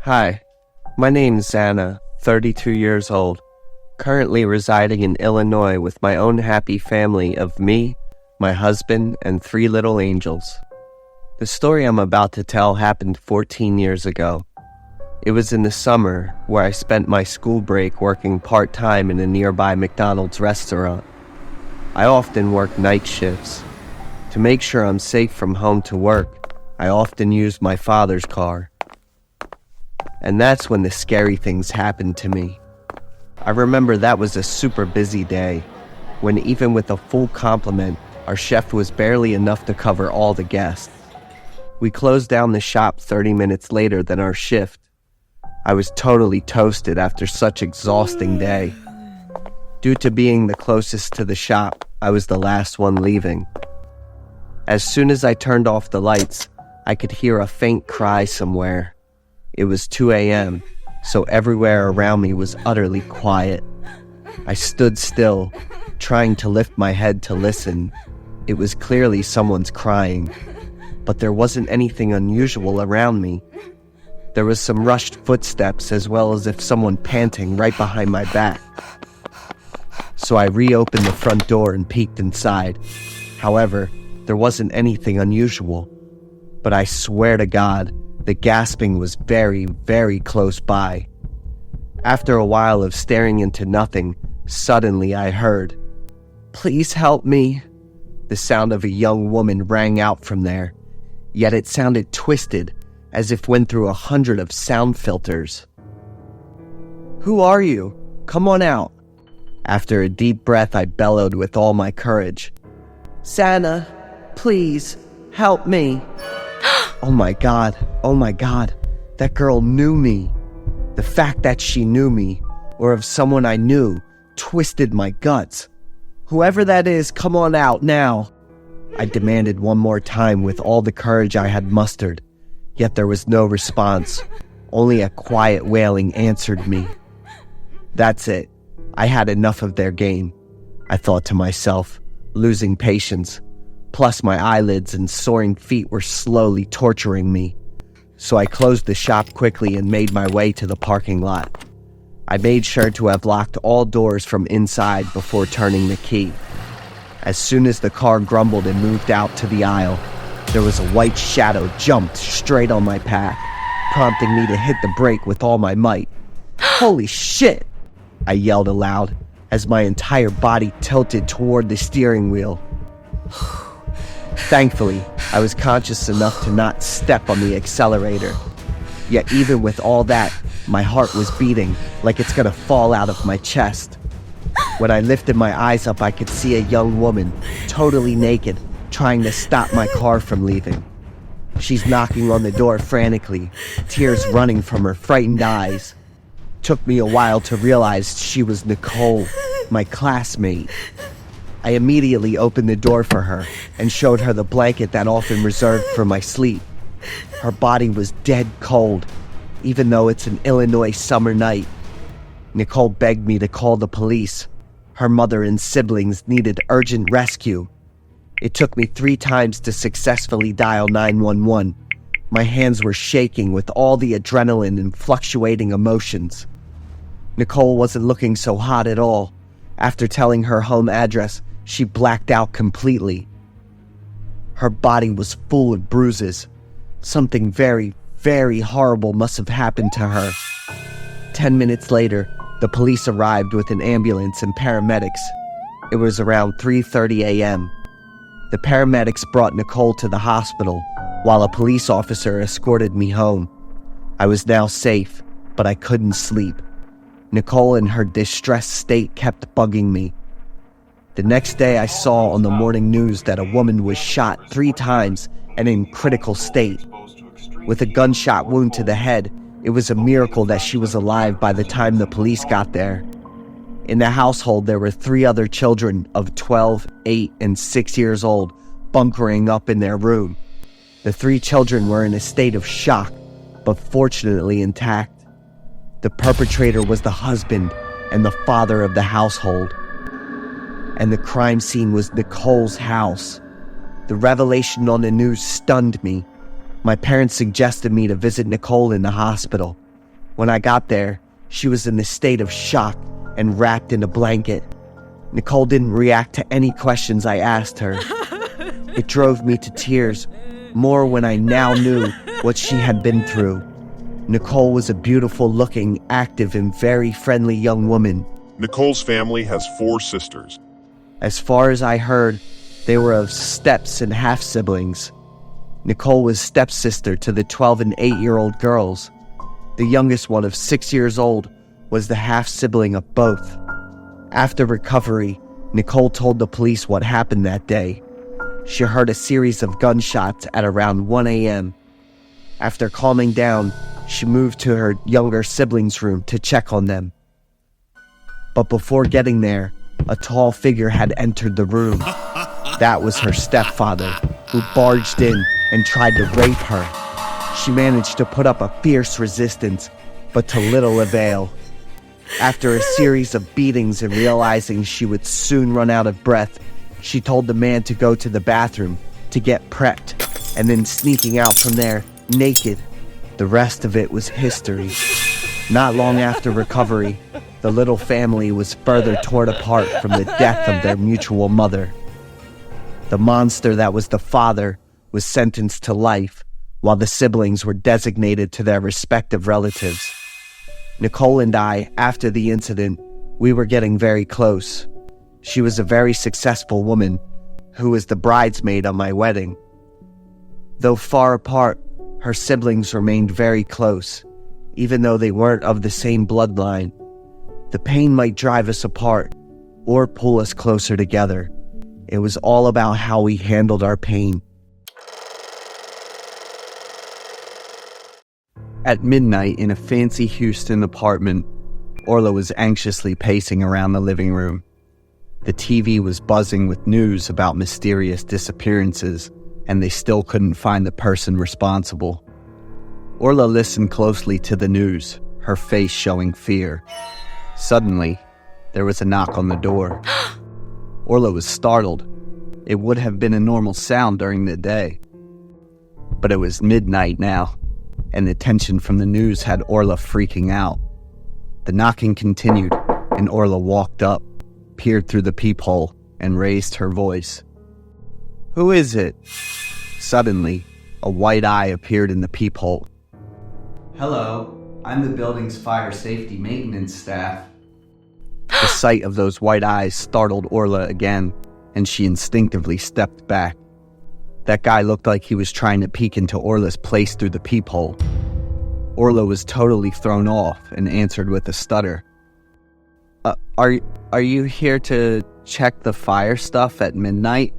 Hi, my name's Anna, 32 years old, currently residing in Illinois with my own happy family of me, my husband, and 3 little angels. The story I'm about to tell happened 14 years ago. It was in the summer where I spent my school break working part-time in a nearby McDonald's restaurant. I often work night shifts. To make sure I'm safe from home to work, I often use my father's car. And that's when the scary things happened to me. I remember that was a super busy day, when even with a full complement, our chef was barely enough to cover all the guests. We closed down the shop 30 minutes later than our shift. I was totally toasted after such an exhausting day. Due to being the closest to the shop, I was the last one leaving. As soon as I turned off the lights, I could hear a faint cry somewhere. It was 2 a.m., so everywhere around me was utterly quiet. I stood still, trying to lift my head to listen. It was clearly someone's crying, but there wasn't anything unusual around me. There was some rushed footsteps as well as if someone panting right behind my back. So I reopened the front door and peeked inside. However, there wasn't anything unusual. But I swear to God, the gasping was very, very close by. After a while of staring into nothing, suddenly I heard, "Please help me." The sound of a young woman rang out from there, yet it sounded twisted, as if went through 100 of sound filters. "Who are you? Come on out." After a deep breath, I bellowed with all my courage, "Santa, please, help me." Oh my God, that girl knew me. The fact that she knew me, or of someone I knew, twisted my guts. "Whoever that is, come on out now," I demanded one more time with all the courage I had mustered. Yet there was no response. Only a quiet wailing answered me. That's it. I had enough of their game, I thought to myself, losing patience. Plus my eyelids and soaring feet were slowly torturing me. So I closed the shop quickly and made my way to the parking lot. I made sure to have locked all doors from inside before turning the key. As soon as the car grumbled and moved out to the aisle, there was a white shadow jumped straight on my path, prompting me to hit the brake with all my might. "Holy shit!" I yelled aloud as my entire body tilted toward the steering wheel. Thankfully, I was conscious enough to not step on the accelerator. Yet even with all that, my heart was beating like it's gonna fall out of my chest. When I lifted my eyes up, I could see a young woman, totally naked, trying to stop my car from leaving. She's knocking on the door frantically, tears running from her frightened eyes. Took me a while to realize she was Nicole, my classmate. I immediately opened the door for her and showed her the blanket that often reserved for my sleep. Her body was dead cold, even though it's an Illinois summer night. Nicole begged me to call the police. Her mother and siblings needed urgent rescue. It took me 3 times to successfully dial 911. My hands were shaking with all the adrenaline and fluctuating emotions. Nicole wasn't looking so hot at all. After telling her home address, she blacked out completely. Her body was full of bruises. Something very, very horrible must have happened to her. 10 minutes later, the police arrived with an ambulance and paramedics. It was around 3:30 a.m. The paramedics brought Nicole to the hospital, while a police officer escorted me home. I was now safe, but I couldn't sleep. Nicole in her distressed state kept bugging me. The next day I saw on the morning news that a woman was shot 3 times and in critical state. With a gunshot wound to the head, it was a miracle that she was alive by the time the police got there. In the household, there were 3 other children of 12, 8, and 6 years old bunkering up in their room. The 3 children were in a state of shock, but fortunately intact. The perpetrator was the husband and the father of the household. And the crime scene was Nicole's house. The revelation on the news stunned me. My parents suggested me to visit Nicole in the hospital. When I got there, she was in a state of shock and wrapped in a blanket. Nicole didn't react to any questions I asked her. It drove me to tears, more when I now knew what she had been through. Nicole was a beautiful-looking, active, and very friendly young woman. Nicole's family has 4 sisters. As far as I heard, they were of steps and half-siblings. Nicole was stepsister to the 12 and 8-year-old girls. The youngest one of 6 years old was the half-sibling of both. After recovery, Nicole told the police what happened that day. She heard a series of gunshots at around 1 a.m. After calming down, she moved to her younger siblings' room to check on them. But before getting there, a tall figure had entered the room. That was her stepfather, who barged in and tried to rape her. She managed to put up a fierce resistance, but to little avail. After a series of beatings and realizing she would soon run out of breath, she told the man to go to the bathroom to get prepped, and then sneaking out from there, naked. The rest of it was history. Not long after recovery, the little family was further torn apart from the death of their mutual mother. The monster that was the father was sentenced to life, while the siblings were designated to their respective relatives. Nicole and I, after the incident, we were getting very close. She was a very successful woman who was the bridesmaid on my wedding. Though far apart, her siblings remained very close, even though they weren't of the same bloodline. The pain might drive us apart or pull us closer together. It was all about how we handled our pain. At midnight in a fancy Houston apartment, Orla was anxiously pacing around the living room. The TV was buzzing with news about mysterious disappearances, and they still couldn't find the person responsible. Orla listened closely to the news, her face showing fear. Suddenly, there was a knock on the door. Orla was startled. It would have been a normal sound during the day. But it was midnight now, and the tension from the news had Orla freaking out. The knocking continued, and Orla walked up, peered through the peephole, and raised her voice. "Who is it?" Suddenly, a white eye appeared in the peephole. "Hello, I'm the building's fire safety maintenance staff." The sight of those white eyes startled Orla again, and she instinctively stepped back. That guy looked like he was trying to peek into Orla's place through the peephole. Orla was totally thrown off and answered with a stutter. Are you here to check the fire stuff at midnight?"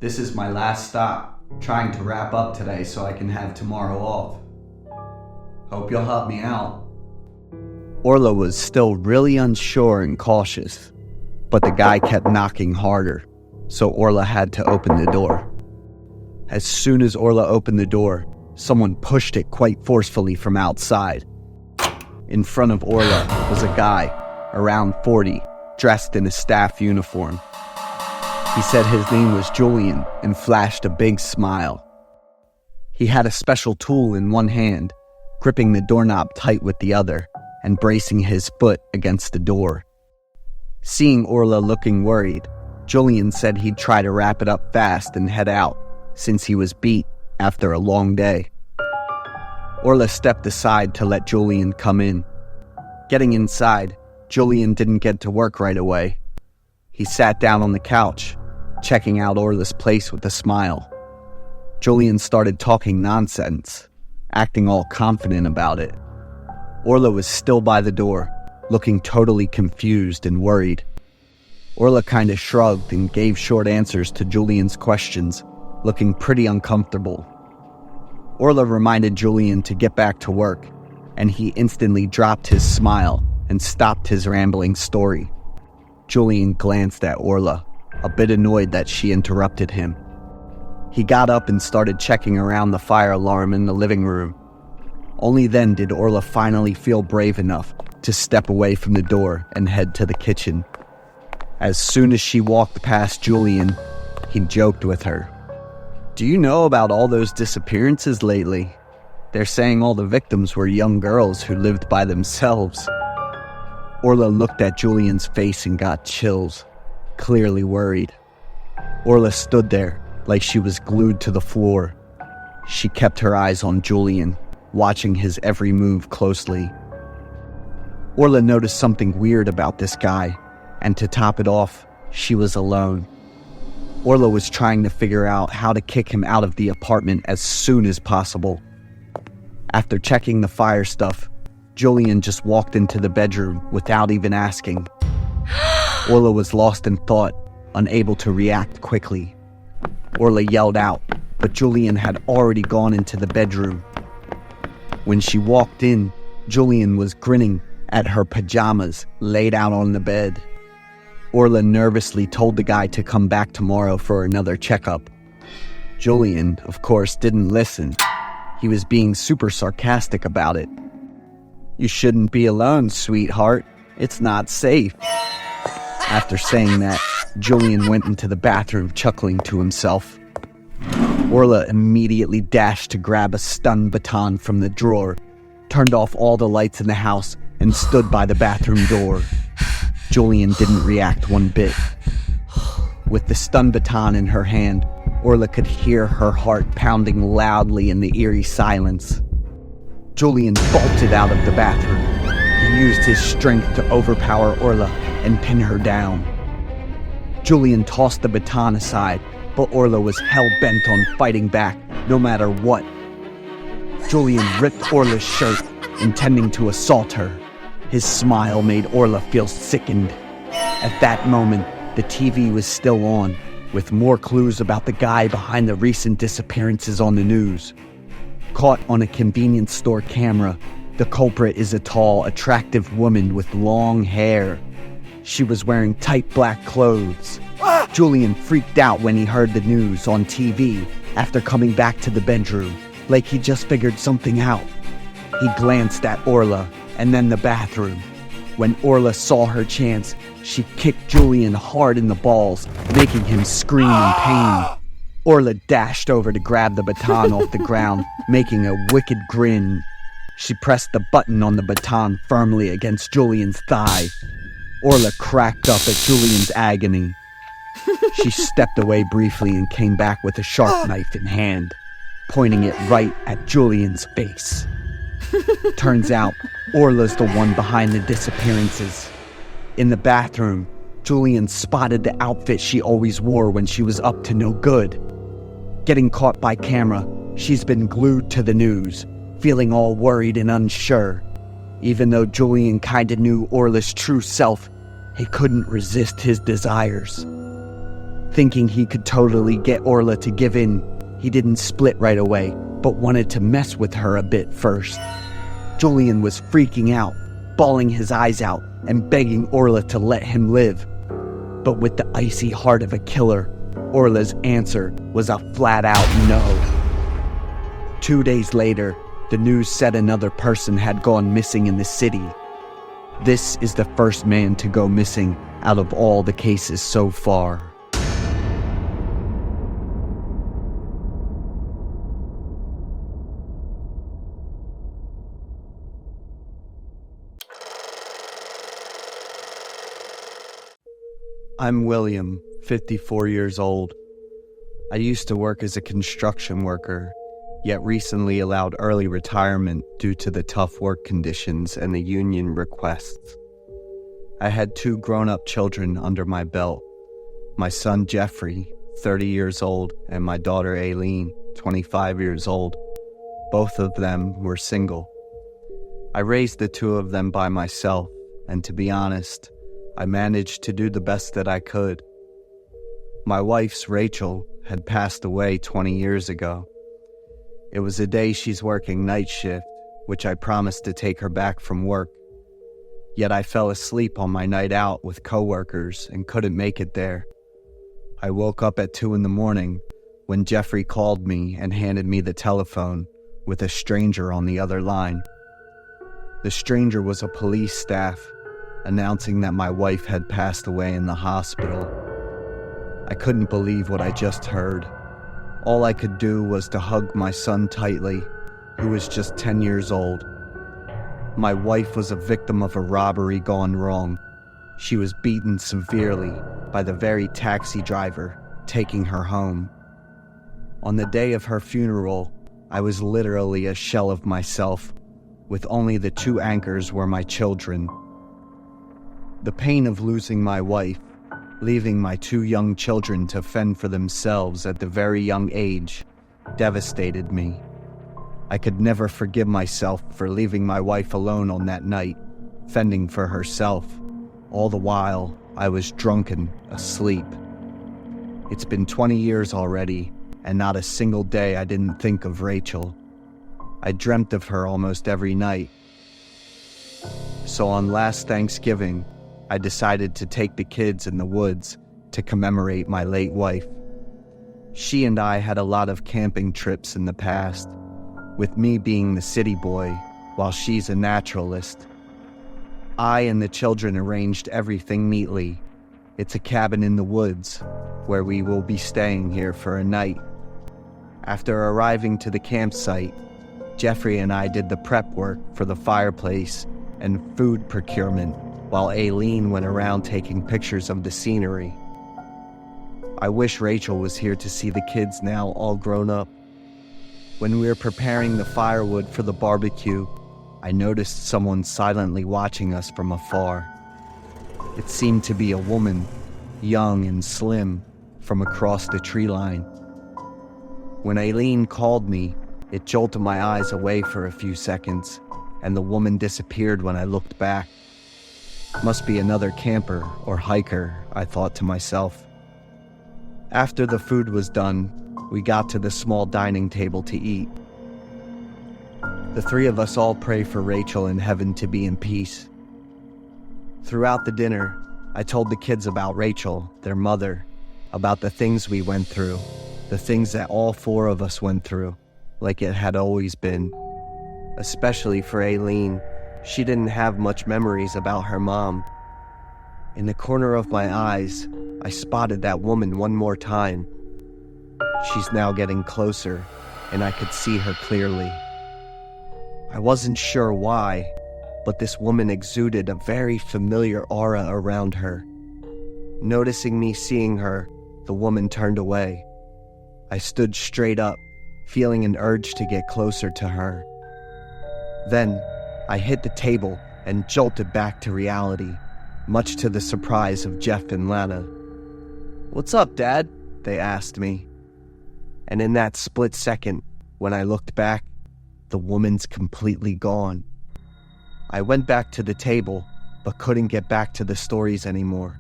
"This is my last stop, trying to wrap up today so I can have tomorrow off. Hope you'll help me out." Orla was still really unsure and cautious, but the guy kept knocking harder, so Orla had to open the door. As soon as Orla opened the door, someone pushed it quite forcefully from outside. In front of Orla was a guy, around 40, dressed in a staff uniform. He said his name was Julian and flashed a big smile. He had a special tool in one hand, gripping the doorknob tight with the other, and bracing his foot against the door. Seeing Orla looking worried, Julian said he'd try to wrap it up fast and head out, since he was beat after a long day. Orla stepped aside to let Julian come in. Getting inside, Julian didn't get to work right away. He sat down on the couch, checking out Orla's place with a smile. Julian started talking nonsense, acting all confident about it. Orla was still by the door, looking totally confused and worried. Orla kinda shrugged and gave short answers to Julian's questions, looking pretty uncomfortable. Orla reminded Julian to get back to work, and he instantly dropped his smile and stopped his rambling story. Julian glanced at Orla, a bit annoyed that she interrupted him. He got up and started checking around the fire alarm in the living room. Only then did Orla finally feel brave enough to step away from the door and head to the kitchen. As soon as she walked past Julian, he joked with her. "Do you know about all those disappearances lately?" They're saying all the victims were young girls who lived by themselves. Orla looked at Julian's face and got chills, clearly worried. Orla stood there like she was glued to the floor. She kept her eyes on Julian, watching his every move closely. Orla noticed something weird about this guy, and to top it off, she was alone. Orla was trying to figure out how to kick him out of the apartment as soon as possible. After checking the fire stuff, Julian just walked into the bedroom without even asking. Orla was lost in thought, unable to react quickly. Orla yelled out, but Julian had already gone into the bedroom. When she walked in, Julian was grinning at her pajamas laid out on the bed. Orla nervously told the guy to come back tomorrow for another checkup. Julian, of course, didn't listen. He was being super sarcastic about it. "You shouldn't be alone, sweetheart. It's not safe." After saying that, Julian went into the bathroom chuckling to himself. Orla immediately dashed to grab a stun baton from the drawer, turned off all the lights in the house, and stood by the bathroom door. Julian didn't react one bit. With the stun baton in her hand, Orla could hear her heart pounding loudly in the eerie silence. Julian bolted out of the bathroom. He used his strength to overpower Orla and pin her down. Julian tossed the baton aside, but Orla was hell-bent on fighting back, no matter what. Julian ripped Orla's shirt, intending to assault her. His smile made Orla feel sickened. At that moment, the TV was still on, with more clues about the guy behind the recent disappearances on the news. Caught on a convenience store camera, the culprit is a tall, attractive woman with long hair. She was wearing tight black clothes. Julian freaked out when he heard the news on TV after coming back to the bedroom, like he just figured something out. He glanced at Orla and then the bathroom. When Orla saw her chance, she kicked Julian hard in the balls, making him scream in pain. Orla dashed over to grab the baton off the ground, making a wicked grin. She pressed the button on the baton firmly against Julian's thigh. Orla cracked up at Julian's agony. She stepped away briefly and came back with a sharp knife in hand, pointing it right at Julian's face. Turns out, Orla's the one behind the disappearances. In the bathroom, Julian spotted the outfit she always wore when she was up to no good. Getting caught by camera, she's been glued to the news, feeling all worried and unsure. Even though Julian kinda knew Orla's true self, he couldn't resist his desires. Thinking he could totally get Orla to give in, he didn't split right away, but wanted to mess with her a bit first. Julian was freaking out, bawling his eyes out and begging Orla to let him live. But with the icy heart of a killer, Orla's answer was a flat-out no. 2 days later, the news said another person had gone missing in the city. This is the first man to go missing out of all the cases so far. I'm William, 54 years old. I used to work as a construction worker, yet recently allowed early retirement due to the tough work conditions and the union requests. I had 2 grown-up children under my belt, my son Jeffrey, 30 years old, and my daughter Aileen, 25 years old. Both of them were single. I raised the 2 of them by myself, and to be honest, I managed to do the best that I could. My wife's Rachel had passed away 20 years ago. It was a day she's working night shift, which I promised to take her back from work. Yet I fell asleep on my night out with coworkers and couldn't make it there. I woke up at 2 a.m. when Jeffrey called me and handed me the telephone with a stranger on the other line. The stranger was a police staff, announcing that my wife had passed away in the hospital. I couldn't believe what I just heard. All I could do was to hug my son tightly, who was just 10 years old. My wife was a victim of a robbery gone wrong. She was beaten severely by the very taxi driver taking her home. On the day of her funeral, I was literally a shell of myself, with only the two anchors were my children. The pain of losing my wife, leaving my two young children to fend for themselves at the very young age, devastated me. I could never forgive myself for leaving my wife alone on that night, fending for herself. All the while, I was drunken, asleep. It's been 20 years already, and not a single day I didn't think of Rachel. I dreamt of her almost every night. So on last Thanksgiving, I decided to take the kids in the woods to commemorate my late wife. She and I had a lot of camping trips in the past, with me being the city boy while she's a naturalist. I and the children arranged everything neatly. It's a cabin in the woods where we will be staying here for a night. After arriving to the campsite, Jeffrey and I did the prep work for the fireplace and food procurement while Aileen went around taking pictures of the scenery. I wish Rachel was here to see the kids now all grown up. When we were preparing the firewood for the barbecue, I noticed someone silently watching us from afar. It seemed to be a woman, young and slim, from across the tree line. When Aileen called me, it jolted my eyes away for a few seconds, and the woman disappeared when I looked back. Must be another camper or hiker, I thought to myself. After the food was done, we got to the small dining table to eat. The three of us all pray for Rachel in heaven to be in peace. Throughout the dinner, I told the kids about Rachel, their mother, about the things we went through, the things that all four of us went through, like it had always been. Especially for Aileen, she didn't have much memories about her mom. In the corner of my eyes, I spotted that woman one more time. She's now getting closer, and I could see her clearly. I wasn't sure why, but this woman exuded a very familiar aura around her. Noticing me seeing her, the woman turned away. I stood straight up, feeling an urge to get closer to her. Then, I hit the table and jolted back to reality, much to the surprise of Jeff and Lana. "What's up, Dad?" they asked me. And in that split second, when I looked back, the woman's completely gone. I went back to the table, but couldn't get back to the stories anymore.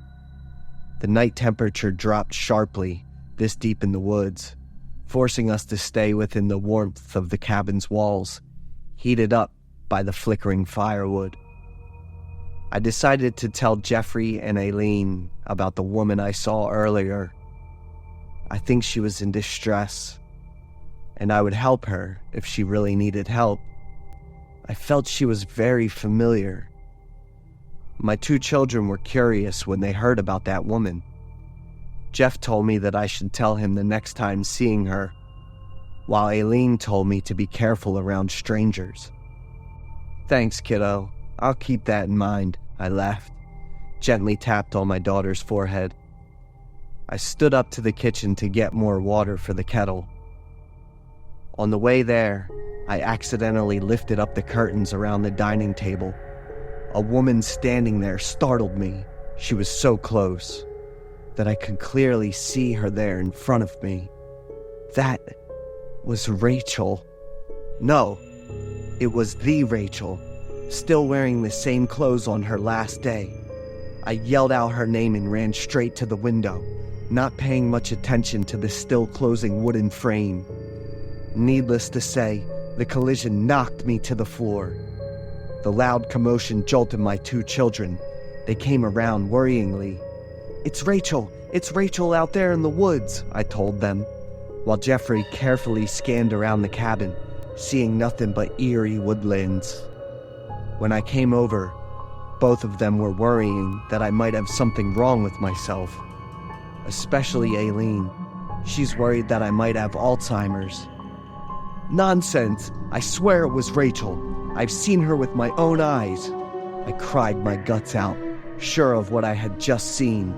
The night temperature dropped sharply, this deep in the woods, forcing us to stay within the warmth of the cabin's walls, heated up by the flickering firewood. I decided to tell Jeffrey and Aileen about the woman I saw earlier. I think she was in distress, and I would help her if she really needed help. I felt she was very familiar. My two children were curious when they heard about that woman. Jeff told me that I should tell him the next time seeing her, while Aileen told me to be careful around strangers. "Thanks, kiddo. I'll keep that in mind," I laughed, gently tapped on my daughter's forehead. I stood up to the kitchen to get more water for the kettle. On the way there, I accidentally lifted up the curtains around the dining table. A woman standing there startled me. She was so close that I could clearly see her there in front of me. That was Rachel. No, it was the Rachel, still wearing the same clothes on her last day. I yelled out her name and ran straight to the window, not paying much attention to the still closing wooden frame. Needless to say, the collision knocked me to the floor. The loud commotion jolted my two children. They came around worryingly. It's Rachel out there in the woods," I told them, while Jeffrey carefully scanned around the cabin, seeing nothing but eerie woodlands. When I came over, both of them were worrying that I might have something wrong with myself. Especially Aileen. She's worried that I might have Alzheimer's. Nonsense! I swear it was Rachel. I've seen her with my own eyes. I cried my guts out, sure of what I had just seen.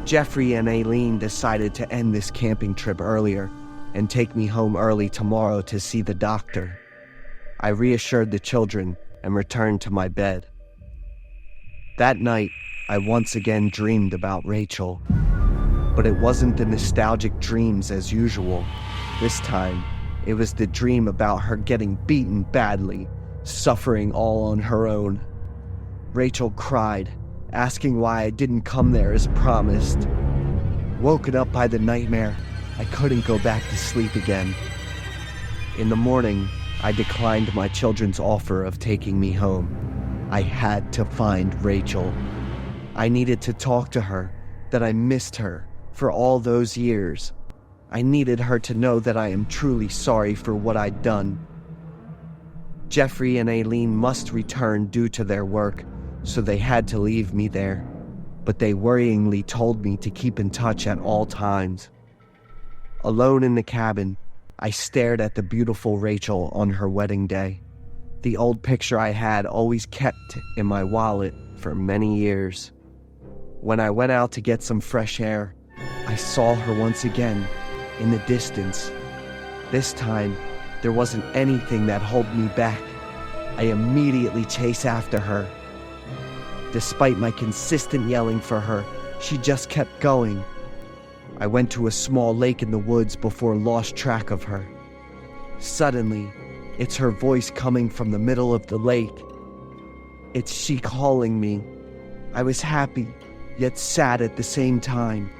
Jeffrey and Aileen decided to end this camping trip earlier and take me home early tomorrow to see the doctor. I reassured the children and returned to my bed. That night, I once again dreamed about Rachel. But it wasn't the nostalgic dreams as usual. This time, it was the dream about her getting beaten badly, suffering all on her own. Rachel cried, asking why I didn't come there as promised. Woken up by the nightmare, I couldn't go back to sleep again. In the morning, I declined my children's offer of taking me home. I had to find Rachel. I needed to talk to her, that I missed her for all those years. I needed her to know that I am truly sorry for what I'd done. Jeffrey and Aileen must return due to their work, so they had to leave me there. But they worryingly told me to keep in touch at all times. Alone in the cabin, I stared at the beautiful Rachel on her wedding day. The old picture I had always kept in my wallet for many years. When I went out to get some fresh air, I saw her once again, in the distance. This time, there wasn't anything that held me back. I immediately chased after her. Despite my consistent yelling for her, she just kept going. I went to a small lake in the woods before lost track of her. Suddenly, it's her voice coming from the middle of the lake. It's she calling me. I was happy, yet sad at the same time.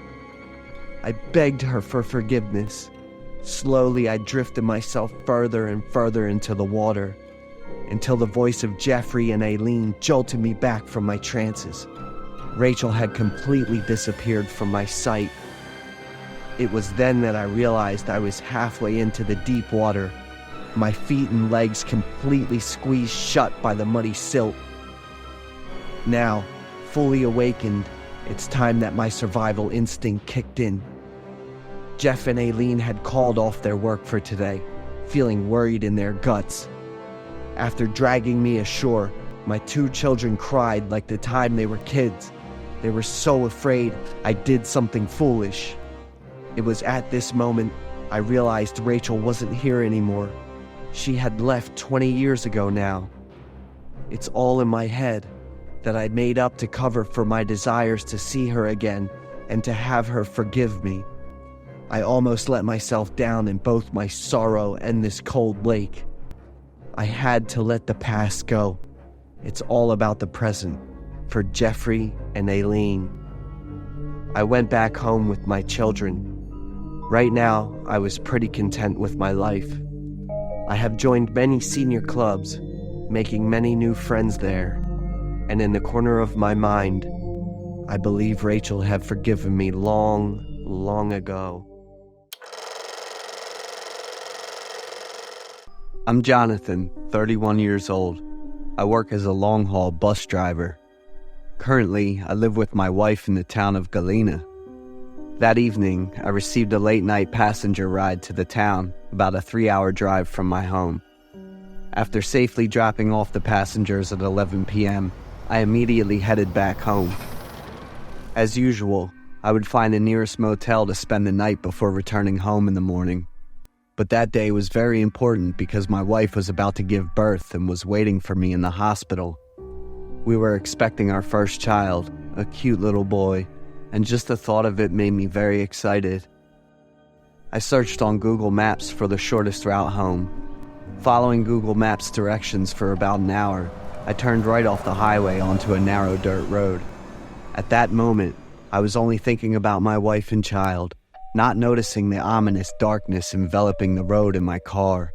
I begged her for forgiveness. Slowly, I drifted myself further and further into the water, until the voice of Jeffrey and Aileen jolted me back from my trances. Rachel had completely disappeared from my sight. It was then that I realized I was halfway into the deep water, my feet and legs completely squeezed shut by the muddy silt. Now, fully awakened, it's time that my survival instinct kicked in. Jeff and Aileen had called off their work for today, feeling worried in their guts. After dragging me ashore, my two children cried like the time they were kids. They were so afraid I did something foolish. It was at this moment I realized Rachel wasn't here anymore. She had left 20 years ago now. It's all in my head, that I made up to cover for my desires to see her again and to have her forgive me. I almost let myself down in both my sorrow and this cold lake. I had to let the past go. It's all about the present, for Jeffrey and Aileen. I went back home with my children. Right now, I was pretty content with my life. I have joined many senior clubs, making many new friends there. And in the corner of my mind, I believe Rachel had forgiven me long, long ago. I'm Jonathan, 31 years old. I work as a long-haul bus driver. Currently, I live with my wife in the town of Galena. That evening, I received a late-night passenger ride to the town, about a 3-hour drive from my home. After safely dropping off the passengers at 11 p.m., I immediately headed back home. As usual, I would find the nearest motel to spend the night before returning home in the morning. But that day was very important because my wife was about to give birth and was waiting for me in the hospital. We were expecting our first child, a cute little boy, and just the thought of it made me very excited. I searched on Google Maps for the shortest route home. Following Google Maps directions for about an hour, I turned right off the highway onto a narrow dirt road. At that moment, I was only thinking about my wife and child, not noticing the ominous darkness enveloping the road in my car.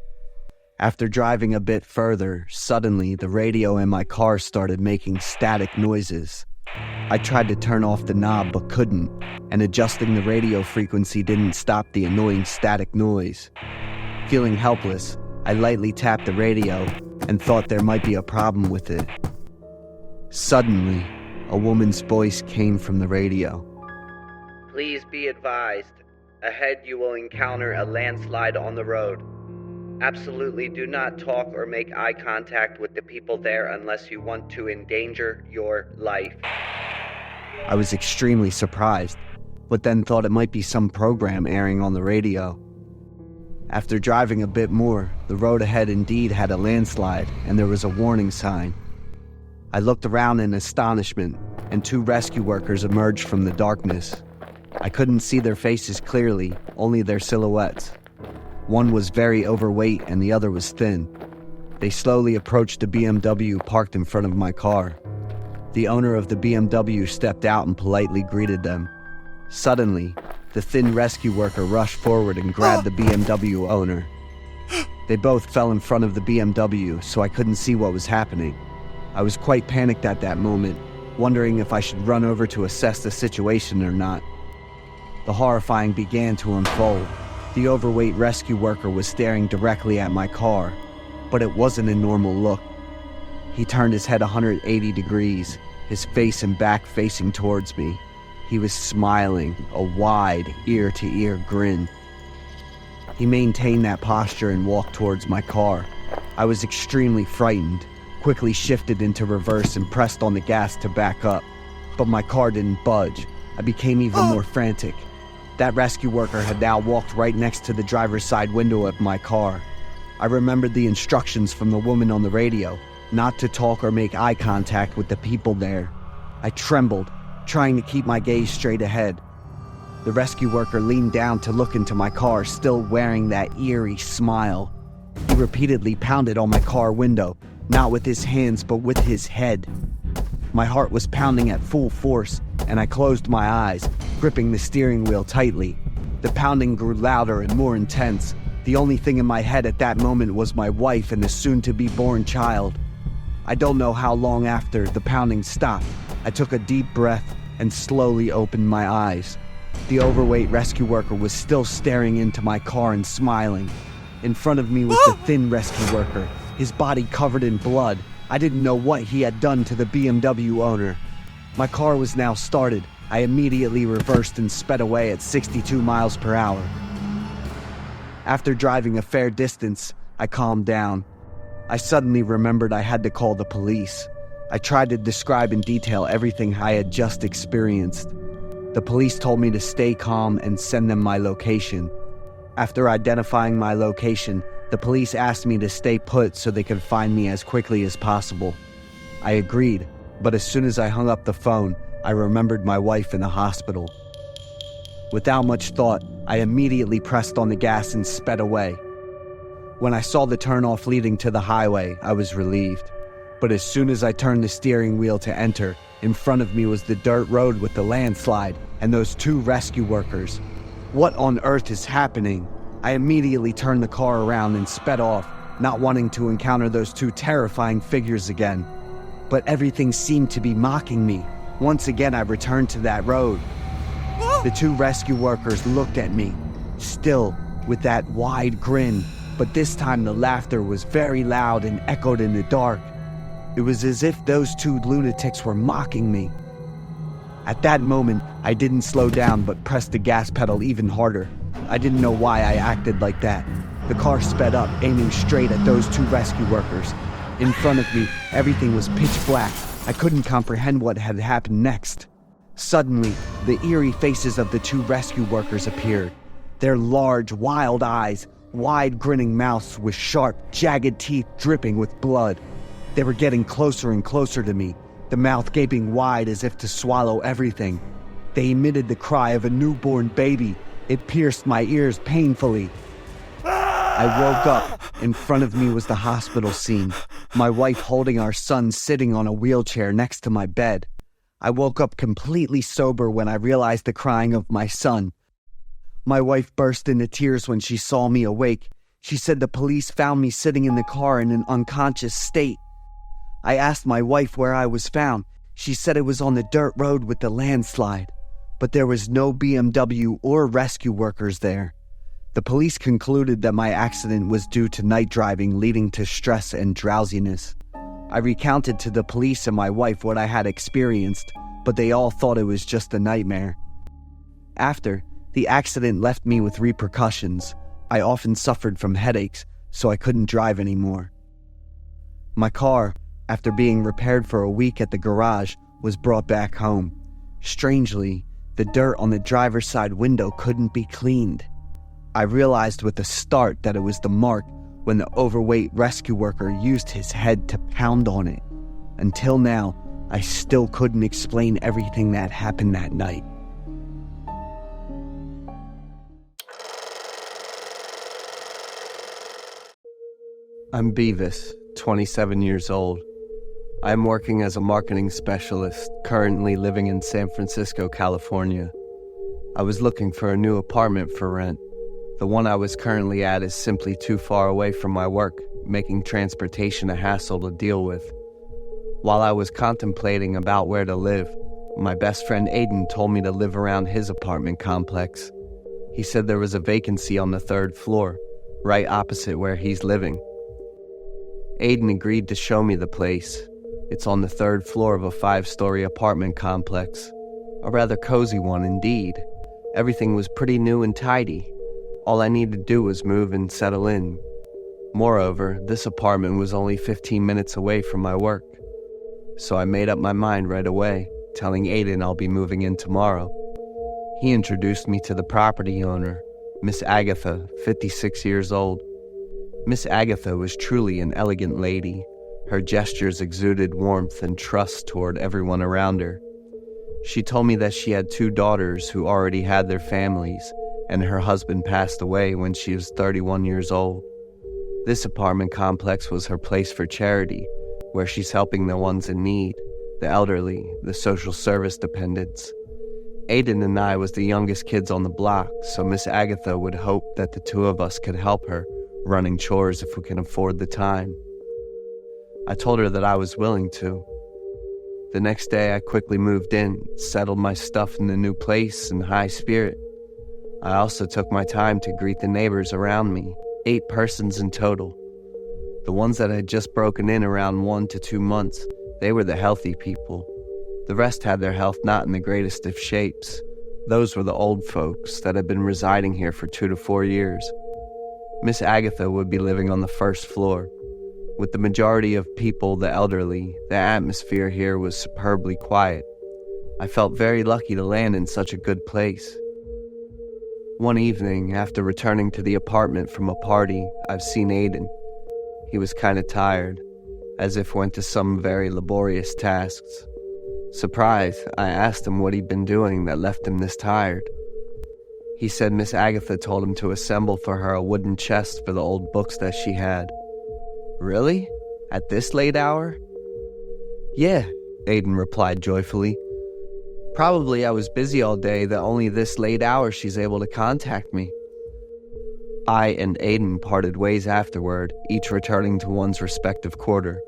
After driving a bit further, suddenly the radio in my car started making static noises. I tried to turn off the knob but couldn't, and adjusting the radio frequency didn't stop the annoying static noise. Feeling helpless, I lightly tapped the radio and thought there might be a problem with it. Suddenly, a woman's voice came from the radio. Please be advised, ahead you will encounter a landslide on the road. Absolutely do not talk or make eye contact with the people there unless you want to endanger your life. I was extremely surprised, but then thought it might be some program airing on the radio. After driving a bit more, the road ahead indeed had a landslide and there was a warning sign. I looked around in astonishment, and 2 rescue workers emerged from the darkness. I couldn't see their faces clearly, only their silhouettes. One was very overweight and the other was thin. They slowly approached the BMW parked in front of my car. The owner of the BMW stepped out and politely greeted them. Suddenly, the thin rescue worker rushed forward and grabbed the BMW owner. They both fell in front of the BMW, so I couldn't see what was happening. I was quite panicked at that moment, wondering if I should run over to assess the situation or not. The horrifying began to unfold. The overweight rescue worker was staring directly at my car, but it wasn't a normal look. He turned his head 180 degrees, his face and back facing towards me. He was smiling, a wide, ear-to-ear grin. He maintained that posture and walked towards my car. I was extremely frightened, quickly shifted into reverse and pressed on the gas to back up. But my car didn't budge. I became even more frantic. That rescue worker had now walked right next to the driver's side window of my car. I remembered the instructions from the woman on the radio, not to talk or make eye contact with the people there. I trembled, trying to keep my gaze straight ahead. The rescue worker leaned down to look into my car, still wearing that eerie smile. He repeatedly pounded on my car window, not with his hands but with his head. My heart was pounding at full force, and I closed my eyes, gripping the steering wheel tightly. The pounding grew louder and more intense. The only thing in my head at that moment was my wife and the soon-to-be-born child. I don't know how long after the pounding stopped. I took a deep breath and slowly opened my eyes. The overweight rescue worker was still staring into my car and smiling. In front of me was the thin rescue worker, his body covered in blood. I didn't know what he had done to the BMW owner. My car was now started. I immediately reversed and sped away at 62 miles per hour. After driving a fair distance, I calmed down. I suddenly remembered I had to call the police. I tried to describe in detail everything I had just experienced. The police told me to stay calm and send them my location. After identifying my location, the police asked me to stay put so they could find me as quickly as possible. I agreed, but as soon as I hung up the phone, I remembered my wife in the hospital. Without much thought, I immediately pressed on the gas and sped away. When I saw the turnoff leading to the highway, I was relieved. But as soon as I turned the steering wheel to enter, in front of me was the dirt road with the landslide and those 2 rescue workers. What on earth is happening? I immediately turned the car around and sped off, not wanting to encounter those 2 terrifying figures again. But everything seemed to be mocking me. Once again, I returned to that road. The 2 rescue workers looked at me, still with that wide grin, but this time the laughter was very loud and echoed in the dark. It was as if those 2 lunatics were mocking me. At that moment, I didn't slow down but pressed the gas pedal even harder. I didn't know why I acted like that. The car sped up, aiming straight at those 2 rescue workers. In front of me, everything was pitch black. I couldn't comprehend what had happened next. Suddenly, the eerie faces of the 2 rescue workers appeared. Their large, wild eyes, wide grinning mouths with sharp, jagged teeth dripping with blood. They were getting closer and closer to me, the mouth gaping wide as if to swallow everything. They emitted the cry of a newborn baby. It pierced my ears painfully. I woke up. In front of me was the hospital scene, my wife holding our son sitting on a wheelchair next to my bed. I woke up completely sober when I realized the crying of my son. My wife burst into tears when she saw me awake. She said the police found me sitting in the car in an unconscious state. I asked my wife where I was found. She said it was on the dirt road with the landslide, but there was no BMW or rescue workers there. The police concluded that my accident was due to night driving leading to stress and drowsiness. I recounted to the police and my wife what I had experienced, but they all thought it was just a nightmare. After, the accident left me with repercussions. I often suffered from headaches, so I couldn't drive anymore. My car, after being repaired for a week at the garage, was brought back home. Strangely, the dirt on the driver's side window couldn't be cleaned. I realized with a start that it was the mark when the overweight rescue worker used his head to pound on it. Until now, I still couldn't explain everything that happened that night. I'm Beavis, 27 years old. I'm working as a marketing specialist, currently living in San Francisco, California. I was looking for a new apartment for rent. The one I was currently at is simply too far away from my work, making transportation a hassle to deal with. While I was contemplating about where to live, my best friend Aiden told me to live around his apartment complex. He said there was a vacancy on the 3rd floor, right opposite where he's living. Aiden agreed to show me the place. It's on the 3rd floor of a 5-story apartment complex. A rather cozy one indeed. Everything was pretty new and tidy. All I needed to do was move and settle in. Moreover, this apartment was only 15 minutes away from my work. So I made up my mind right away, telling Aiden I'll be moving in tomorrow. He introduced me to the property owner, Miss Agatha, 56 years old. Miss Agatha was truly an elegant lady. Her gestures exuded warmth and trust toward everyone around her. She told me that she had 2 daughters who already had their families, and her husband passed away when she was 31 years old. This apartment complex was her place for charity, where she's helping the ones in need, the elderly, the social service dependents. Aiden and I was the youngest kids on the block, so Miss Agatha would hope that the 2 of us could help her, running chores if we can afford the time. I told her that I was willing to. The next day I quickly moved in, settled my stuff in the new place in high spirit. I also took my time to greet the neighbors around me, 8 persons in total. The ones that had just broken in around 1 to 2 months, they were the healthy people. The rest had their health not in the greatest of shapes. Those were the old folks that had been residing here for 2 to 4 years. Miss Agatha would be living on the 1st floor. With the majority of people the elderly, the atmosphere here was superbly quiet. I felt very lucky to land in such a good place. One evening, after returning to the apartment from a party, I've seen Aiden. He was kind of tired, as if went to some very laborious tasks. Surprised, I asked him what he'd been doing that left him this tired. He said Miss Agatha told him to assemble for her a wooden chest for the old books that she had. Really? At this late hour? Yeah, Aiden replied joyfully. Probably I was busy all day that only this late hour she's able to contact me. I and Aiden parted ways afterward, each returning to one's respective quarter.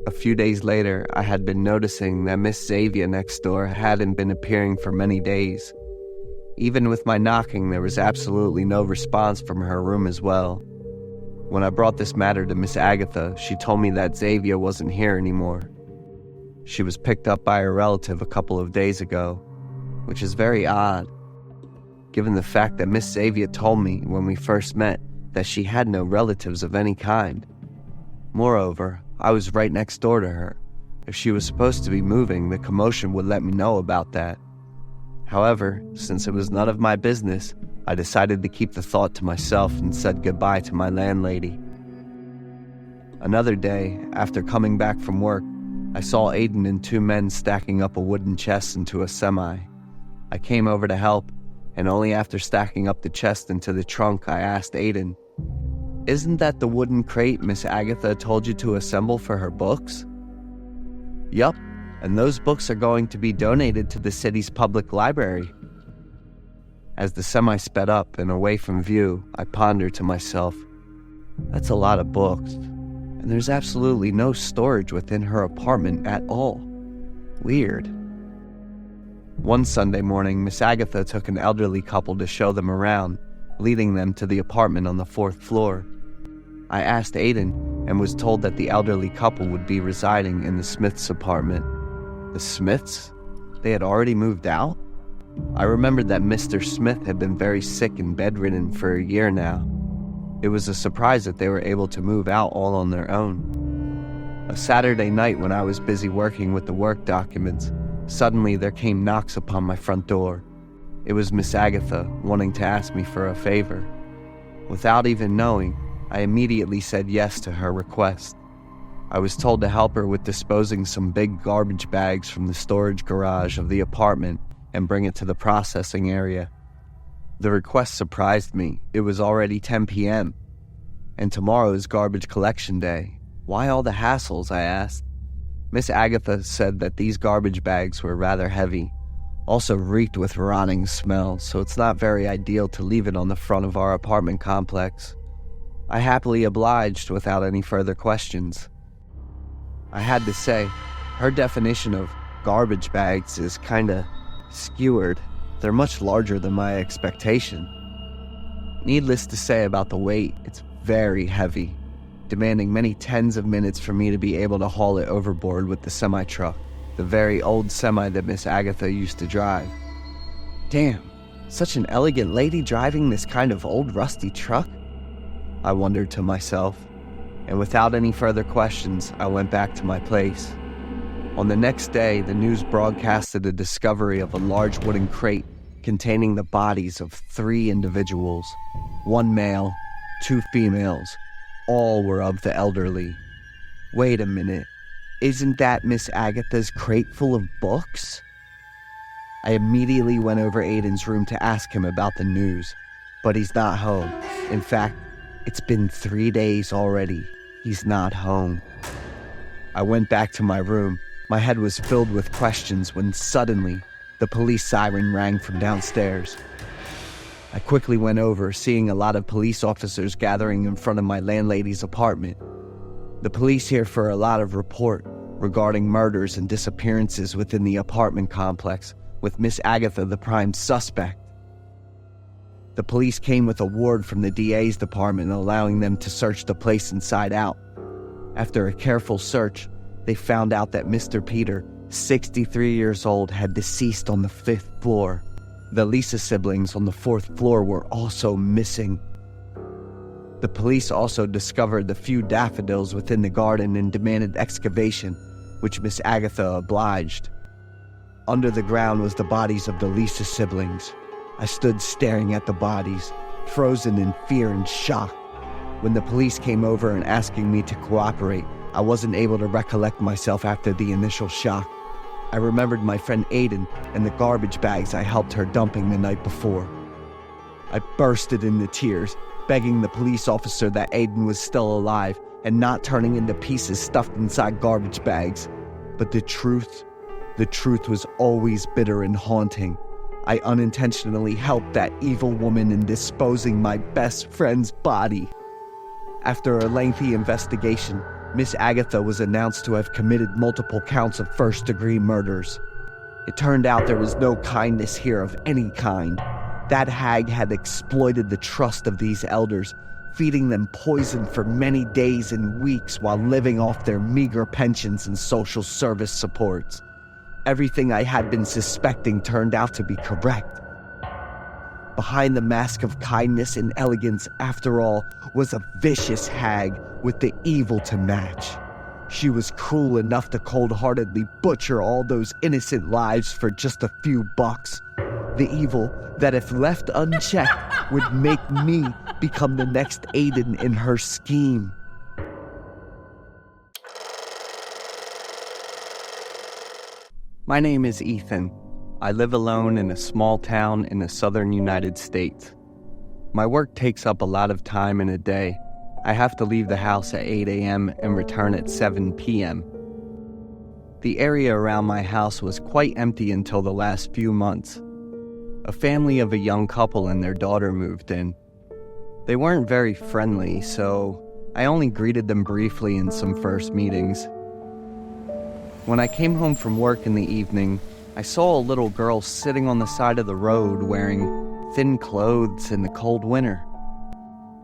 A few days later, I had been noticing that Miss Xavier next door hadn't been appearing for many days. Even with my knocking, there was absolutely no response from her room as well. When I brought this matter to Miss Agatha, she told me that Xavier wasn't here anymore. She was picked up by a relative a couple of days ago, which is very odd, given the fact that Miss Xavier told me when we first met that she had no relatives of any kind. Moreover, I was right next door to her. If she was supposed to be moving, the commotion would let me know about that. However, since it was none of my business, I decided to keep the thought to myself and said goodbye to my landlady. Another day, after coming back from work, I saw Aiden and 2 men stacking up a wooden chest into a semi. I came over to help, and only after stacking up the chest into the trunk, I asked Aiden, "Isn't that the wooden crate Miss Agatha told you to assemble for her books?" "Yup, and those books are going to be donated to the city's public library." As the semi sped up and away from view, I pondered to myself, that's a lot of books, and there's absolutely no storage within her apartment at all. Weird. One Sunday morning, Miss Agatha took an elderly couple to show them around, leading them to the apartment on the 4th floor. I asked Aiden and was told that the elderly couple would be residing in the Smiths' apartment. The Smiths? They had already moved out? I remembered that Mr. Smith had been very sick and bedridden for a year now. It was a surprise that they were able to move out all on their own. A Saturday night when I was busy working with the work documents, suddenly there came knocks upon my front door. It was Miss Agatha wanting to ask me for a favor. Without even knowing, I immediately said yes to her request. I was told to help her with disposing some big garbage bags from the storage garage of the apartment and bring it to the processing area. The request surprised me. It was already 10 p.m. and tomorrow is garbage collection day. Why all the hassles, I asked. Miss Agatha said that these garbage bags were rather heavy, also reeked with rotting smell, so it's not very ideal to leave it on the front of our apartment complex. I happily obliged without any further questions. I had to say, her definition of garbage bags is kinda skewered. They're much larger than my expectation. Needless to say about the weight, it's very heavy, demanding many tens of minutes for me to be able to haul it overboard with the semi-truck, the very old semi that Miss Agatha used to drive. Damn, such an elegant lady driving this kind of old rusty truck? I wondered to myself, and without any further questions, I went back to my place. On the next day, the news broadcasted the discovery of a large wooden crate containing the bodies of 3 individuals, 1 male, 2 females. All were of the elderly. Wait a minute, isn't that Miss Agatha's crate full of books? I immediately went over Aiden's room to ask him about the news, but he's not home. In fact, it's been 3 days already. He's not home. I went back to my room. My head was filled with questions when suddenly the police siren rang from downstairs. I quickly went over, seeing a lot of police officers gathering in front of my landlady's apartment. The police here for a lot of report regarding murders and disappearances within the apartment complex, with Miss Agatha the prime suspect. The police came with a ward from the DA's department, allowing them to search the place inside out. After a careful search, they found out that Mr. Peter, 63 years old, had deceased on the 5th floor. The Lisa siblings on the 4th floor were also missing. The police also discovered the few daffodils within the garden and demanded excavation, which Miss Agatha obliged. Under the ground was the bodies of the Lisa siblings. I stood staring at the bodies, frozen in fear and shock. When the police came over and asking me to cooperate, I wasn't able to recollect myself after the initial shock. I remembered my friend Aiden and the garbage bags I helped her dumping the night before. I bursted into tears, begging the police officer that Aiden was still alive and not turning into pieces stuffed inside garbage bags. But the truth was always bitter and haunting. I unintentionally helped that evil woman in disposing my best friend's body. After a lengthy investigation, Miss Agatha was announced to have committed multiple counts of first-degree murders. It turned out there was no kindness here of any kind. That hag had exploited the trust of these elders, feeding them poison for many days and weeks while living off their meager pensions and social service supports. Everything I had been suspecting turned out to be correct. Behind the mask of kindness and elegance, after all, was a vicious hag with the evil to match. She was cruel enough to cold-heartedly butcher all those innocent lives for just a few bucks. The evil that, if left unchecked, would make me become the next Aiden in her scheme. My name is Ethan. I live alone in a small town in the southern United States. My work takes up a lot of time in a day. I have to leave the house at 8 a.m. and return at 7 p.m. The area around my house was quite empty until the last few months. A family of a young couple and their daughter moved in. They weren't very friendly, so I only greeted them briefly in some first meetings. When I came home from work in the evening, I saw a little girl sitting on the side of the road wearing thin clothes in the cold winter.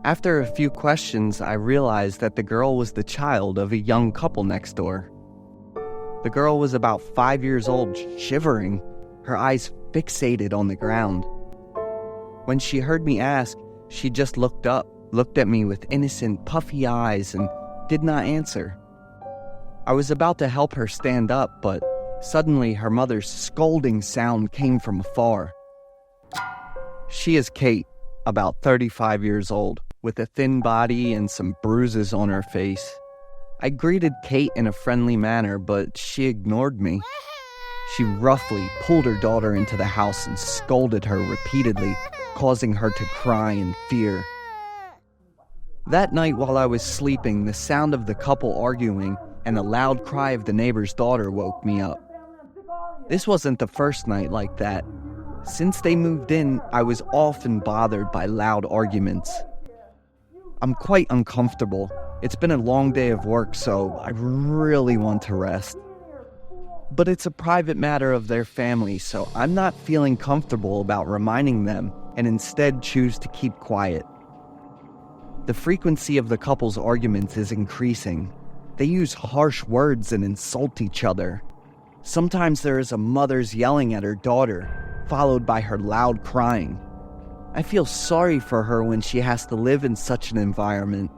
After a few questions, I realized that the girl was the child of a young couple next door. The girl was about 5 years old, shivering, her eyes fixated on the ground. When she heard me ask, she just looked up, looked at me with innocent, puffy eyes and did not answer. I was about to help her stand up, but suddenly her mother's scolding sound came from afar. She is Kate, about 35 years old, with a thin body and some bruises on her face. I greeted Kate in a friendly manner, but she ignored me. She roughly pulled her daughter into the house and scolded her repeatedly, causing her to cry in fear. That night while I was sleeping, the sound of the couple arguing and a loud cry of the neighbor's daughter woke me up. This wasn't the first night like that. Since they moved in, I was often bothered by loud arguments. I'm quite uncomfortable. It's been a long day of work, so I really want to rest. But it's a private matter of their family, so I'm not feeling comfortable about reminding them and instead choose to keep quiet. The frequency of the couple's arguments is increasing. They use harsh words and insult each other. Sometimes there is a mother's yelling at her daughter, followed by her loud crying. I feel sorry for her when she has to live in such an environment.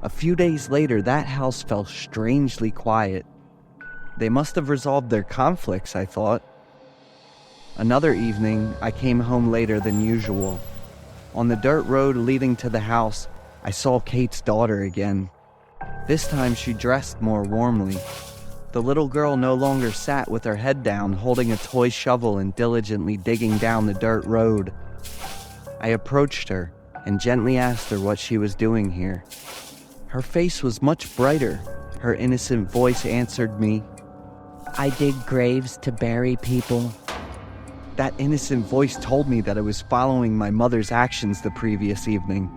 A few days later, that house felt strangely quiet. They must have resolved their conflicts, I thought. Another evening, I came home later than usual. On the dirt road leading to the house, I saw Kate's daughter again. This time she dressed more warmly. The little girl no longer sat with her head down, holding a toy shovel and diligently digging down the dirt road. I approached her and gently asked her what she was doing here. Her face was much brighter. Her innocent voice answered me, "I dig graves to bury people." That innocent voice told me that I was following my mother's actions the previous evening.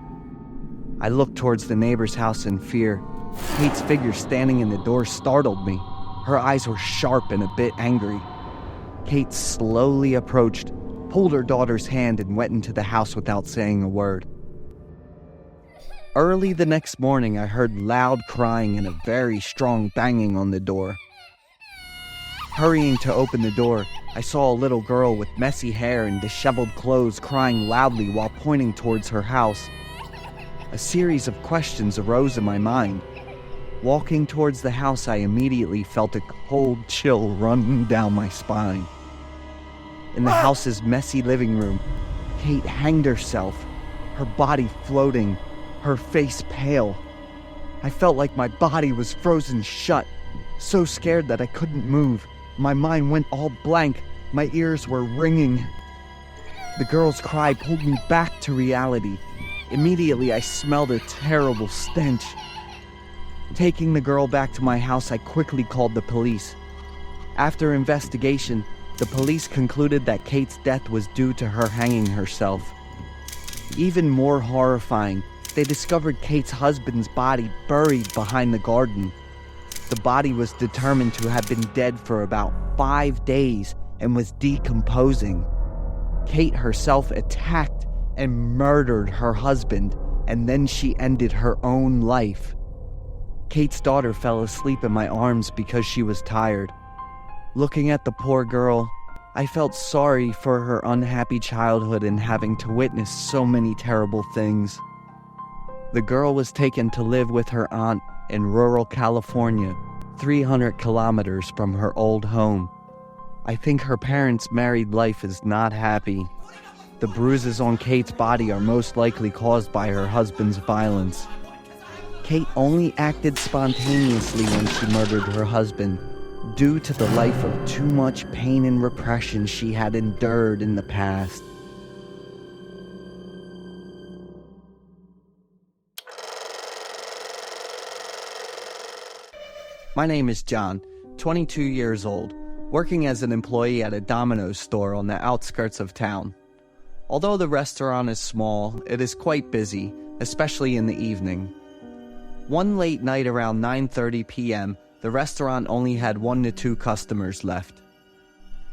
I looked towards the neighbor's house in fear. Kate's figure standing in the door startled me. Her eyes were sharp and a bit angry. Kate slowly approached, pulled her daughter's hand, and went into the house without saying a word. Early the next morning, I heard loud crying and a very strong banging on the door. Hurrying to open the door, I saw a little girl with messy hair and disheveled clothes crying loudly while pointing towards her house. A series of questions arose in my mind. Walking towards the house, I immediately felt a cold chill run down my spine. In the house's messy living room, Kate hanged herself, her body floating, her face pale. I felt like my body was frozen shut, so scared that I couldn't move. My mind went all blank, my ears were ringing. The girl's cry pulled me back to reality. Immediately, I smelled a terrible stench. Taking the girl back to my house, I quickly called the police. After investigation, the police concluded that Kate's death was due to her hanging herself. Even more horrifying, they discovered Kate's husband's body buried behind the garden. The body was determined to have been dead for about 5 days and was decomposing. Kate herself attacked and murdered her husband, and then she ended her own life. Kate's daughter fell asleep in my arms because she was tired. Looking at the poor girl, I felt sorry for her unhappy childhood and having to witness so many terrible things. The girl was taken to live with her aunt in rural California, 300 kilometers from her old home. I think her parents' married life is not happy. The bruises on Kate's body are most likely caused by her husband's violence. Kate only acted spontaneously when she murdered her husband, due to the life of too much pain and repression she had endured in the past. My name is John, 22 years old, working as an employee at a Domino's store on the outskirts of town. Although the restaurant is small, it is quite busy, especially in the evening. One late night around 9:30 p.m., the restaurant only had 1 to 2 customers left.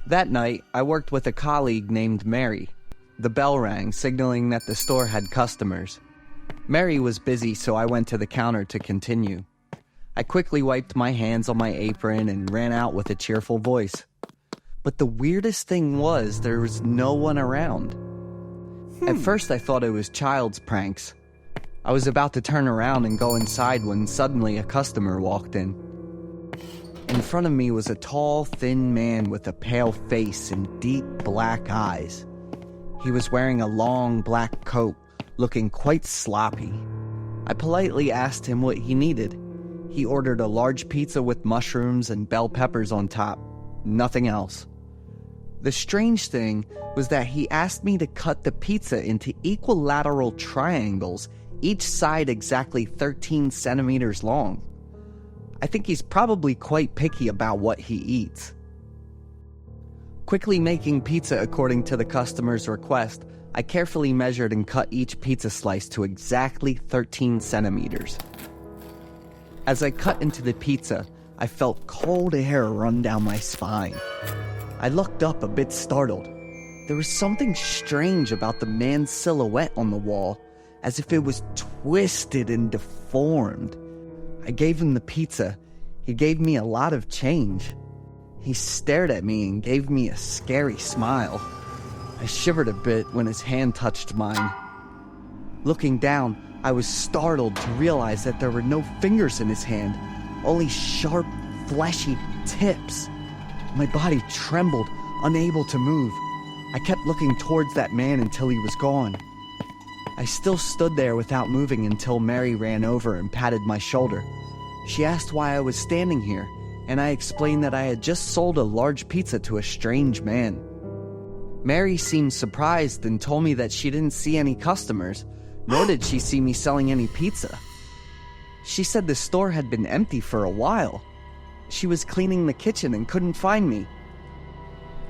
That night, I worked with a colleague named Mary. The bell rang, signaling that the store had customers. Mary was busy, so I went to the counter to continue. I quickly wiped my hands on my apron and ran out with a cheerful voice. But the weirdest thing was there was no one around. At first I thought it was child's pranks. I was about to turn around and go inside when suddenly a customer walked in. In front of me was a tall, thin man with a pale face and deep black eyes. He was wearing a long black coat, looking quite sloppy. I politely asked him what he needed. He ordered a large pizza with mushrooms and bell peppers on top. Nothing else. The strange thing was that he asked me to cut the pizza into equilateral triangles, each side exactly 13 centimeters long. I think he's probably quite picky about what he eats. Quickly making pizza according to the customer's request, I carefully measured and cut each pizza slice to exactly 13 centimeters. As I cut into the pizza, I felt cold air run down my spine. I looked up a bit startled. There was something strange about the man's silhouette on the wall, as if it was twisted and deformed. I gave him the pizza. He gave me a lot of change. He stared at me and gave me a scary smile. I shivered a bit when his hand touched mine. Looking down, I was startled to realize that there were no fingers in his hand, only sharp, fleshy tips. My body trembled, unable to move. I kept looking towards that man until he was gone. I still stood there without moving until Mary ran over and patted my shoulder. She asked why I was standing here, and I explained that I had just sold a large pizza to a strange man. Mary seemed surprised and told me that she didn't see any customers, nor did she see me selling any pizza. She said the store had been empty for a while. She was cleaning the kitchen and couldn't find me.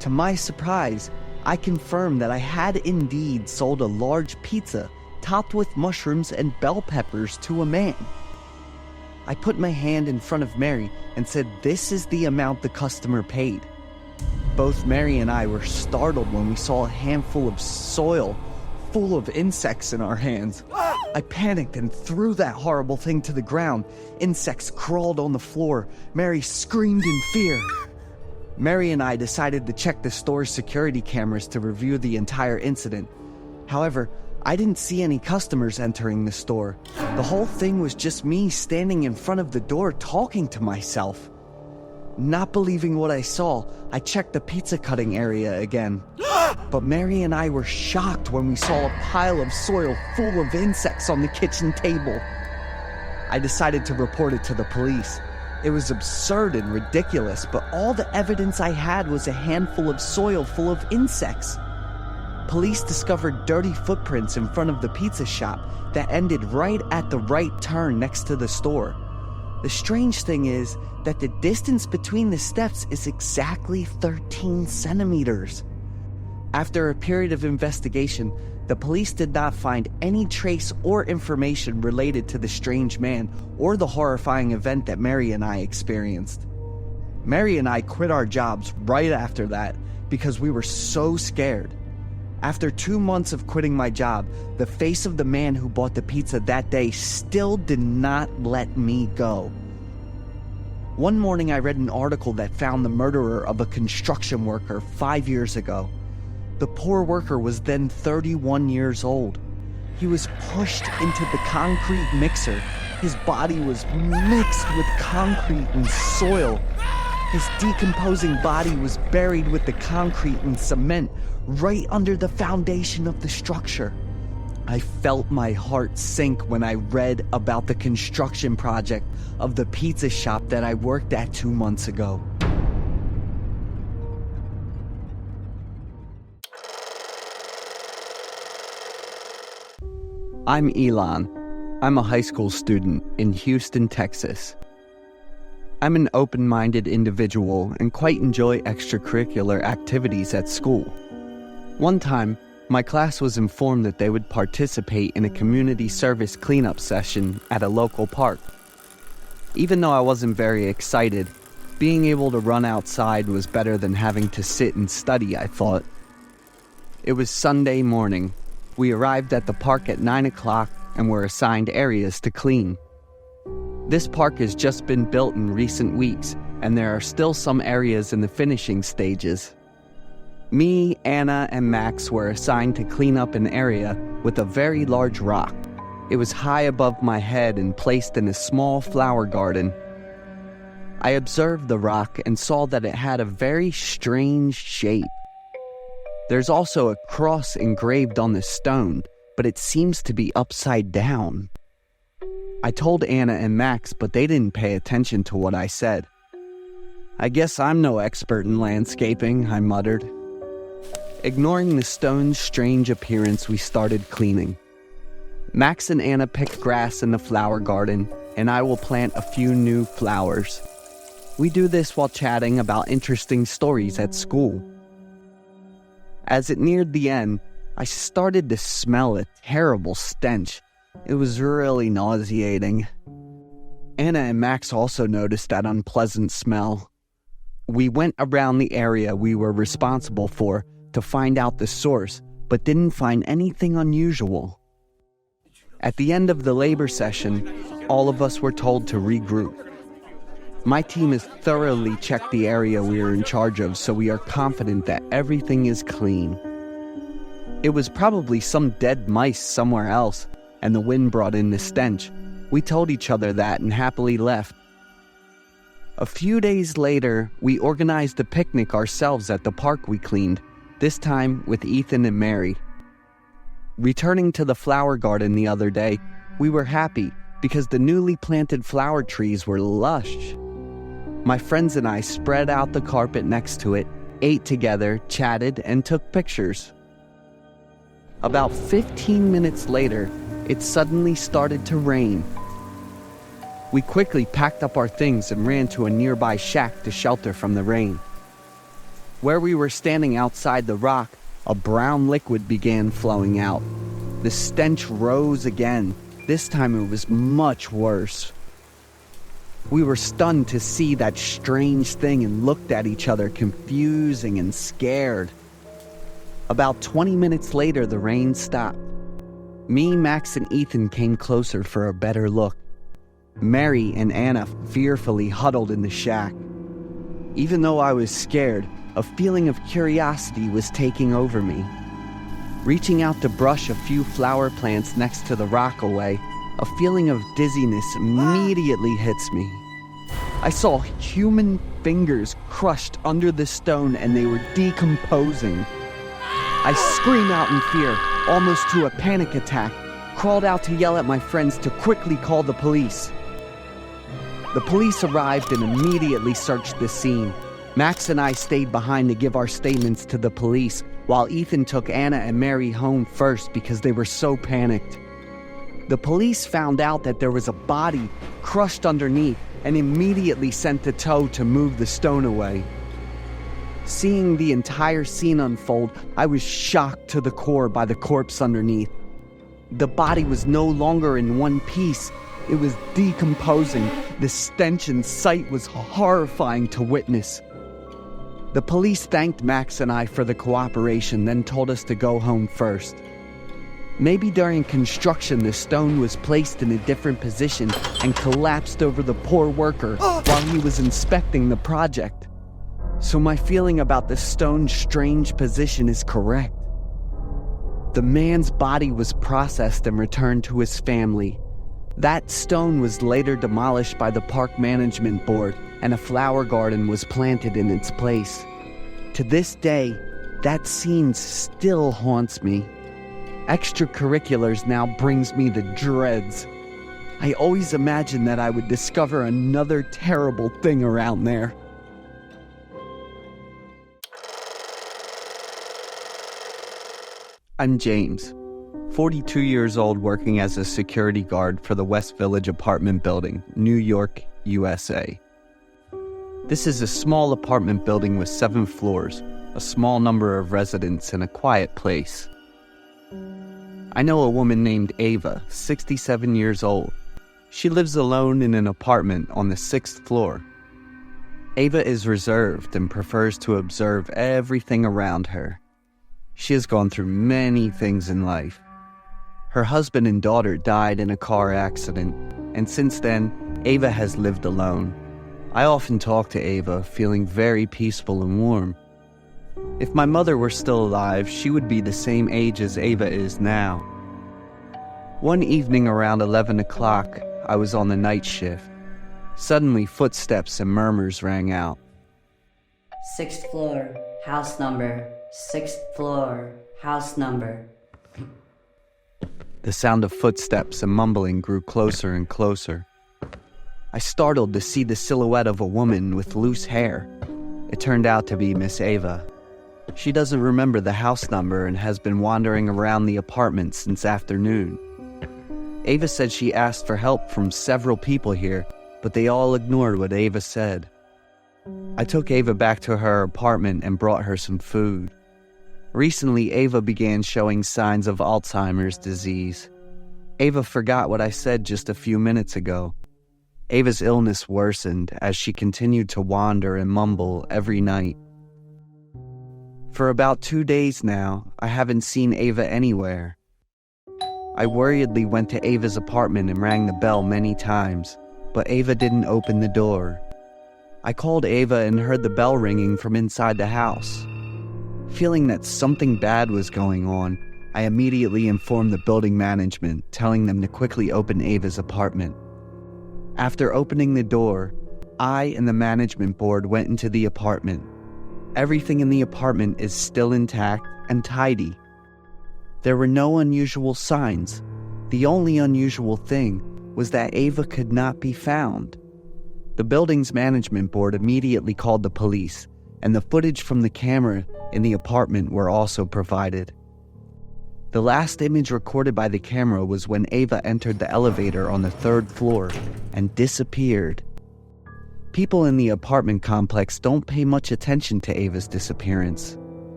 To my surprise, I confirmed that I had indeed sold a large pizza topped with mushrooms and bell peppers to a man. I put my hand in front of Mary and said this is the amount the customer paid. Both Mary and I were startled when we saw a handful of soil full of insects in our hands. I panicked and threw that horrible thing to the ground. Insects crawled on the floor. Mary screamed in fear. Mary and I decided to check the store's security cameras to review the entire incident. However, I didn't see any customers entering the store. The whole thing was just me standing in front of the door talking to myself. Not believing what I saw, I checked the pizza cutting area again. But Mary and I were shocked when we saw a pile of soil full of insects on the kitchen table. I decided to report it to the police. It was absurd and ridiculous, but all the evidence I had was a handful of soil full of insects. Police discovered dirty footprints in front of the pizza shop that ended right at the right turn next to the store. The strange thing is that the distance between the steps is exactly 13 centimeters. After a period of investigation, the police did not find any trace or information related to the strange man or the horrifying event that Mary and I experienced. Mary and I quit our jobs right after that because we were so scared. After 2 months of quitting my job, the face of the man who bought the pizza that day still did not let me go. One morning I read an article that found the murderer of a construction worker 5 years ago. The poor worker was then 31 years old. He was pushed into the concrete mixer. His body was mixed with concrete and soil. His decomposing body was buried with the concrete and cement right under the foundation of the structure. I felt my heart sink when I read about the construction project of the pizza shop that I worked at 2 months ago. I'm Elon. I'm a high school student in Houston, Texas. I'm an open-minded individual and quite enjoy extracurricular activities at school. One time, my class was informed that they would participate in a community service cleanup session at a local park. Even though I wasn't very excited, being able to run outside was better than having to sit and study, I thought. It was Sunday morning. We arrived at the park at 9 o'clock and were assigned areas to clean. This park has just been built in recent weeks, and there are still some areas in the finishing stages. Me, Anna, and Max were assigned to clean up an area with a very large rock. It was high above my head and placed in a small flower garden. I observed the rock and saw that it had a very strange shape. There's also a cross engraved on the stone, but it seems to be upside down. I told Anna and Max, but they didn't pay attention to what I said. I guess I'm no expert in landscaping, I muttered. Ignoring the stone's strange appearance, we started cleaning. Max and Anna picked grass in the flower garden, and I will plant a few new flowers. We do this while chatting about interesting stories at school. As it neared the end, I started to smell a terrible stench. It was really nauseating. Anna and Max also noticed that unpleasant smell. We went around the area we were responsible for to find out the source, but didn't find anything unusual. At the end of the labor session, all of us were told to regroup. My team has thoroughly checked the area we are in charge of, so we are confident that everything is clean. It was probably some dead mice somewhere else, and the wind brought in the stench. We told each other that and happily left. A few days later, we organized a picnic ourselves at the park we cleaned, this time with Ethan and Mary. Returning to the flower garden the other day, we were happy because the newly planted flower trees were lush. My friends and I spread out the carpet next to it, ate together, chatted, and took pictures. About 15 minutes later, it suddenly started to rain. We quickly packed up our things and ran to a nearby shack to shelter from the rain. Where we were standing outside the rock, a brown liquid began flowing out. The stench rose again. This time it was much worse. We were stunned to see that strange thing and looked at each other, confusing and scared. About 20 minutes later, the rain stopped. Me, Max, and Ethan came closer for a better look. Mary and Anna fearfully huddled in the shack. Even though I was scared, a feeling of curiosity was taking over me. Reaching out to brush a few flower plants next to the rock away, a feeling of dizziness immediately hits me. I saw human fingers crushed under the stone and they were decomposing. I screamed out in fear, almost to a panic attack, crawled out to yell at my friends to quickly call the police. The police arrived and immediately searched the scene. Max and I stayed behind to give our statements to the police, while Ethan took Anna and Mary home first because they were so panicked. The police found out that there was a body crushed underneath and immediately sent the tow to move the stone away. Seeing the entire scene unfold, I was shocked to the core by the corpse underneath. The body was no longer in one piece. It was decomposing. The stench and sight was horrifying to witness. The police thanked Max and I for the cooperation, then told us to go home first. Maybe during construction the stone was placed in a different position and collapsed over the poor worker while he was inspecting the project. So my feeling about the stone's strange position is correct. The man's body was processed and returned to his family. That stone was later demolished by the park management board and a flower garden was planted in its place. To this day, that scene still haunts me. Extracurriculars now brings me the dreads. I always imagined that I would discover another terrible thing around there. I'm James, 42 years old, working as a security guard for the West Village apartment building, New York, USA. This is a small apartment building with 7 floors, a small number of residents, and a quiet place. I know a woman named Ava, 67 years old. She lives alone in an apartment on the 6th floor. Ava is reserved and prefers to observe everything around her. She has gone through many things in life. Her husband and daughter died in a car accident, and since then, Ava has lived alone. I often talk to Ava, feeling very peaceful and warm. If my mother were still alive, she would be the same age as Ava is now. One evening around 11 o'clock, I was on the night shift. Suddenly, footsteps and murmurs rang out. 6th floor, house number. 6th floor, house number. The sound of footsteps and mumbling grew closer and closer. I startled to see the silhouette of a woman with loose hair. It turned out to be Miss Ava. She doesn't remember the house number and has been wandering around the apartment since afternoon. Ava said she asked for help from several people here, but they all ignored what Ava said. I took Ava back to her apartment and brought her some food. Recently, Ava began showing signs of Alzheimer's disease. Ava forgot what I said just a few minutes ago. Ava's illness worsened as she continued to wander and mumble every night. For about 2 days now, I haven't seen Ava anywhere. I worriedly went to Ava's apartment and rang the bell many times, but Ava didn't open the door. I called Ava and heard the bell ringing from inside the house. Feeling that something bad was going on, I immediately informed the building management, telling them to quickly open Ava's apartment. After opening the door, I and the management board went into the apartment. Everything in the apartment is still intact and tidy. There were no unusual signs. The only unusual thing was that Ava could not be found. The building's management board immediately called the police, and the footage from the camera in the apartment were also provided. The last image recorded by the camera was when Ava entered the elevator on the 3rd floor and disappeared. People in the apartment complex don't pay much attention to Ava's disappearance.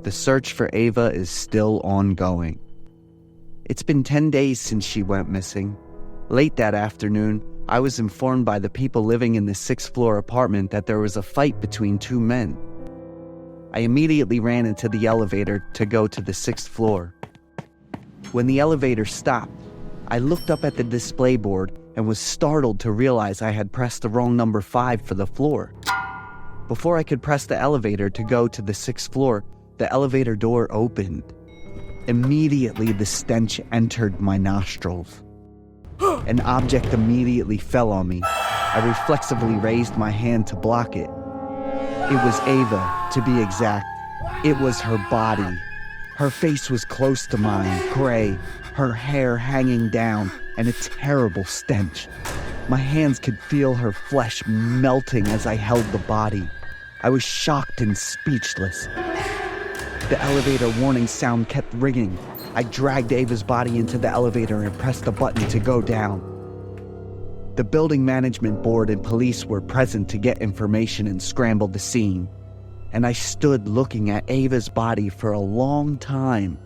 The search for Ava is still ongoing. It's been 10 days since she went missing. Late that afternoon, I was informed by the people living in the 6th floor apartment that there was a fight between 2 men. I immediately ran into the elevator to go to the 6th floor. When the elevator stopped, I looked up at the display board and was startled to realize I had pressed the wrong number 5 for the floor. Before I could press the elevator to go to the 6th floor, the elevator door opened. Immediately, the stench entered my nostrils. An object immediately fell on me. I reflexively raised my hand to block it. It was Ava, to be exact. It was her body. Her face was close to mine, gray, her hair hanging down, and a terrible stench. My hands could feel her flesh melting as I held the body. I was shocked and speechless. The elevator warning sound kept ringing. I dragged Ava's body into the elevator and pressed the button to go down. The building management board and police were present to get information and scrambled the scene. And I stood looking at Ava's body for a long time.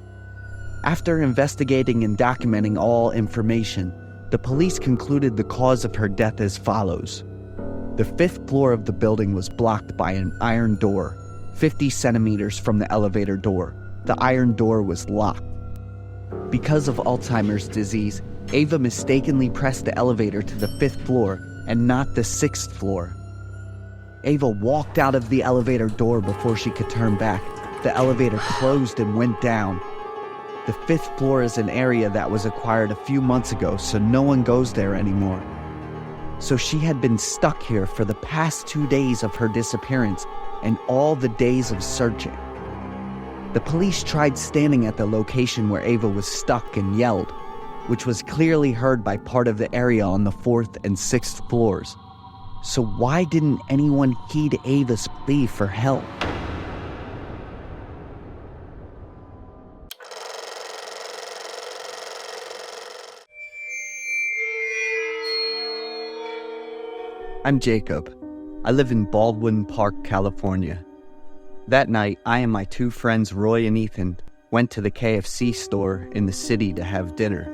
After investigating and documenting all information, the police concluded the cause of her death as follows. The 5th floor of the building was blocked by an iron door, 50 centimeters from the elevator door. The iron door was locked. Because of Alzheimer's disease, Ava mistakenly pressed the elevator to the 5th floor and not the 6th floor. Ava walked out of the elevator door before she could turn back. The elevator closed and went down. The 5th floor is an area that was acquired a few months ago, so no one goes there anymore. So she had been stuck here for the past 2 days of her disappearance and all the days of searching. The police tried standing at the location where Ava was stuck and yelled, which was clearly heard by part of the area on the 4th and 6th floors. So why didn't anyone heed Ava's plea for help? I'm Jacob. I live in Baldwin Park, California. That night, I and my 2 friends, Roy and Ethan, went to the KFC store in the city to have dinner.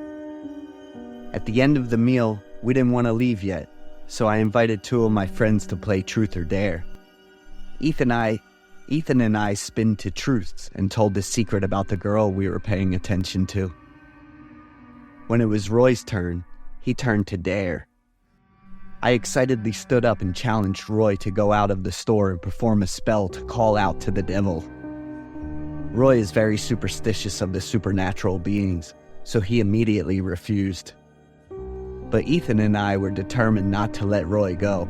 At the end of the meal, we didn't want to leave yet, so I invited 2 of my friends to play Truth or Dare. Ethan and I spinned to truths and told the secret about the girl we were paying attention to. When it was Roy's turn, he turned to dare. I excitedly stood up and challenged Roy to go out of the store and perform a spell to call out to the devil. Roy is very superstitious of the supernatural beings, so he immediately refused. But Ethan and I were determined not to let Roy go.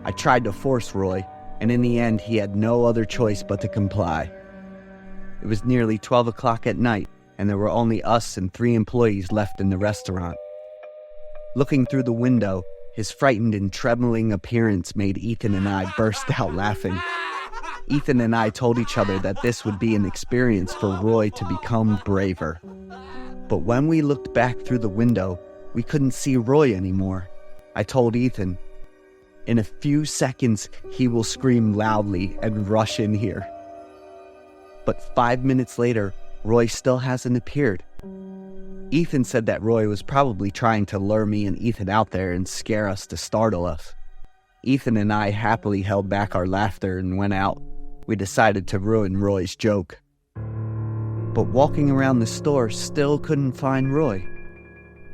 I tried to force Roy, and in the end he had no other choice but to comply. It was nearly 12 o'clock at night, and there were only us and 3 employees left in the restaurant. Looking through the window, his frightened and trembling appearance made Ethan and I burst out laughing. Ethan and I told each other that this would be an experience for Roy to become braver. But when we looked back through the window, we couldn't see Roy anymore. I told Ethan, "In a few seconds, he will scream loudly and rush in here." But 5 minutes later, Roy still hasn't appeared. Ethan said that Roy was probably trying to lure me and Ethan out there and scare us to startle us. Ethan and I happily held back our laughter and went out. We decided to ruin Roy's joke. But walking around the store, still couldn't find Roy.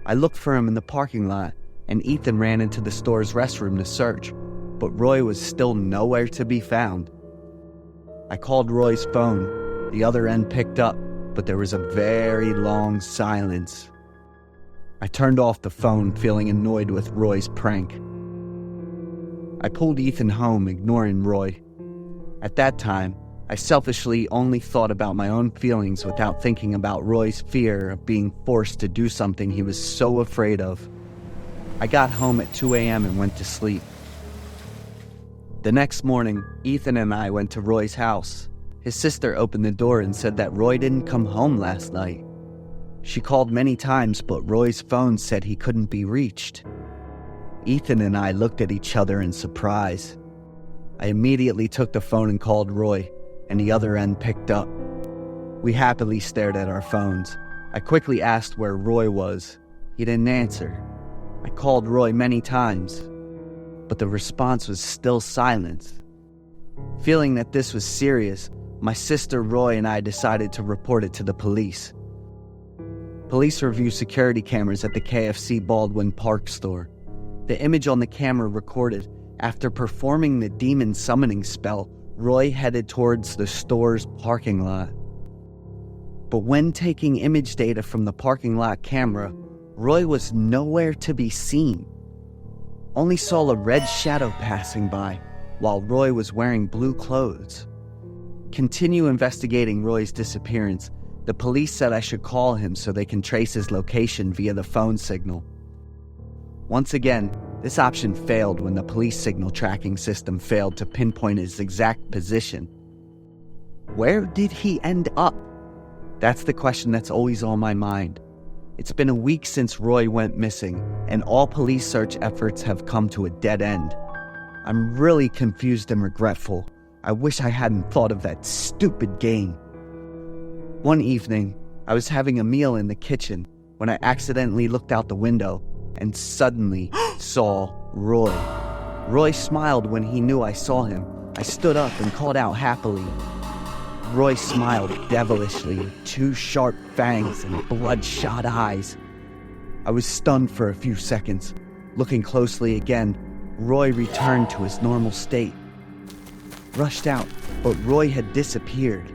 I looked for him in the parking lot, and Ethan ran into the store's restroom to search, but Roy was still nowhere to be found. I called Roy's phone. The other end picked up, but there was a very long silence. I turned off the phone, feeling annoyed with Roy's prank. I pulled Ethan home, ignoring Roy. At that time, I selfishly only thought about my own feelings without thinking about Roy's fear of being forced to do something he was so afraid of. I got home at 2 a.m. and went to sleep. The next morning, Ethan and I went to Roy's house. His sister opened the door and said that Roy didn't come home last night. She called many times, but Roy's phone said he couldn't be reached. Ethan and I looked at each other in surprise. I immediately took the phone and called Roy, and the other end picked up. We happily stared at our phones. I quickly asked where Roy was. He didn't answer. I called Roy many times, but the response was still silence. Feeling that this was serious, my sister Roy and I decided to report it to the police. Police reviewed security cameras at the KFC Baldwin Park store. The image on the camera recorded, after performing the demon summoning spell, Roy headed towards the store's parking lot. But when taking image data from the parking lot camera, Roy was nowhere to be seen. Only saw a red shadow passing by, while Roy was wearing blue clothes. Continue investigating Roy's disappearance. The police said I should call him so they can trace his location via the phone signal. Once again, this option failed when the police signal tracking system failed to pinpoint his exact position. Where did he end up? That's the question that's always on my mind. It's been a week since Roy went missing, and all police search efforts have come to a dead end. I'm really confused and regretful. I wish I hadn't thought of that stupid game. One evening, I was having a meal in the kitchen when I accidentally looked out the window and suddenly saw Roy. Roy smiled when he knew I saw him. I stood up and called out happily. Roy smiled devilishly, with 2 sharp fangs and bloodshot eyes. I was stunned for a few seconds. Looking closely again, Roy returned to his normal state. Rushed out, but Roy had disappeared.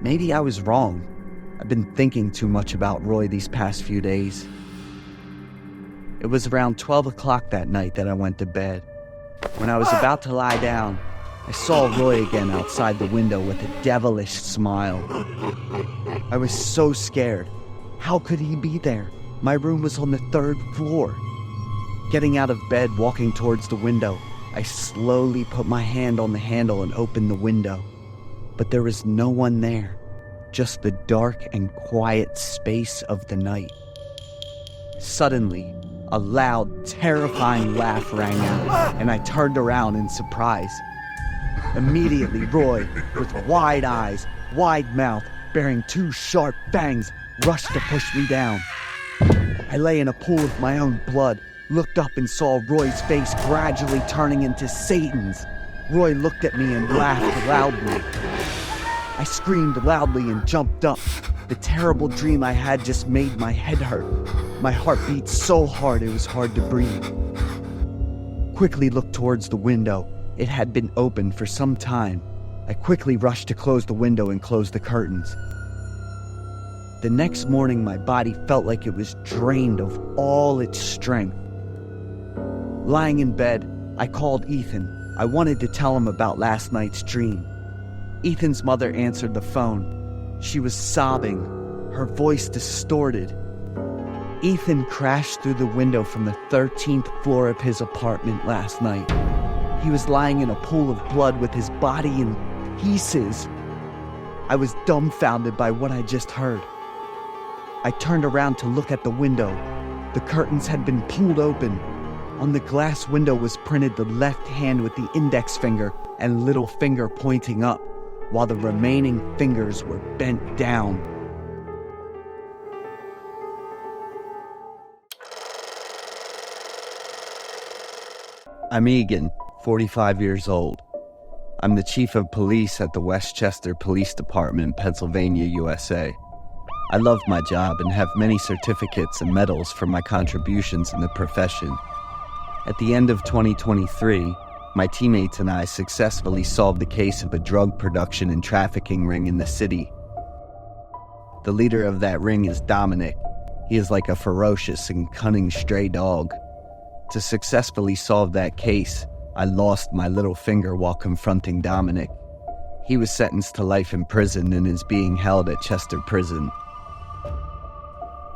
Maybe I was wrong. I've been thinking too much about Roy these past few days. It was around 12 o'clock that night that I went to bed. When I was about to lie down, I saw Roy again outside the window with a devilish smile. I was so scared. How could he be there? My room was on the 3rd floor. Getting out of bed, walking towards the window, I slowly put my hand on the handle and opened the window. But there was no one there, just the dark and quiet space of the night. Suddenly, a loud, terrifying laugh rang out, and I turned around in surprise. Immediately, Roy, with wide eyes, wide mouth, bearing 2 sharp fangs, rushed to push me down. I lay in a pool of my own blood, looked up and saw Roy's face gradually turning into Satan's. Roy looked at me and laughed loudly. I screamed loudly and jumped up. The terrible dream I had just made my head hurt. My heart beat so hard it was hard to breathe. Quickly looked towards the window. It had been open for some time. I quickly rushed to close the window and close the curtains. The next morning, my body felt like it was drained of all its strength. Lying in bed, I called Ethan. I wanted to tell him about last night's dream. Ethan's mother answered the phone. She was sobbing, her voice distorted. Ethan crashed through the window from the 13th floor of his apartment last night. He was lying in a pool of blood with his body in pieces. I was dumbfounded by what I just heard. I turned around to look at the window. The curtains had been pulled open. On the glass window was printed the left hand with the index finger and little finger pointing up, while the remaining fingers were bent down. I'm Egan, 45 years old. I'm the chief of police at the Westchester Police Department, Pennsylvania, USA. I love my job and have many certificates and medals for my contributions in the profession. At the end of 2023, my teammates and I successfully solved the case of a drug production and trafficking ring in the city. The leader of that ring is Dominic. He is like a ferocious and cunning stray dog. To successfully solve that case, I lost my little finger while confronting Dominic. He was sentenced to life in prison and is being held at Chester Prison.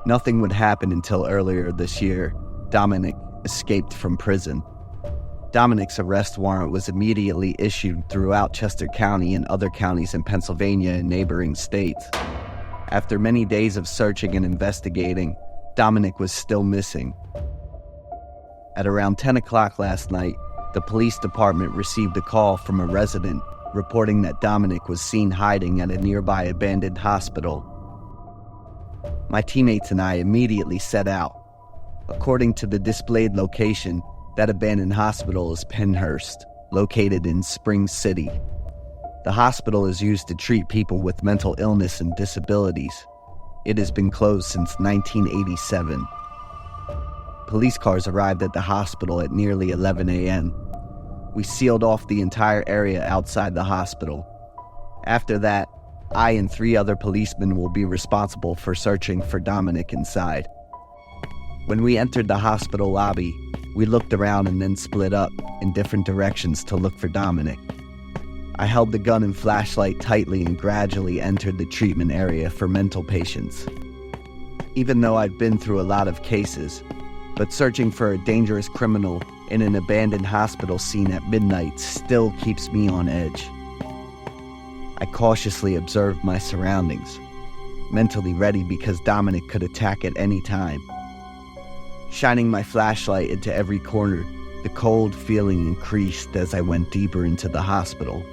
Nothing would happen until earlier this year. Dominic escaped from prison. Dominic's arrest warrant was immediately issued throughout Chester County and other counties in Pennsylvania and neighboring states. After many days of searching and investigating, Dominic was still missing. At around 10 o'clock last night, the police department received a call from a resident reporting that Dominic was seen hiding at a nearby abandoned hospital. My teammates and I immediately set out. According to the displayed location, that abandoned hospital is Pennhurst, located in Spring City. The hospital is used to treat people with mental illness and disabilities. It has been closed since 1987. Police cars arrived at the hospital at nearly 11 a.m. We sealed off the entire area outside the hospital. After that, I and 3 other policemen will be responsible for searching for Dominic inside. When we entered the hospital lobby, we looked around and then split up in different directions to look for Dominic. I held the gun and flashlight tightly and gradually entered the treatment area for mental patients. Even though I've been through a lot of cases, but searching for a dangerous criminal in an abandoned hospital scene at midnight still keeps me on edge. I cautiously observed my surroundings, mentally ready because Dominic could attack at any time. Shining my flashlight into every corner, the cold feeling increased as I went deeper into the hospital.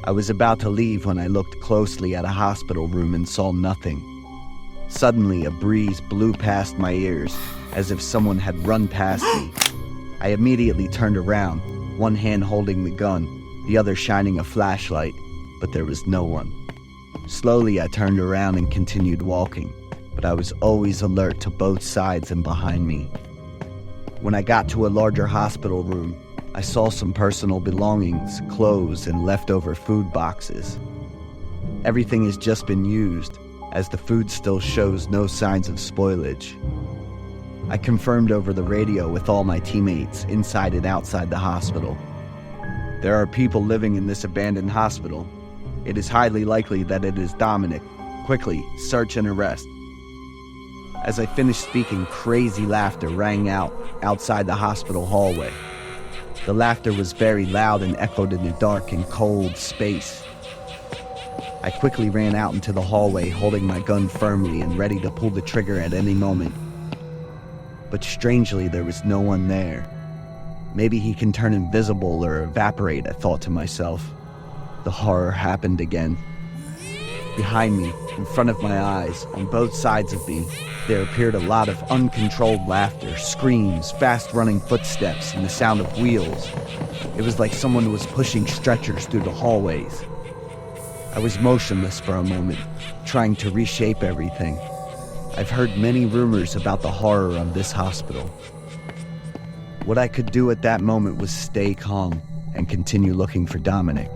I was about to leave when I looked closely at a hospital room and saw nothing. Suddenly, a breeze blew past my ears, as if someone had run past me. I immediately turned around, one hand holding the gun, the other shining a flashlight, but there was no one. Slowly, I turned around and continued walking, but I was always alert to both sides and behind me. When I got to a larger hospital room, I saw some personal belongings, clothes, and leftover food boxes. Everything has just been used, as the food still shows no signs of spoilage. I confirmed over the radio with all my teammates inside and outside the hospital. There are people living in this abandoned hospital. It is highly likely that it is Dominic. Quickly, search and arrest. As I finished speaking, crazy laughter rang out outside the hospital hallway. The laughter was very loud and echoed in the dark and cold space. I quickly ran out into the hallway, holding my gun firmly and ready to pull the trigger at any moment. But strangely, there was no one there. Maybe he can turn invisible or evaporate, I thought to myself. The horror happened again. Behind me, in front of my eyes, on both sides of me, there appeared a lot of uncontrolled laughter, screams, fast-running footsteps, and the sound of wheels. It was like someone was pushing stretchers through the hallways. I was motionless for a moment, trying to reshape everything. I've heard many rumors about the horror of this hospital. What I could do at that moment was stay calm and continue looking for Dominic.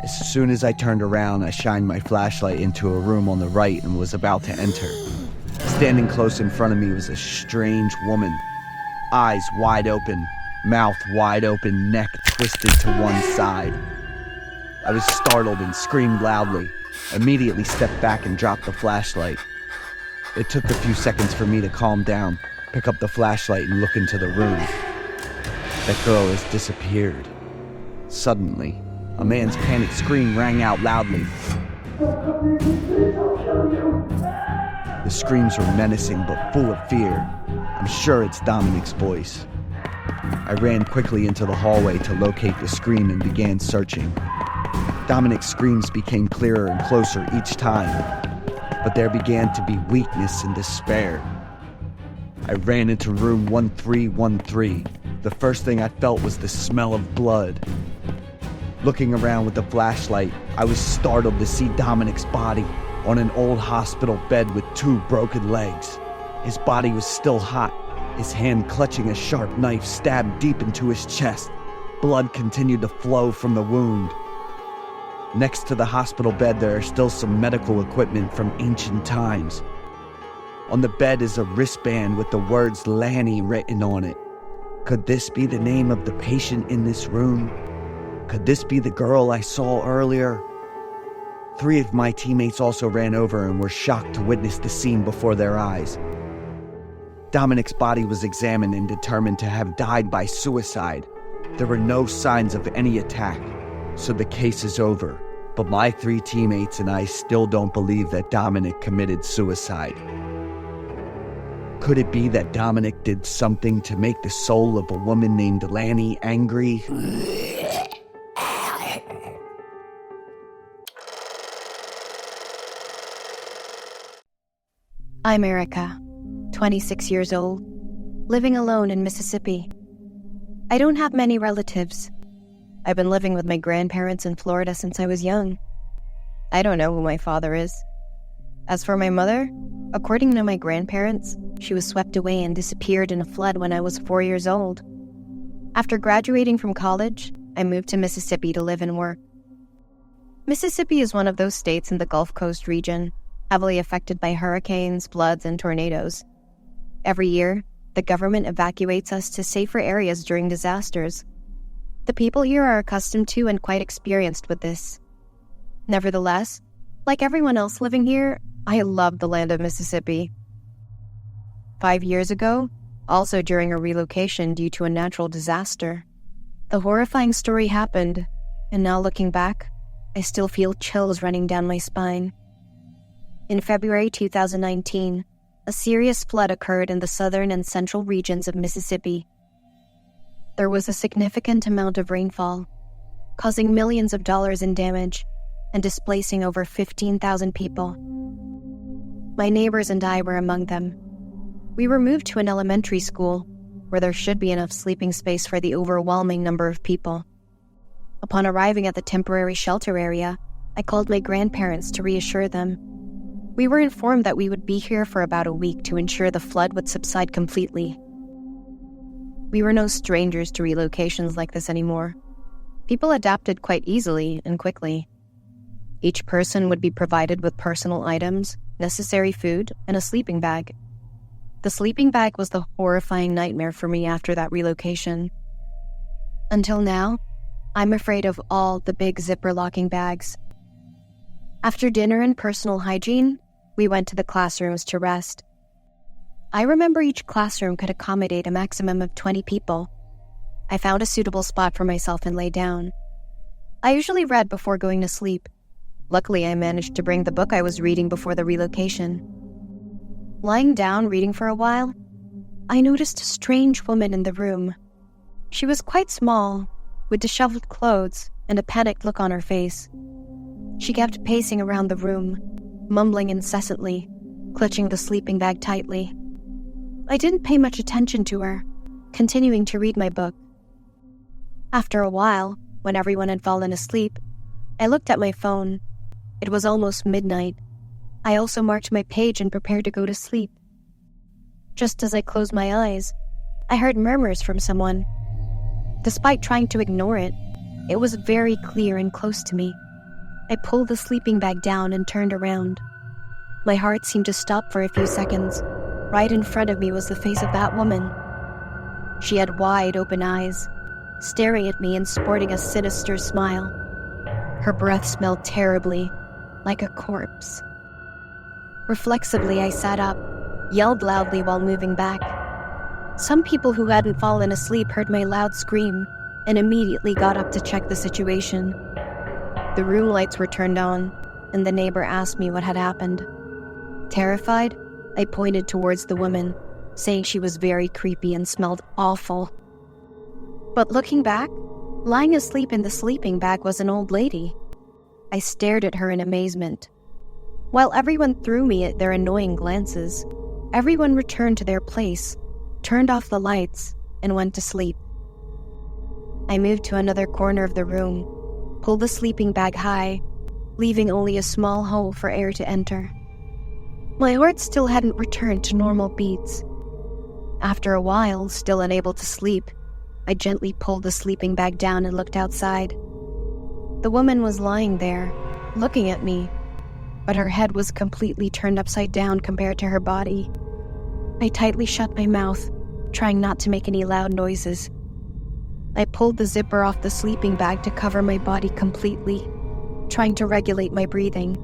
As soon as I turned around, I shined my flashlight into a room on the right and was about to enter. Standing close in front of me was a strange woman. Eyes wide open, mouth wide open, neck twisted to one side. I was startled and screamed loudly, immediately stepped back and dropped the flashlight. It took a few seconds for me to calm down, pick up the flashlight and look into the room. That girl has disappeared. Suddenly, a man's panicked scream rang out loudly. The screams were menacing but full of fear. I'm sure it's Dominic's voice. I ran quickly into the hallway to locate the scream and began searching. Dominic's screams became clearer and closer each time, but there began to be weakness and despair. I ran into room 1313. The first thing I felt was the smell of blood. Looking around with the flashlight, I was startled to see Dominic's body on an old hospital bed with 2 broken legs. His body was still hot, his hand clutching a sharp knife stabbed deep into his chest. Blood continued to flow from the wound. Next to the hospital bed, there are still some medical equipment from ancient times. On the bed is a wristband with the words Lanny written on it. Could this be the name of the patient in this room? Could this be the girl I saw earlier? 3 of my teammates also ran over and were shocked to witness the scene before their eyes. Dominic's body was examined and determined to have died by suicide. There were no signs of any attack, so the case is over. But my 3 teammates and I still don't believe that Dominic committed suicide. Could it be that Dominic did something to make the soul of a woman named Lanny angry? I'm Erica, 26 years old, living alone in Mississippi. I don't have many relatives. I've been living with my grandparents in Florida since I was young. I don't know who my father is. As for my mother, according to my grandparents, she was swept away and disappeared in a flood when I was 4 years old. After graduating from college, I moved to Mississippi to live and work. Mississippi is one of those states in the Gulf Coast region, heavily affected by hurricanes, floods, and tornadoes. Every year, the government evacuates us to safer areas during disasters. The people here are accustomed to and quite experienced with this. Nevertheless, like everyone else living here, I love the land of Mississippi. 5 years ago, also during a relocation due to a natural disaster, the horrifying story happened, and now looking back, I still feel chills running down my spine. In February 2019, a serious flood occurred in the southern and central regions of Mississippi. There was a significant amount of rainfall, causing millions of dollars in damage and displacing over 15,000 people. My neighbors and I were among them. We were moved to an elementary school where there should be enough sleeping space for the overwhelming number of people. Upon arriving at the temporary shelter area, I called my grandparents to reassure them. We were informed that we would be here for about a week to ensure the flood would subside completely. We were no strangers to relocations like this anymore. People adapted quite easily and quickly. Each person would be provided with personal items, necessary food, and a sleeping bag. The sleeping bag was the horrifying nightmare for me after that relocation. Until now, I'm afraid of all the big zipper locking bags. After dinner and personal hygiene, we went to the classrooms to rest. I remember each classroom could accommodate a maximum of 20 people. I found a suitable spot for myself and lay down. I usually read before going to sleep. Luckily, I managed to bring the book I was reading before the relocation. Lying down reading for a while, I noticed a strange woman in the room. She was quite small, with disheveled clothes and a panicked look on her face. She kept pacing around the room, mumbling incessantly, clutching the sleeping bag tightly. I didn't pay much attention to her, continuing to read my book. After a while, when everyone had fallen asleep, I looked at my phone. It was almost midnight. I also marked my page and prepared to go to sleep. Just as I closed my eyes, I heard murmurs from someone. Despite trying to ignore it, it was very clear and close to me. I pulled the sleeping bag down and turned around. My heart seemed to stop for a few seconds. Right in front of me was the face of that woman. She had wide open eyes, staring at me and sporting a sinister smile. Her breath smelled terribly, like a corpse. Reflexively, I sat up, yelled loudly while moving back. Some people who hadn't fallen asleep heard my loud scream and immediately got up to check the situation. The room lights were turned on, and the neighbor asked me what had happened. Terrified, I pointed towards the woman, saying she was very creepy and smelled awful. But looking back, lying asleep in the sleeping bag was an old lady. I stared at her in amazement. While everyone threw me their annoying glances, everyone returned to their place, turned off the lights, and went to sleep. I moved to another corner of the room, pulled the sleeping bag high, leaving only a small hole for air to enter. My heart still hadn't returned to normal beats. After a while, still unable to sleep, I gently pulled the sleeping bag down and looked outside. The woman was lying there, looking at me, but her head was completely turned upside down compared to her body. I tightly shut my mouth, trying not to make any loud noises. I pulled the zipper off the sleeping bag to cover my body completely, trying to regulate my breathing.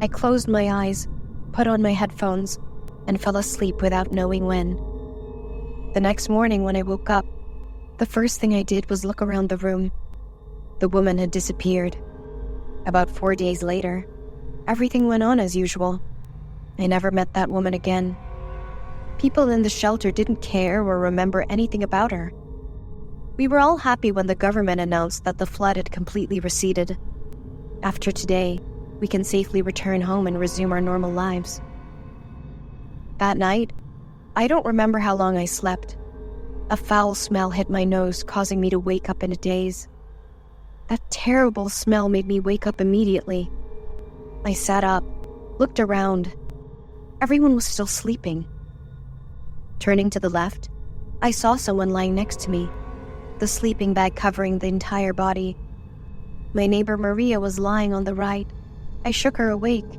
I closed my eyes, put on my headphones, and fell asleep without knowing when. The next morning when I woke up, the first thing I did was look around the room. The woman had disappeared. About 4 days later, everything went on as usual. I never met that woman again. People in the shelter didn't care or remember anything about her. We were all happy when the government announced that the flood had completely receded. After today, we can safely return home and resume our normal lives. That night, I don't remember how long I slept. A foul smell hit my nose, causing me to wake up in a daze. That terrible smell made me wake up immediately. I sat up, looked around. Everyone was still sleeping. Turning to the left, I saw someone lying next to me, the sleeping bag covering the entire body. My neighbor Maria was lying on the right. I shook her awake.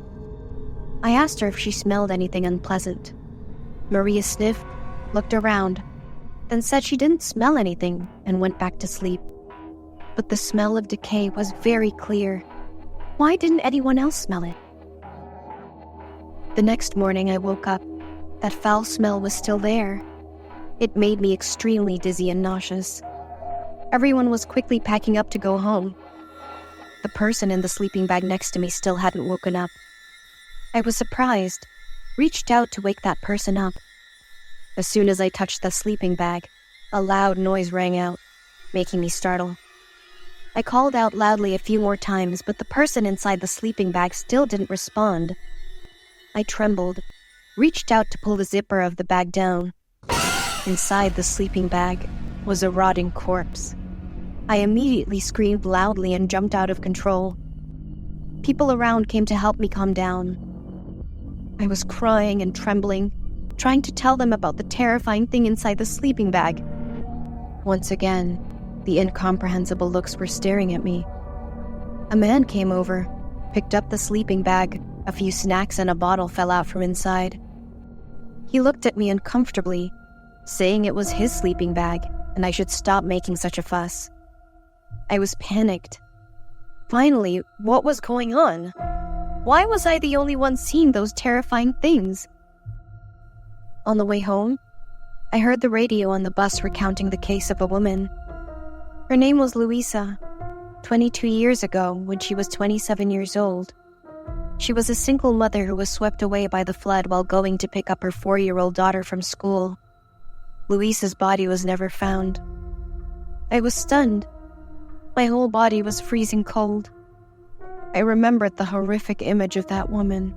I asked her if she smelled anything unpleasant. Maria sniffed, looked around, then said she didn't smell anything and went back to sleep. But the smell of decay was very clear. Why didn't anyone else smell it? The next morning I woke up. That foul smell was still there. It made me extremely dizzy and nauseous. Everyone was quickly packing up to go home. The person in the sleeping bag next to me still hadn't woken up. I was surprised, reached out to wake that person up. As soon as I touched the sleeping bag, a loud noise rang out, making me startle. I called out loudly a few more times, but the person inside the sleeping bag still didn't respond. I trembled, reached out to pull the zipper of the bag down. Inside the sleeping bag was a rotting corpse. I immediately screamed loudly and jumped out of control. People around came to help me calm down. I was crying and trembling, trying to tell them about the terrifying thing inside the sleeping bag. Once again, the incomprehensible looks were staring at me. A man came over, picked up the sleeping bag. A few snacks and a bottle fell out from inside. He looked at me uncomfortably, saying it was his sleeping bag and I should stop making such a fuss. I was panicked. Finally, what was going on? Why was I the only one seeing those terrifying things? On the way home, I heard the radio on the bus recounting the case of a woman. Her name was Luisa. 22 years ago, when she was 27 years old, she was a single mother who was swept away by the flood while going to pick up her 4-year-old daughter from school. Luisa's body was never found. I was stunned. My whole body was freezing cold. I remembered the horrific image of that woman.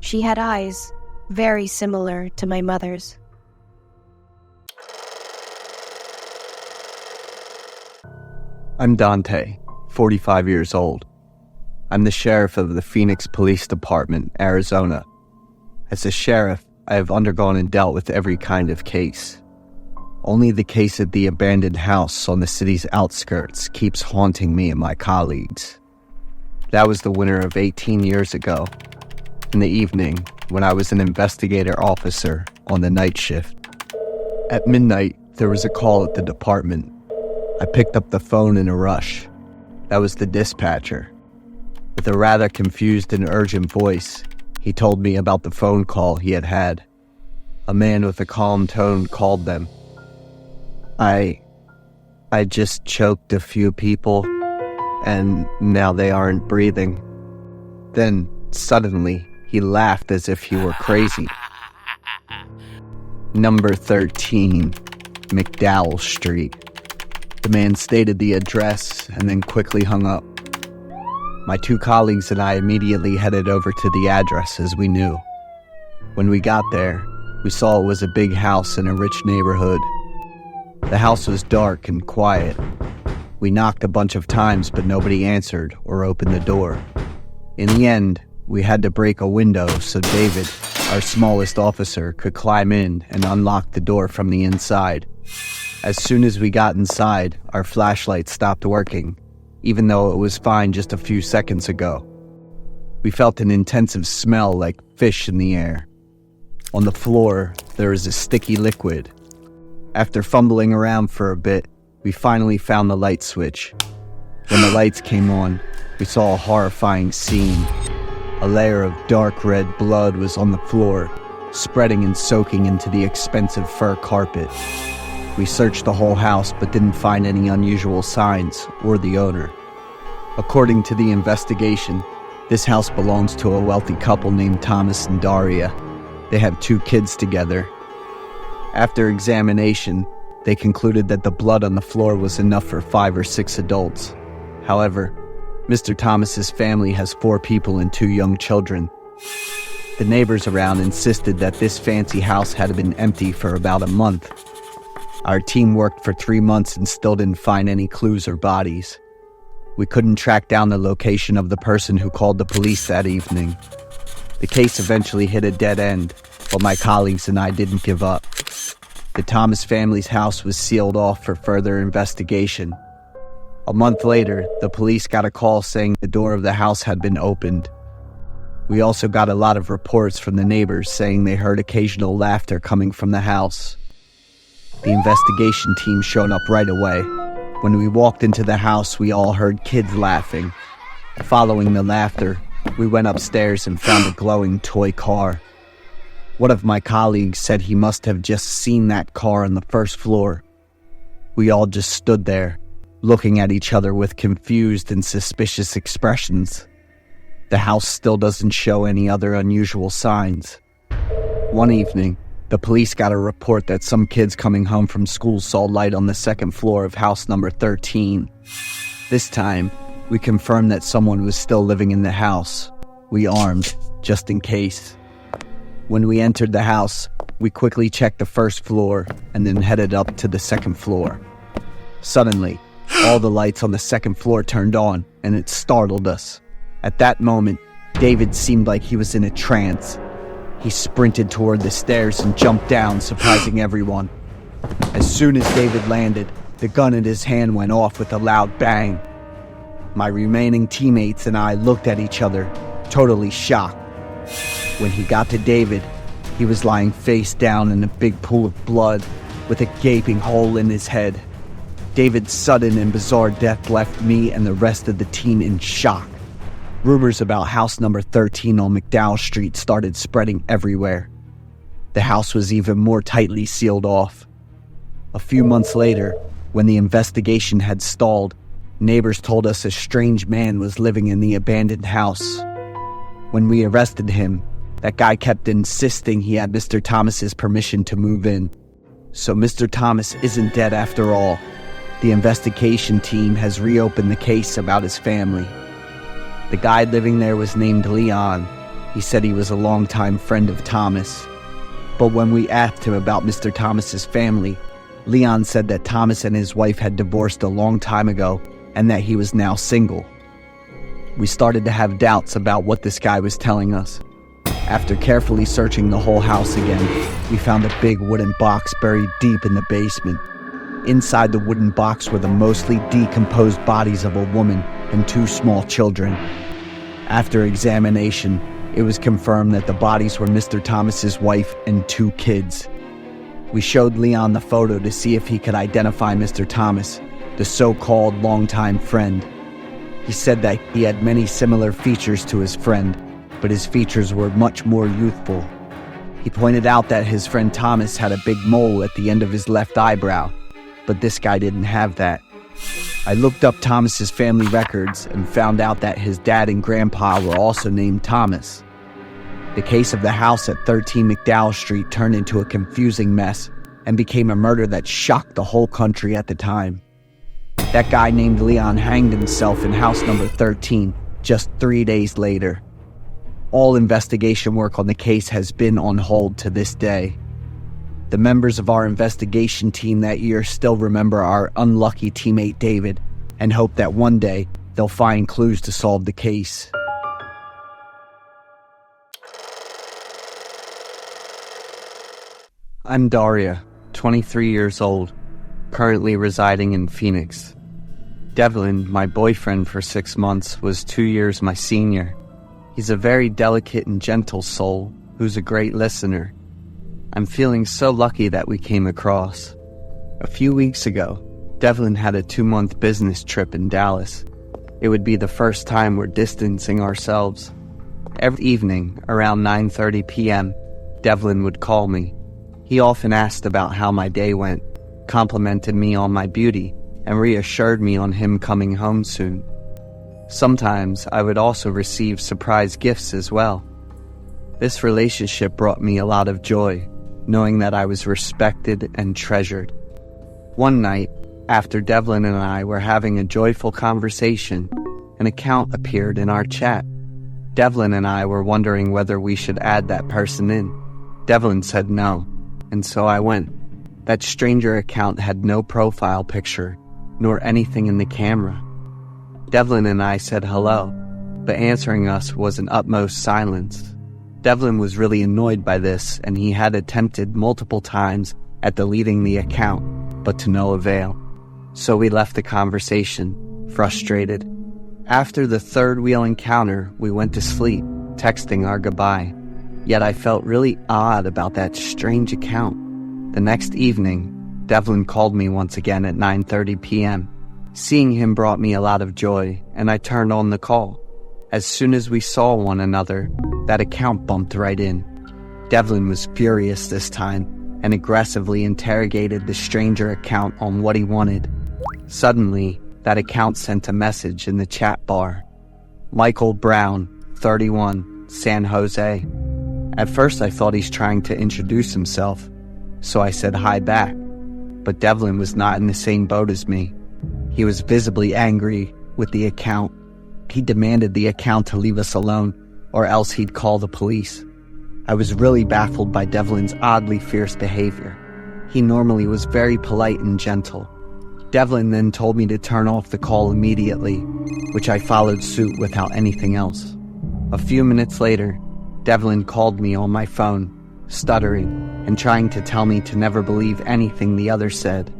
She had eyes very similar to my mother's. I'm Dante, 45 years old. I'm the sheriff of the Phoenix Police Department, Arizona. As a sheriff, I have undergone and dealt with every kind of case. Only the case of the abandoned house on the city's outskirts keeps haunting me and my colleagues. That was the winter of 18 years ago, in the evening when I was an investigator officer on the night shift. At midnight, there was a call at the department. I picked up the phone in a rush. That was the dispatcher. With a rather confused and urgent voice, he told me about the phone call he had had. A man with a calm tone called them. I just choked a few people, and now they aren't breathing. Then, suddenly, he laughed as if he were crazy. Number 13, McDowell Street. The man stated the address and then quickly hung up. My two colleagues and I immediately headed over to the address as we knew. When we got there, we saw it was a big house in a rich neighborhood. The house was dark and quiet. We knocked a bunch of times, but nobody answered or opened the door. In the end, we had to break a window so David, our smallest officer, could climb in and unlock the door from the inside. As soon as we got inside, our flashlight stopped working, even though it was fine just a few seconds ago. We felt an intensive smell like fish in the air. On the floor, there was a sticky liquid. After fumbling around for a bit, we finally found the light switch. When the lights came on, we saw a horrifying scene. A layer of dark red blood was on the floor, spreading and soaking into the expensive fur carpet. We searched the whole house but didn't find any unusual signs or the owner. According to the investigation, this house belongs to a wealthy couple named Thomas and Daria. They have 2 kids together. After examination, they concluded that the blood on the floor was enough for 5 or 6 adults. However, Mr. Thomas's family has 4 people and 2 young children. The neighbors around insisted that this fancy house had been empty for about a month. Our team worked for 3 months and still didn't find any clues or bodies. We couldn't track down the location of the person who called the police that evening. The case eventually hit a dead end, but my colleagues and I didn't give up. The Thomas family's house was sealed off for further investigation. A month later, the police got a call saying the door of the house had been opened. We also got a lot of reports from the neighbors saying they heard occasional laughter coming from the house. The investigation team showed up right away. When we walked into the house, we all heard kids laughing. Following the laughter, we went upstairs and found a glowing toy car. One of my colleagues said he must have just seen that car on the first floor. We all just stood there, looking at each other with confused and suspicious expressions. The house still doesn't show any other unusual signs. One evening, the police got a report that some kids coming home from school saw light on the 2nd floor of house number 13. This time, we confirmed that someone was still living in the house. We armed, just in case. When we entered the house, we quickly checked the 1st floor and then headed up to the 2nd floor. Suddenly, all the lights on the 2nd floor turned on, and it startled us. At that moment, David seemed like he was in a trance. He sprinted toward the stairs and jumped down, surprising everyone. As soon as David landed, the gun in his hand went off with a loud bang. My remaining teammates and I looked at each other, totally shocked. When he got to David, he was lying face down in a big pool of blood, with a gaping hole in his head. David's sudden and bizarre death left me and the rest of the team in shock. Rumors about house number 13 on McDowell Street started spreading everywhere. The house was even more tightly sealed off. A few months later, when the investigation had stalled, neighbors told us a strange man was living in the abandoned house. When we arrested him, that guy kept insisting he had Mr. Thomas's permission to move in. So Mr. Thomas isn't dead after all. The investigation team has reopened the case about his family. The guy living there was named Leon. He said he was a longtime friend of Thomas. But when we asked him about Mr. Thomas's family, Leon said that Thomas and his wife had divorced a long time ago and that he was now single. We started to have doubts about what this guy was telling us. After carefully searching the whole house again, we found a big wooden box buried deep in the basement. Inside the wooden box were the mostly decomposed bodies of a woman and 2 small children. After examination, it was confirmed that the bodies were Mr. Thomas's wife and 2 kids. We showed Leon the photo to see if he could identify Mr. Thomas, the so-called longtime friend. He said that he had many similar features to his friend, but his features were much more youthful. He pointed out that his friend Thomas had a big mole at the end of his left eyebrow, but this guy didn't have that. I looked up Thomas's family records and found out that his dad and grandpa were also named Thomas. The case of the house at 13 McDowell Street turned into a confusing mess and became a murder that shocked the whole country at the time. That guy named Leon hanged himself in house number 13 just 3 days later. All investigation work on the case has been on hold to this day. The members of our investigation team that year still remember our unlucky teammate David and hope that one day they'll find clues to solve the case. I'm Daria, 23 years old, currently residing in Phoenix. Devlin, my boyfriend for 6 months, was 2 years my senior. He's a very delicate and gentle soul who's a great listener. I'm feeling so lucky that we came across. A few weeks ago, Devlin had a 2-month business trip in Dallas. It would be the first time we're distancing ourselves. Every evening, around 9:30 p.m., Devlin would call me. He often asked about how my day went, complimented me on my beauty, and reassured me on him coming home soon. Sometimes I would also receive surprise gifts as well. This relationship brought me a lot of joy, knowing that I was respected and treasured. One night, after Devlin and I were having a joyful conversation, an account appeared in our chat. Devlin and I were wondering whether we should add that person in. Devlin said no, and so I went. That stranger account had no profile picture, nor anything in the camera. Devlin and I said hello, but answering us was an utmost silence. Devlin was really annoyed by this, and he had attempted multiple times at deleting the account, but to no avail. So we left the conversation, frustrated. After the third wheel encounter, we went to sleep, texting our goodbye. Yet I felt really odd about that strange account. The next evening, Devlin called me once again at 9:30 p.m. Seeing him brought me a lot of joy, and I turned on the call. As soon as we saw one another, that account bumped right in. Devlin was furious this time, and aggressively interrogated the stranger account on what he wanted. Suddenly, that account sent a message in the chat bar. Michael Brown, 31, San Jose. At first I thought he's trying to introduce himself, so I said hi back. But Devlin was not in the same boat as me. He was visibly angry with the account. He demanded the account to leave us alone, or else he'd call the police. I was really baffled by Devlin's oddly fierce behavior. He normally was very polite and gentle. Devlin then told me to turn off the call immediately, which I followed suit without anything else. A few minutes later, Devlin called me on my phone, stuttering and trying to tell me to never believe anything the other said.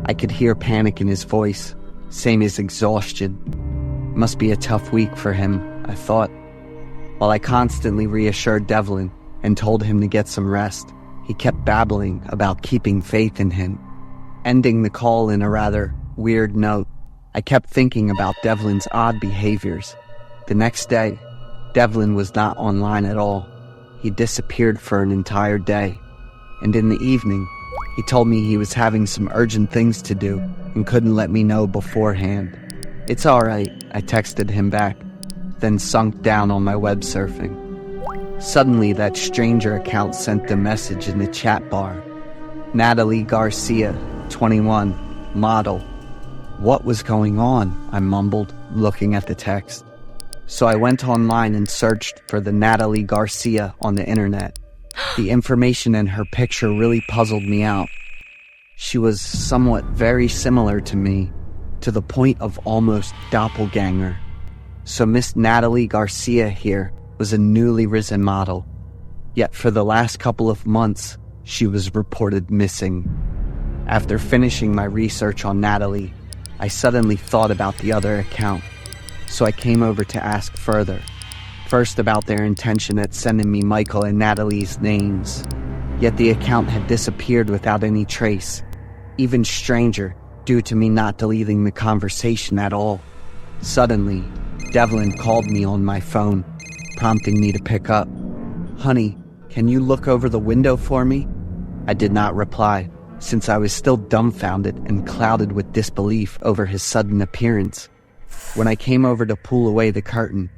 I could hear panic in his voice, same as exhaustion. Must be a tough week for him, I thought. While I constantly reassured Devlin and told him to get some rest, he kept babbling about keeping faith in him. Ending the call in a rather weird note, I kept thinking about Devlin's odd behaviors. The next day, Devlin was not online at all. He disappeared for an entire day. And in the evening, he told me he was having some urgent things to do and couldn't let me know beforehand. It's alright, I texted him back, then sunk down on my web surfing. Suddenly, that stranger account sent a message in the chat bar. Natalie Garcia, 21, model. What was going on? I mumbled, looking at the text. So I went online and searched for the Natalie Garcia on the internet. The information in her picture really puzzled me out. She was somewhat very similar to me, to the point of almost doppelganger. So Miss Natalie Garcia here was a newly risen model. Yet for the last couple of months, she was reported missing. After finishing my research on Natalie, I suddenly thought about the other account. So I came over to ask further. first about their intention at sending me Michael and Natalie's names. Yet the account had disappeared without any trace. Even stranger, due to me not deleting the conversation at all. Suddenly, Devlin called me on my phone, prompting me to pick up. "Honey, can you look over the window for me?" I did not reply, since I was still dumbfounded and clouded with disbelief over his sudden appearance. When I came over to pull away the curtain,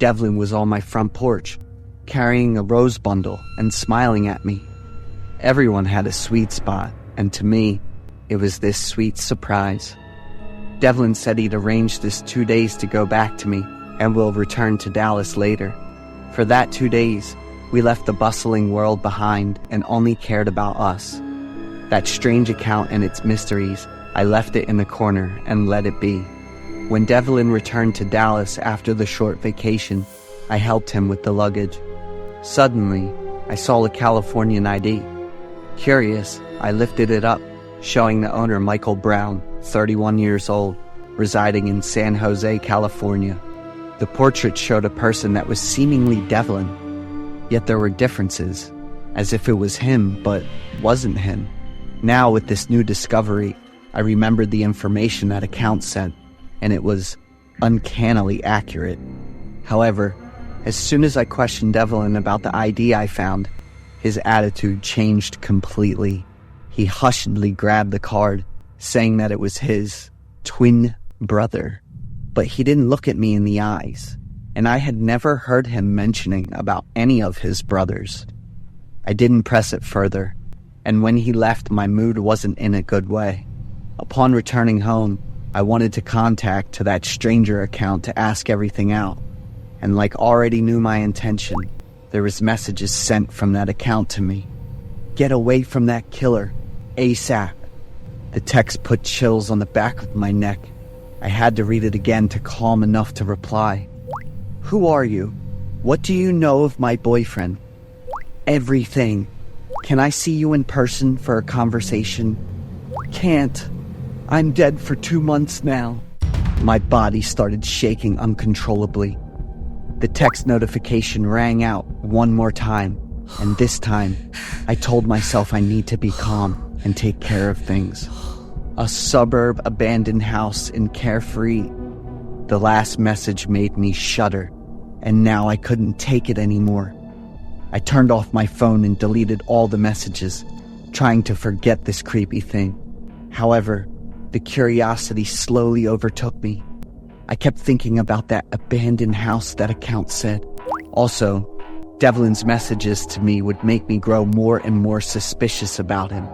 Devlin was on my front porch, carrying a rose bundle and smiling at me. Everyone had a sweet spot, and to me, it was this sweet surprise. Devlin said he'd arranged this 2 days to go back to me and will return to Dallas later. For that 2 days, we left the bustling world behind and only cared about us. That strange account and its mysteries, I left it in the corner and let it be. When Devlin returned to Dallas after the short vacation, I helped him with the luggage. Suddenly, I saw a Californian ID. Curious, I lifted it up, showing the owner Michael Brown, 31 years old, residing in San Jose, California. The portrait showed a person that was seemingly Devlin, yet there were differences, as if it was him but wasn't him. Now, with this new discovery, I remembered the information that account sent, and it was uncannily accurate. However, as soon as I questioned Devlin about the ID I found, his attitude changed completely. He hushedly grabbed the card, saying that it was his twin brother. But he didn't look at me in the eyes, and I had never heard him mentioning about any of his brothers. I didn't press it further, and when he left, my mood wasn't in a good way. Upon returning home, I wanted to contact to that stranger account to ask everything out, and like already knew my intention, there was messages sent from that account to me. "Get away from that killer, ASAP." The text put chills on the back of my neck. I had to read it again to calm enough to reply. "Who are you? What do you know of my boyfriend?" "Everything. Can I see you in person for a conversation?" "Can't. I'm dead for 2 months now." My body started shaking uncontrollably. The text notification rang out one more time, and this time, I told myself I need to be calm and take care of things. A suburb abandoned house in Carefree. The last message made me shudder, and now I couldn't take it anymore. I turned off my phone and deleted all the messages, trying to forget this creepy thing. However, the curiosity slowly overtook me. I kept thinking about that abandoned house that account said. Also, Devlin's messages to me would make me grow more and more suspicious about him.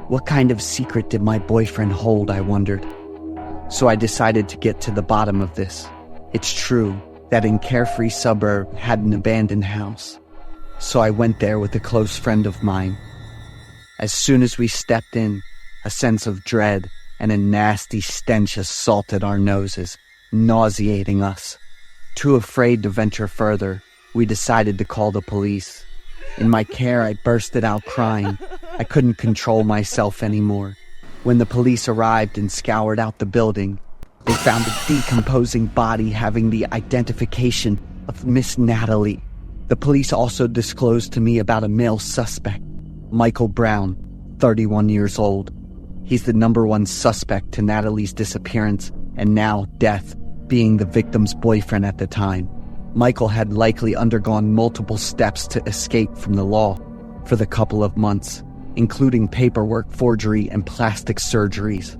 What kind of secret did my boyfriend hold, I wondered. So I decided to get to the bottom of this. It's true that in Carefree suburb had an abandoned house. So I went there with a close friend of mine. As soon as we stepped in, a sense of dread and a nasty stench assaulted our noses, nauseating us. Too afraid to venture further, we decided to call the police. In my care, I bursted out crying. I couldn't control myself anymore. When the police arrived and scoured out the building, they found a decomposing body having the identification of Miss Natalie. The police also disclosed to me about a male suspect, Michael Brown, 31 years old. He's the #1 suspect to Natalie's disappearance and now death, being the victim's boyfriend at the time. Michael had likely undergone multiple steps to escape from the law for the couple of months, including paperwork forgery and plastic surgeries.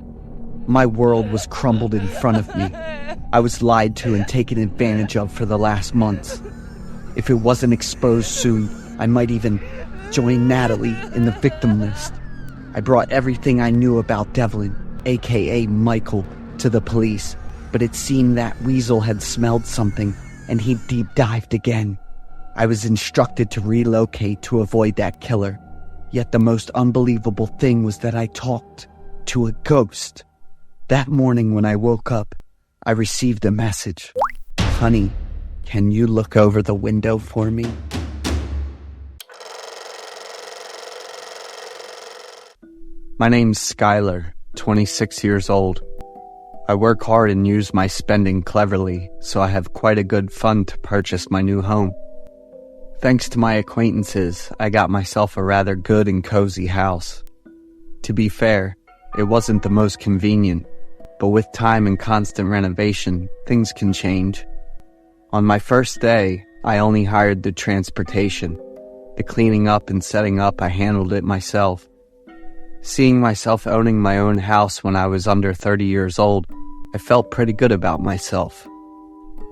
My world was crumbled in front of me. I was lied to and taken advantage of for the last months. If it wasn't exposed soon, I might even join Natalie in the victim list. I brought everything I knew about Devlin, aka Michael, to the police, but it seemed that Weasel had smelled something and he deep dived again. I was instructed to relocate to avoid that killer. Yet the most unbelievable thing was that I talked to a ghost. That morning when I woke up, I received a message. "Honey, can you look over the window for me?" My name's Skylar, 26 years old. I work hard and use my spending cleverly, so I have quite a good fund to purchase my new home. Thanks to my acquaintances, I got myself a rather good and cozy house. To be fair, it wasn't the most convenient, but with time and constant renovation, things can change. On my first day, I only hired the transportation. The cleaning up and setting up, I handled it myself. Seeing myself owning my own house when I was under 30 years old, I felt pretty good about myself.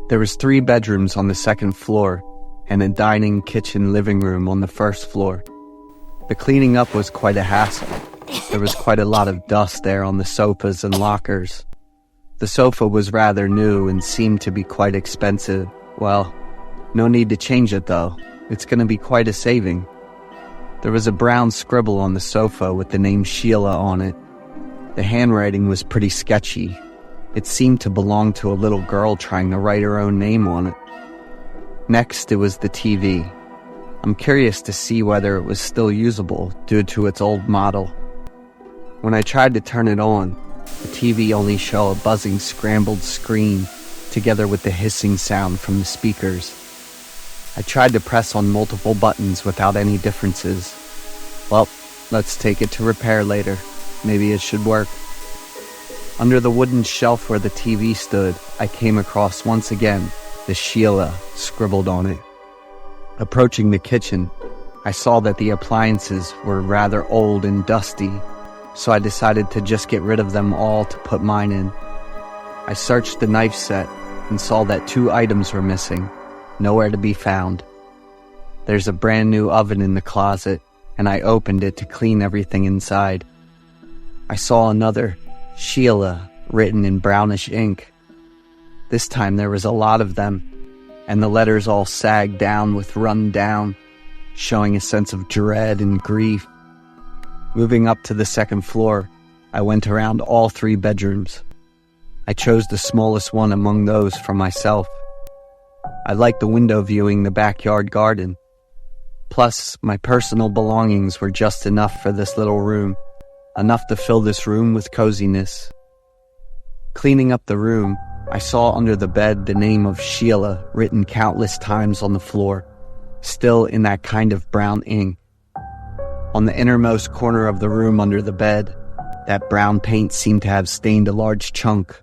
There was 3 bedrooms on the second floor and a dining, kitchen, living room on the first floor. The cleaning up was quite a hassle. There was quite a lot of dust there on the sofas and lockers. The sofa was rather new and seemed to be quite expensive. Well, no need to change it though. It's going to be quite a saving. There was a brown scribble on the sofa with the name Sheila on it. The handwriting was pretty sketchy. It seemed to belong to a little girl trying to write her own name on it. Next, it was the TV. I'm curious to see whether it was still usable due to its old model. When I tried to turn it on, the TV only showed a buzzing scrambled screen together with the hissing sound from the speakers. I tried to press on multiple buttons without any differences. Well, let's take it to repair later. Maybe it should work. Under the wooden shelf where the TV stood, I came across once again the Sheila scribbled on it. Approaching the kitchen, I saw that the appliances were rather old and dusty, so I decided to just get rid of them all to put mine in. I searched the knife set and saw that 2 items were missing. Nowhere to be found. There's a brand new oven in the closet, and I opened it to clean everything inside. I saw another Sheila written in brownish ink. This time there was a lot of them, and the letters all sagged down with run down, showing a sense of dread and grief. Moving up to the second floor, I went around all 3 bedrooms. I chose the smallest one among those for myself. I liked the window viewing the backyard garden. Plus, my personal belongings were just enough for this little room, enough to fill this room with coziness. Cleaning up the room, I saw under the bed the name of Sheila written countless times on the floor, still in that kind of brown ink. On the innermost corner of the room under the bed, that brown paint seemed to have stained a large chunk.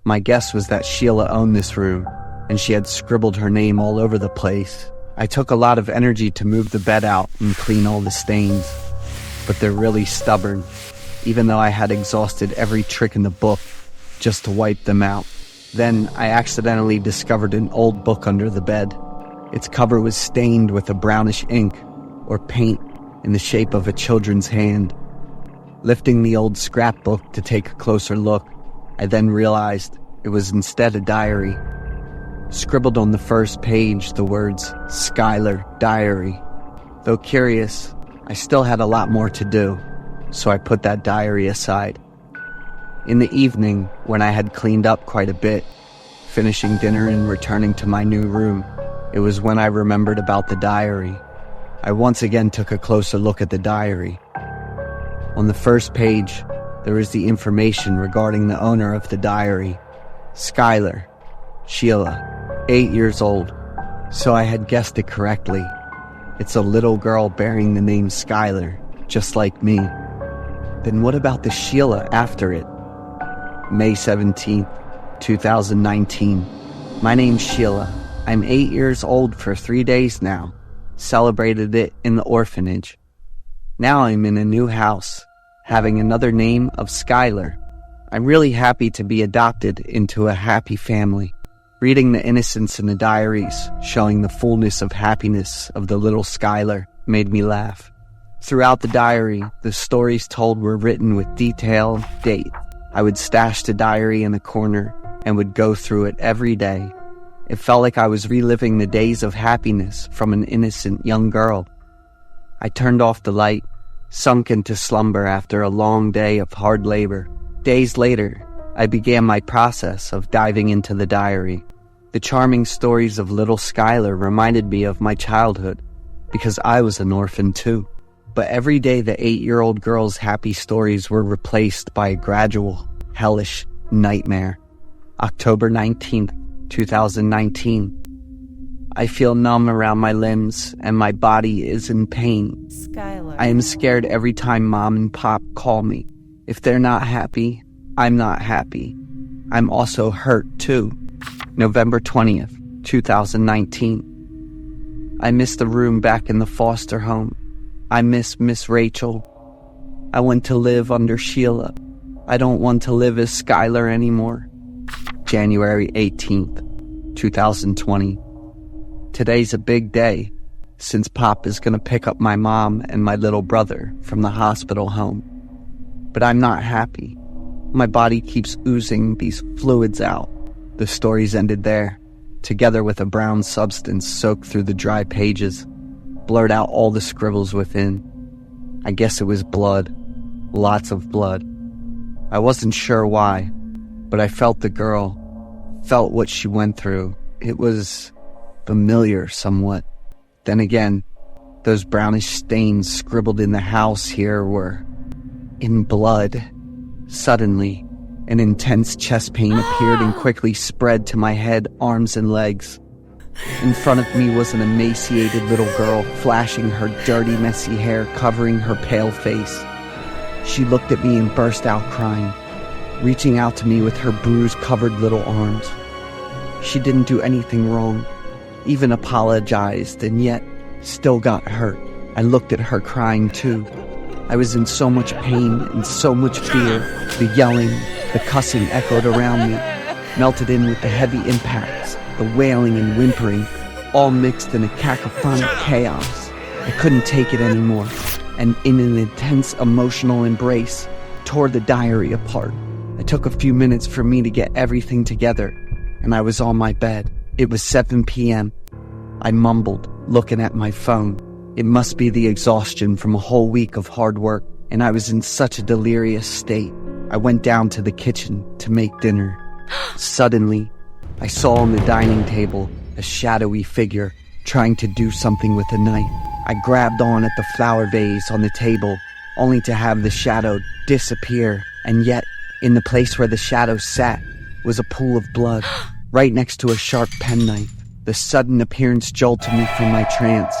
My guess was that Sheila owned this room, and she had scribbled her name all over the place. I took a lot of energy to move the bed out and clean all the stains, but they're really stubborn, even though I had exhausted every trick in the book just to wipe them out. Then I accidentally discovered an old book under the bed. Its cover was stained with a brownish ink, or paint, in the shape of a children's hand. Lifting the old scrapbook to take a closer look, I then realized it was instead a diary. Scribbled on the first page, the words, Skylar Diary. Though curious, I still had a lot more to do, so I put that diary aside. In the evening, when I had cleaned up quite a bit, finishing dinner and returning to my new room, it was when I remembered about the diary. I once again took a closer look at the diary. On the first page, there was the information regarding the owner of the diary, Skylar, Sheila, 8 years old, so I had guessed it correctly. It's a little girl bearing the name Skylar, just like me. Then what about the Sheila after it? May 17th, 2019. My name's Sheila. I'm 8 years old for 3 days now. Celebrated it in the orphanage. Now I'm in a new house, having another name of Skylar. I'm really happy to be adopted into a happy family. Reading the innocence in the diaries, showing the fullness of happiness of the little Skylar, made me laugh. Throughout the diary, the stories told were written with detail and date. I would stash the diary in a corner and would go through it every day. It felt like I was reliving the days of happiness from an innocent young girl. I turned off the light, sunk into slumber after a long day of hard labor. Days later, I began my process of diving into the diary. The charming stories of little Skylar reminded me of my childhood, because I was an orphan too. But every day the 8-year-old girl's happy stories were replaced by a gradual, hellish, Nightmare. October 19th, 2019. I feel numb around my limbs and my body is in pain. Skylar. I am scared every time Mom and Pop call me. If they're not happy, I'm not happy. I'm also hurt too. November 20th, 2019. I miss the room back in the foster home. I miss Miss Rachel. I went to live under Sheila. I don't want to live as Skylar anymore. January 18th, 2020. Today's a big day, since Pop is going to pick up my mom and my little brother from the hospital home. But I'm not happy. My body keeps oozing these fluids out. The stories ended there, together with a brown substance soaked through the dry pages, blurred out all the scribbles within. I guess it was blood. Lots of blood. I wasn't sure why, but I felt the girl, felt what she went through. It was familiar somewhat. Then again, those brownish stains scribbled in the house here were in blood. Suddenly, an intense chest pain appeared and quickly spread to my head, arms, and legs. In front of me was an emaciated little girl, flashing her dirty, messy hair covering her pale face. She looked at me and burst out crying, reaching out to me with her bruise-covered little arms. She didn't do anything wrong, even apologized, and yet still got hurt. I looked at her crying too. I was in so much pain and so much fear. The yelling, the cussing echoed around me, melted in with the heavy impacts, the wailing and whimpering, all mixed in a cacophonic chaos. I couldn't take it anymore, and in an intense emotional embrace, tore the diary apart. It took a few minutes for me to get everything together, and I was on my bed. It was 7 p.m. I mumbled, looking at my phone. It must be the exhaustion from a whole week of hard work, and I was in such a delirious state. I went down to the kitchen to make dinner. Suddenly, I saw on the dining table a shadowy figure trying to do something with a knife. I grabbed on at the flower vase on the table, only to have the shadow disappear, and yet, in the place where the shadow sat, was a pool of blood, right next to a sharp penknife. The sudden appearance jolted me from my trance,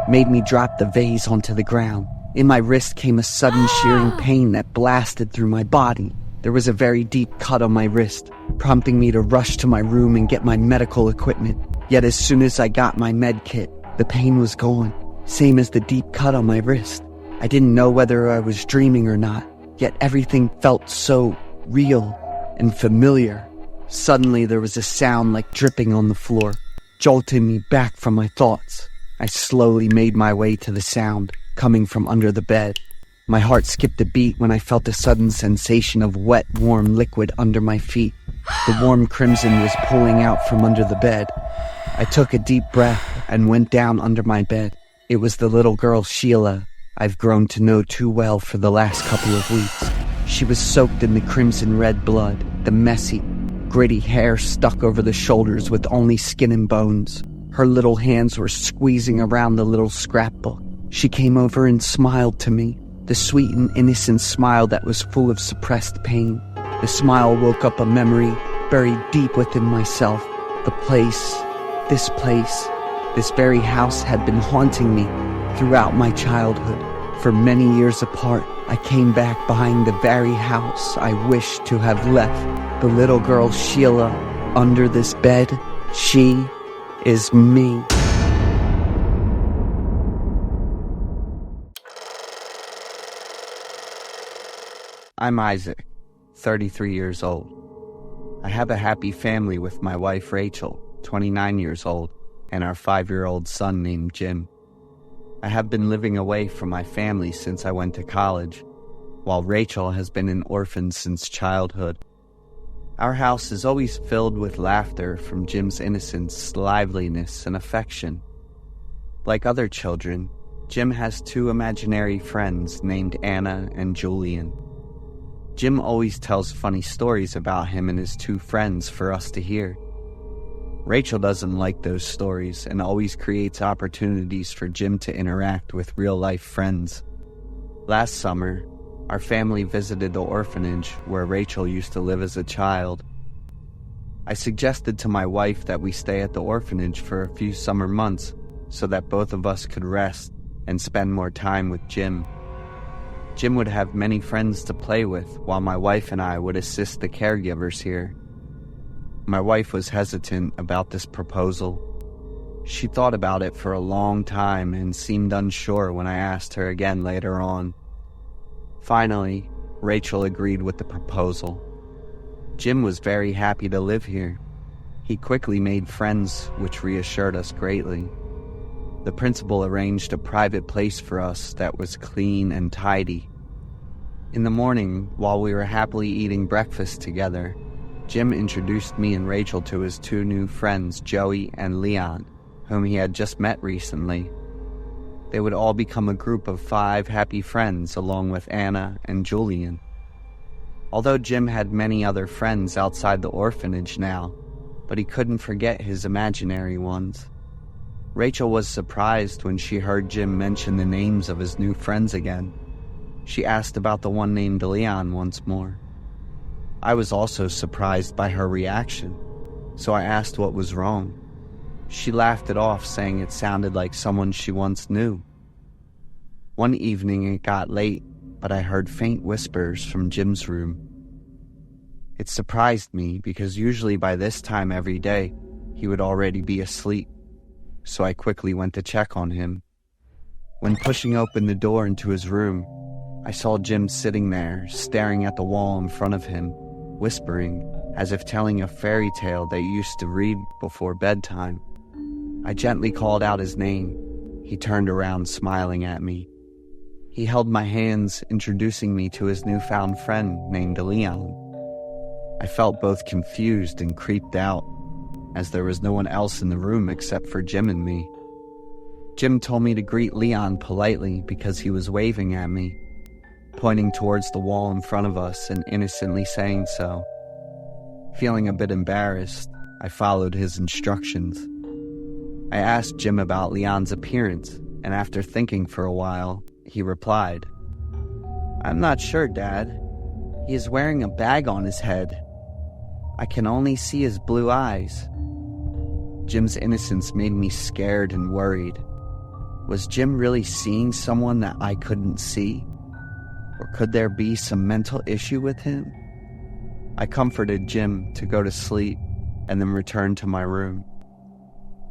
made me drop the vase onto the ground. In my wrist came a sudden shearing pain that blasted through my body. There was a very deep cut on my wrist, prompting me to rush to my room and get my medical equipment. Yet as soon as I got my med kit, the pain was gone, same as the deep cut on my wrist. I didn't know whether I was dreaming or not, yet everything felt so real and familiar. Suddenly there was a sound like dripping on the floor, jolting me back from my thoughts. I slowly made my way to the sound, coming from under the bed. My heart skipped a beat when I felt a sudden sensation of wet, warm liquid under my feet. The warm crimson was pooling out from under the bed. I took a deep breath and went down under my bed. It was the little girl Sheila I've grown to know too well for the last couple of weeks. She was soaked in the crimson red blood, the messy, gritty hair stuck over the shoulders with only skin and bones. Her little hands were squeezing around the little scrapbook. She came over and smiled to me, the sweet and innocent smile that was full of suppressed pain. The smile woke up a memory buried deep within myself. The place, this very house had been haunting me throughout my childhood. For many years apart, I came back behind the very house I wished to have left. The little girl Sheila under this bed, she is me. I'm Isaac, 33 years old. I have a happy family with my wife Rachel, 29 years old, and our 5-year-old son named Jim. I have been living away from my family since I went to college, while Rachel has been an orphan since childhood. Our house is always filled with laughter from Jim's innocence, liveliness, and affection. Like other children, Jim has 2 imaginary friends named Anna and Julian. Jim always tells funny stories about him and his 2 friends for us to hear. Rachel doesn't like those stories and always creates opportunities for Jim to interact with real-life friends. Last summer, Our family visited the orphanage where Rachel used to live as a child. I suggested to my wife that we stay at the orphanage for a few summer months so that both of us could rest and spend more time with Jim. Jim would have many friends to play with while my wife and I would assist the caregivers here. My wife was hesitant about this proposal. She thought about it for a long time and seemed unsure when I asked her again later on. Finally, Rachel agreed with the proposal. Jim was very happy to live here. He quickly made friends, which reassured us greatly. The principal arranged a private place for us that was clean and tidy. In the morning, while we were happily eating breakfast together, Jim introduced me and Rachel to his two new friends, Joey and Leon, whom he had just met recently. They would all become a group of 5 happy friends along with Anna and Julian. Although Jim had many other friends outside the orphanage now, but he couldn't forget his imaginary ones. Rachel was surprised when she heard Jim mention the names of his new friends again. She asked about the one named Leon once more. I was also surprised by her reaction, so I asked what was wrong. She laughed it off, saying it sounded like someone she once knew. One evening it got late, but I heard faint whispers from Jim's room. It surprised me because usually by this time every day he would already be asleep, so I quickly went to check on him. When pushing open the door into his room, I saw Jim sitting there, staring at the wall in front of him, whispering, as if telling a fairy tale they used to read before bedtime. I gently called out his name. He turned around, smiling at me. He held my hands, introducing me to his newfound friend named Leon. I felt both confused and creeped out, as there was no one else in the room except for Jim and me. Jim told me to greet Leon politely because he was waving at me, pointing towards the wall in front of us and innocently saying so. Feeling a bit embarrassed, I followed his instructions. I asked Jim about Leon's appearance, and after thinking for a while, he replied, "I'm not sure, Dad. He is wearing a bag on his head. I can only see his blue eyes." Jim's innocence made me scared and worried. Was Jim really seeing someone that I couldn't see? Or could there be some mental issue with him? I comforted Jim to go to sleep and then returned to my room.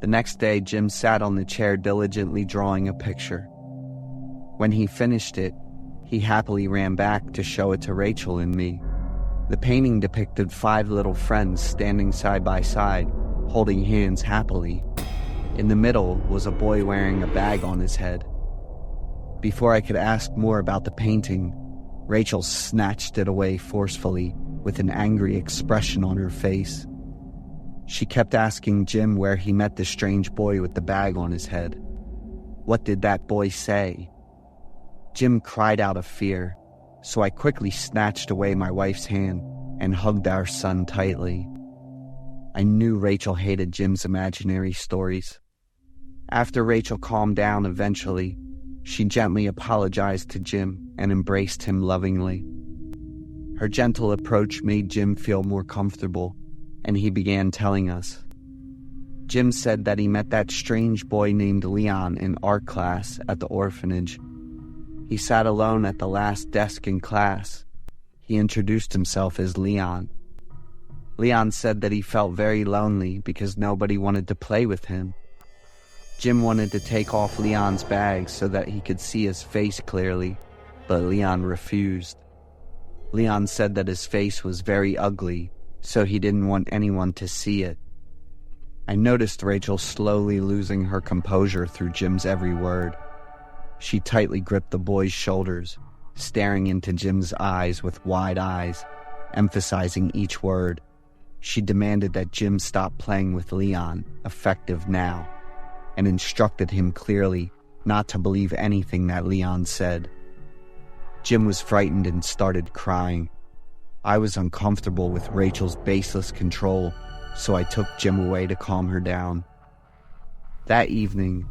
The next day, Jim sat on the chair diligently drawing a picture. When he finished it, he happily ran back to show it to Rachel and me. The painting depicted 5 little friends standing side by side, holding hands happily. In the middle was a boy wearing a bag on his head. Before I could ask more about the painting, Rachel snatched it away forcefully with an angry expression on her face. She kept asking Jim where he met the strange boy with the bag on his head. What did that boy say? Jim cried out of fear, so I quickly snatched away my wife's hand and hugged our son tightly. I knew Rachel hated Jim's imaginary stories. After Rachel calmed down eventually, she gently apologized to Jim and embraced him lovingly. Her gentle approach made Jim feel more comfortable, and he began telling us. Jim said that he met that strange boy named Leon in art class at the orphanage. He sat alone at the last desk in class. He introduced himself as Leon. Leon said that he felt very lonely because nobody wanted to play with him. Jim wanted to take off Leon's bag so that he could see his face clearly, but Leon refused. Leon said that his face was very ugly, so he didn't want anyone to see it. I noticed Rachel slowly losing her composure through Jim's every word. She tightly gripped the boy's shoulders, staring into Jim's eyes with wide eyes, emphasizing each word. She demanded that Jim stop playing with Leon, effective now, and instructed him clearly not to believe anything that Leon said. Jim was frightened and started crying. I was uncomfortable with Rachel's baseless control, so I took Jim away to calm her down. That evening,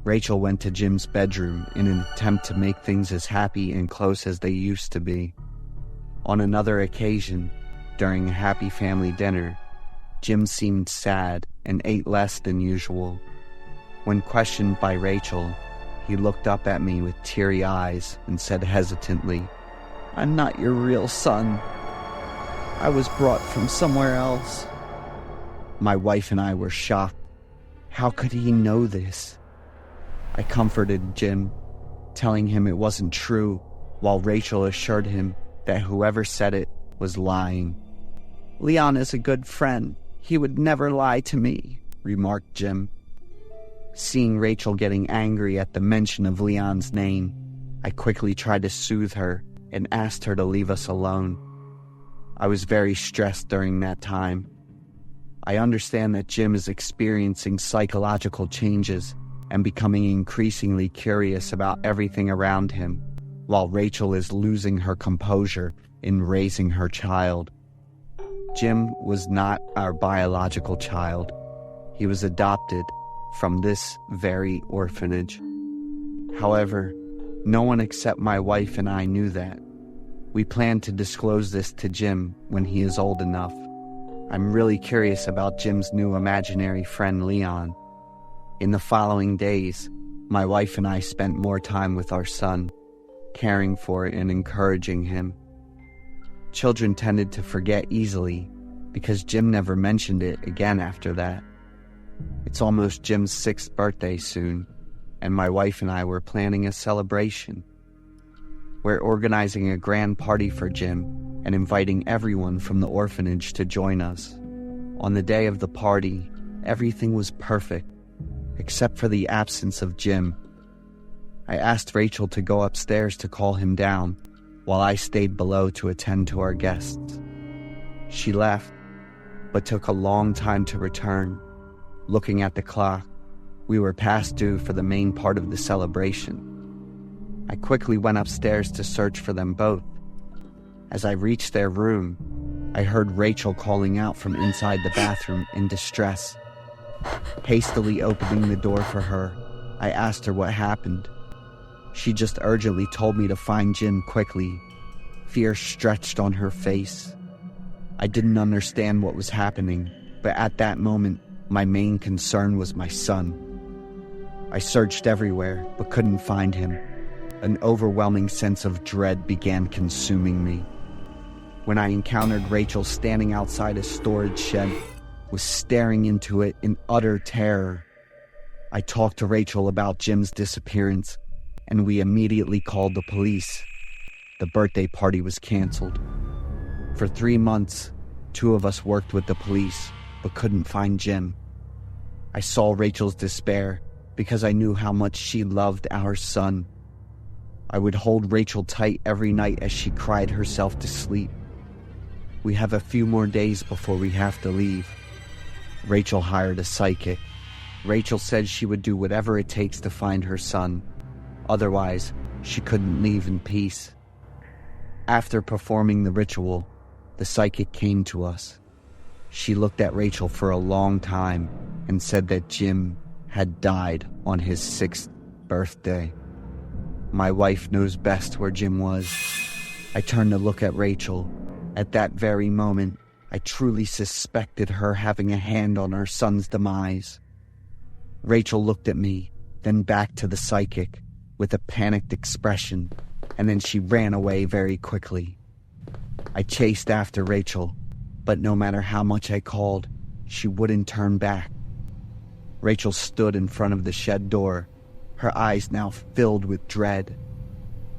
Rachel went to Jim's bedroom in an attempt to make things as happy and close as they used to be. On another occasion, during a happy family dinner, Jim seemed sad and ate less than usual. When questioned by Rachel, he looked up at me with teary eyes and said hesitantly, "I'm not your real son. I was brought from somewhere else." My wife and I were shocked. How could he know this? I comforted Jim, telling him it wasn't true, while Rachel assured him that whoever said it was lying. "Leon is a good friend. He would never lie to me," remarked Jim. Seeing Rachel getting angry at the mention of Leon's name, I quickly tried to soothe her and asked her to leave us alone. I was very stressed during that time. I understand that Jim is experiencing psychological changes and becoming increasingly curious about everything around him, while Rachel is losing her composure in raising her child. Jim was not our biological child. He was adopted from this very orphanage. However, no one except my wife and I knew that. We plan to disclose this to Jim when he is old enough. I'm really curious about Jim's new imaginary friend, Leon. In the following days, my wife and I spent more time with our son, caring for and encouraging him. Children tended to forget easily because Jim never mentioned it again after that. It's almost Jim's 6th birthday soon, and my wife and I were planning a celebration. We're organizing a grand party for Jim and inviting everyone from the orphanage to join us. On the day of the party, everything was perfect, except for the absence of Jim. I asked Rachel to go upstairs to call him down, while I stayed below to attend to our guests. She left, but took a long time to return. Looking at the clock, we were past due for the main part of the celebration. I quickly went upstairs to search for them both. As I reached their room, I heard Rachel calling out from inside the bathroom in distress. Hastily opening the door for her, I asked her what happened. She just urgently told me to find Jim quickly. Fear stretched on her face. I didn't understand what was happening, but at that moment, my main concern was my son. I searched everywhere, but couldn't find him. An overwhelming sense of dread began consuming me. When I encountered Rachel standing outside a storage shed, was staring into it in utter terror. I talked to Rachel about Jim's disappearance, and we immediately called the police. The birthday party was canceled. For 3 months, 2 of us worked with the police, but couldn't find Jim. I saw Rachel's despair because I knew how much she loved our son. I would hold Rachel tight every night as she cried herself to sleep. We have a few more days before we have to leave. Rachel hired a psychic. Rachel said she would do whatever it takes to find her son. Otherwise, she couldn't leave in peace. After performing the ritual, the psychic came to us. She looked at Rachel for a long time and said that Jim had died on his 6th birthday. My wife knows best where Jim was. I turned to look at Rachel. At that very moment, I truly suspected her having a hand on her son's demise. Rachel looked at me, then back to the psychic, with a panicked expression, and then she ran away very quickly. I chased after Rachel, but no matter how much I called, she wouldn't turn back. Rachel stood in front of the shed door, her eyes now filled with dread.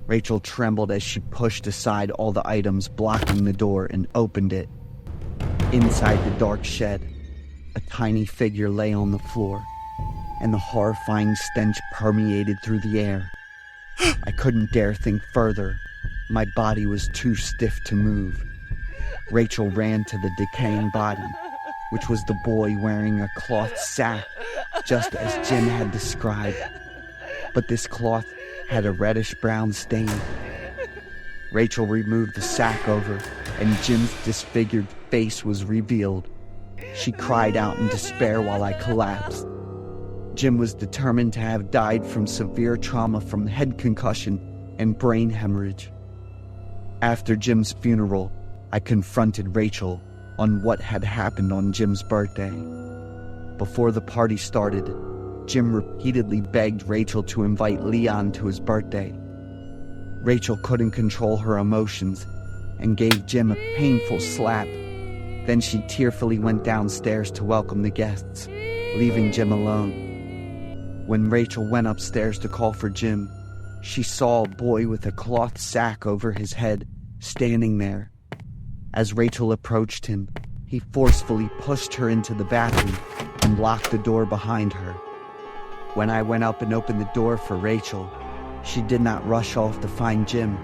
Rachel trembled as she pushed aside all the items blocking the door and opened it. Inside the dark shed, a tiny figure lay on the floor, and the horrifying stench permeated through the air. I couldn't dare think further. My body was too stiff to move. Rachel ran to the decaying body, which was the boy wearing a cloth sack, just as Jim had described. But this cloth had a reddish-brown stain. Rachel removed the sack over, and Jim's disfigured face was revealed. She cried out in despair while I collapsed. Jim was determined to have died from severe trauma from head concussion and brain hemorrhage. After Jim's funeral, I confronted Rachel on what had happened on Jim's birthday. Before the party started, Jim repeatedly begged Rachel to invite Leon to his birthday. Rachel couldn't control her emotions and gave Jim a painful slap. Then she tearfully went downstairs to welcome the guests, leaving Jim alone. When Rachel went upstairs to call for Jim, she saw a boy with a cloth sack over his head standing there. As Rachel approached him, he forcefully pushed her into the bathroom and locked the door behind her. When I went up and opened the door for Rachel, she did not rush off to find Jim,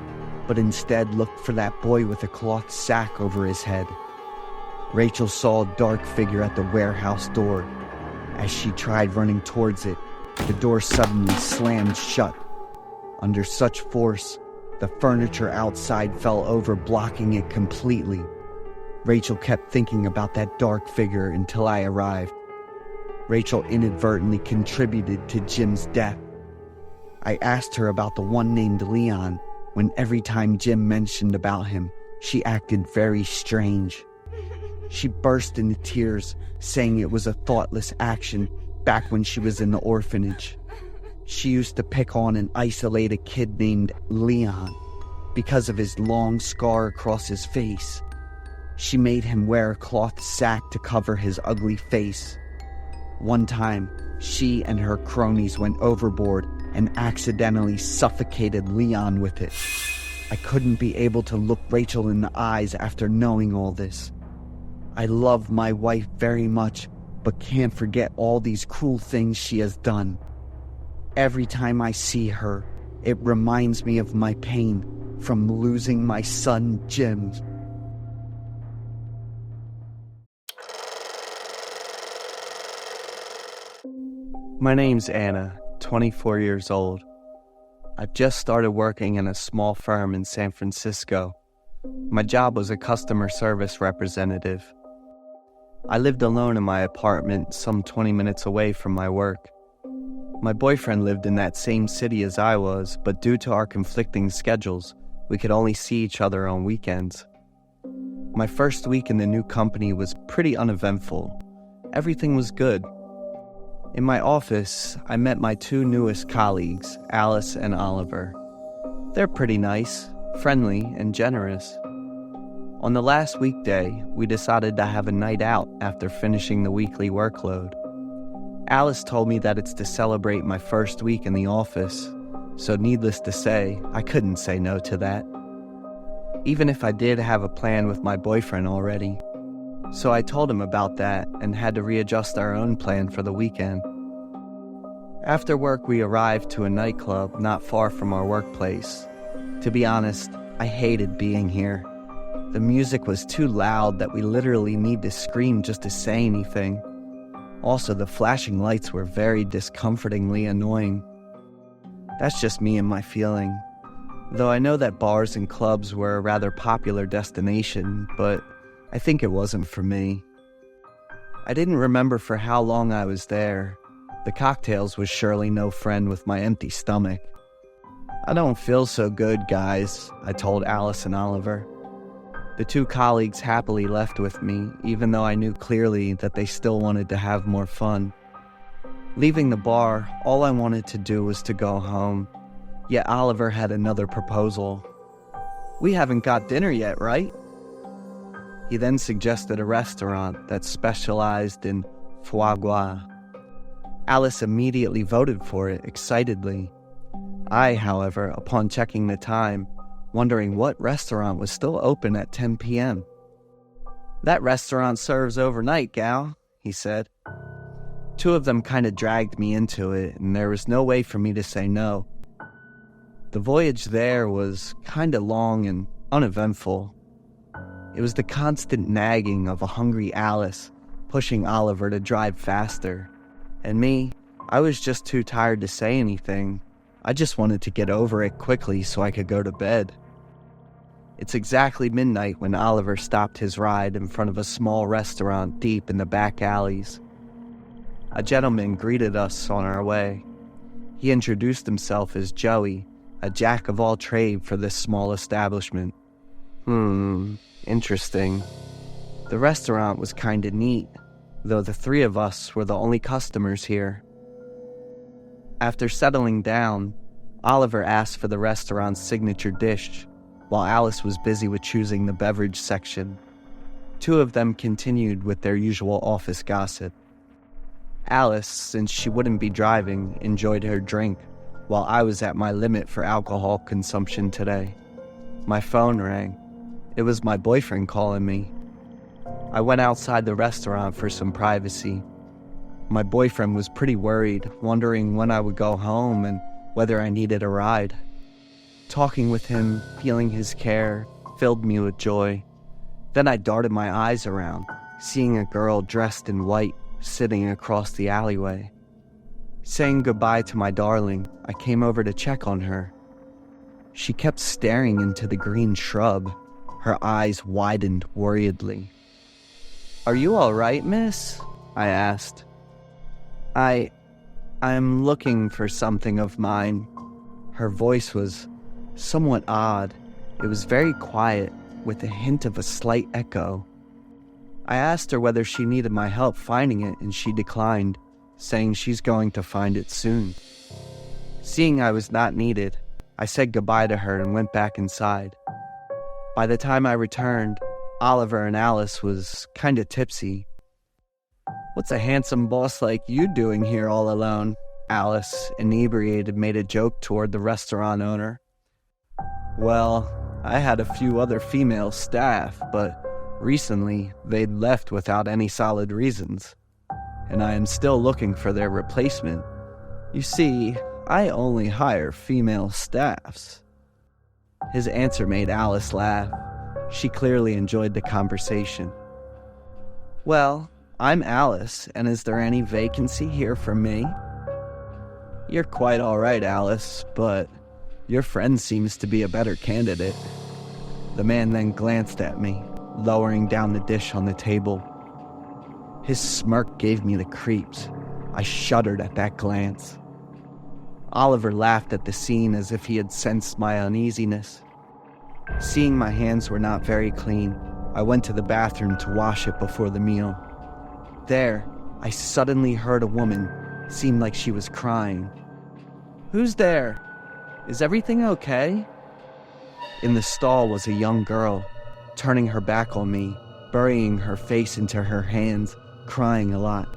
but instead looked for that boy with a cloth sack over his head. Rachel saw a dark figure at the warehouse door. As she tried running towards it, the door suddenly slammed shut. Under such force, the furniture outside fell over, blocking it completely. Rachel kept thinking about that dark figure until I arrived. Rachel inadvertently contributed to Jim's death. I asked her about the one named Leon, when every time Jim mentioned about him, she acted very strange. She burst into tears, saying it was a thoughtless action back when she was in the orphanage. She used to pick on and isolate a kid named Leon because of his long scar across his face. She made him wear a cloth sack to cover his ugly face. One time, she and her cronies went overboard and accidentally suffocated Leon with it. I couldn't be able to look Rachel in the eyes after knowing all this. I love my wife very much, but can't forget all these cruel things she has done. Every time I see her, it reminds me of my pain from losing my son, Jim. My name's Anna, 24 years old. I've just started working in a small firm in San Francisco. My job was a customer service representative. I lived alone in my apartment some 20 minutes away from my work. My boyfriend lived in that same city as I was, but due to our conflicting schedules, we could only see each other on weekends. My first week in the new company was pretty uneventful. Everything was good. In my office, I met my two newest colleagues, Alice and Oliver. They're pretty nice, friendly, and generous. On the last weekday, we decided to have a night out after finishing the weekly workload. Alice told me that it's to celebrate my first week in the office, so needless to say, I couldn't say no to that. Even if I did have a plan with my boyfriend already. So I told him about that and had to readjust our own plan for the weekend. After work, we arrived to a nightclub not far from our workplace. To be honest, I hated being here. The music was too loud that we literally need to scream just to say anything. Also, the flashing lights were very discomfortingly annoying. That's just me and my feeling. Though I know that bars and clubs were a rather popular destination, but I think it wasn't for me. I didn't remember for how long I was there. The cocktails was surely no friend with my empty stomach. I don't feel so good, guys, I told Alice and Oliver. The two colleagues happily left with me, even though I knew clearly that they still wanted to have more fun. Leaving the bar, all I wanted to do was to go home. Yet Oliver had another proposal. "We haven't got dinner yet, right?" He then suggested a restaurant that specialized in foie gras. Alice immediately voted for it excitedly. I, however, upon checking the time, wondering what restaurant was still open at 10 p.m. "That restaurant serves overnight, gal," he said. Two of them kind of dragged me into it, and there was no way for me to say no. The voyage there was kind of long and uneventful. It was the constant nagging of a hungry Alice pushing Oliver to drive faster. And me, I was just too tired to say anything. I just wanted to get over it quickly so I could go to bed. It's exactly midnight when Oliver stopped his ride in front of a small restaurant deep in the back alleys. A gentleman greeted us on our way. He introduced himself as Joey, a jack of all trade for this small establishment. Interesting. The restaurant was kinda neat, though the three of us were the only customers here. After settling down, Oliver asked for the restaurant's signature dish, while Alice was busy with choosing the beverage section. Two of them continued with their usual office gossip. Alice, since she wouldn't be driving, enjoyed her drink, while I was at my limit for alcohol consumption today. My phone rang. It was my boyfriend calling me. I went outside the restaurant for some privacy. My boyfriend was pretty worried, wondering when I would go home and whether I needed a ride. Talking with him, feeling his care, filled me with joy. Then I darted my eyes around, seeing a girl dressed in white sitting across the alleyway. Saying goodbye to my darling, I came over to check on her. She kept staring into the green shrub. Her eyes widened worriedly. "Are you all right, miss?" I asked. I'm looking for something of mine." Her voice was somewhat odd. It was very quiet, with a hint of a slight echo. I asked her whether she needed my help finding it, and she declined, saying she's going to find it soon. Seeing I was not needed, I said goodbye to her and went back inside. By the time I returned, Oliver and Alice was kinda tipsy. "What's a handsome boss like you doing here all alone?" Alice, inebriated, made a joke toward the restaurant owner. "Well, I had a few other female staff, but recently they'd left without any solid reasons, and I am still looking for their replacement. You see, I only hire female staffs." His answer made Alice laugh. She clearly enjoyed the conversation. "Well, I'm Alice, and is there any vacancy here for me?" "You're quite all right, Alice, but your friend seems to be a better candidate." The man then glanced at me, lowering down the dish on the table. His smirk gave me the creeps. I shuddered at that glance. Oliver laughed at the scene as if he had sensed my uneasiness. Seeing my hands were not very clean, I went to the bathroom to wash it before the meal. There, I suddenly heard a woman, seemed like she was crying. "Who's there? Is everything okay?" In the stall was a young girl, turning her back on me, burying her face into her hands, crying a lot.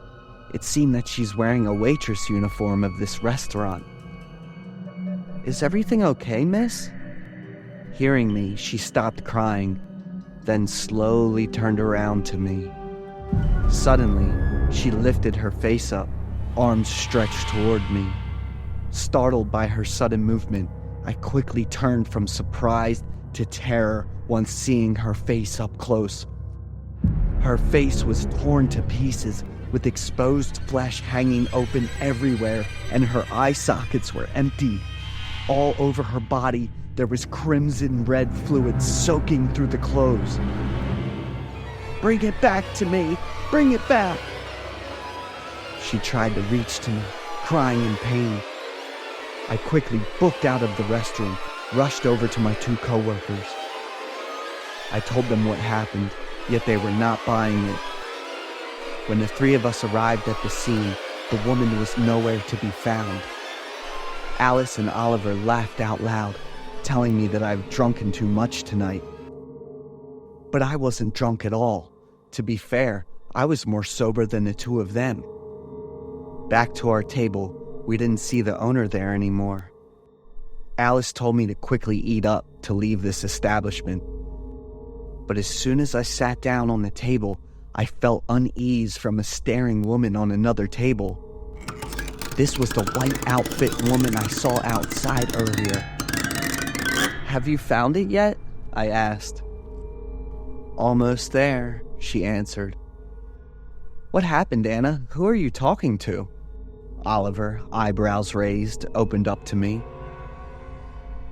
It seemed that she's wearing a waitress uniform of this restaurant. "Is everything okay, miss?" Hearing me, she stopped crying, then slowly turned around to me. Suddenly, she lifted her face up, arms stretched toward me. Startled by her sudden movement, I quickly turned from surprise to terror once seeing her face up close. Her face was torn to pieces, with exposed flesh hanging open everywhere, and her eye sockets were empty. All over her body, there was crimson red fluid soaking through the clothes. "Bring it back to me! Bring it back!" She tried to reach to me, crying in pain. I quickly booked out of the restroom, rushed over to my two coworkers. I told them what happened, yet they were not buying it. When the three of us arrived at the scene, the woman was nowhere to be found. Alice and Oliver laughed out loud, telling me that I've drunken too much tonight. But I wasn't drunk at all. To be fair, I was more sober than the two of them. Back to our table, we didn't see the owner there anymore. Alice told me to quickly eat up to leave this establishment. But as soon as I sat down on the table, I felt unease from a staring woman on another table. This was the white outfit woman I saw outside earlier. "Have you found it yet?" I asked. "Almost there," she answered. "What happened, Anna? Who are you talking to?" Oliver, eyebrows raised, opened up to me.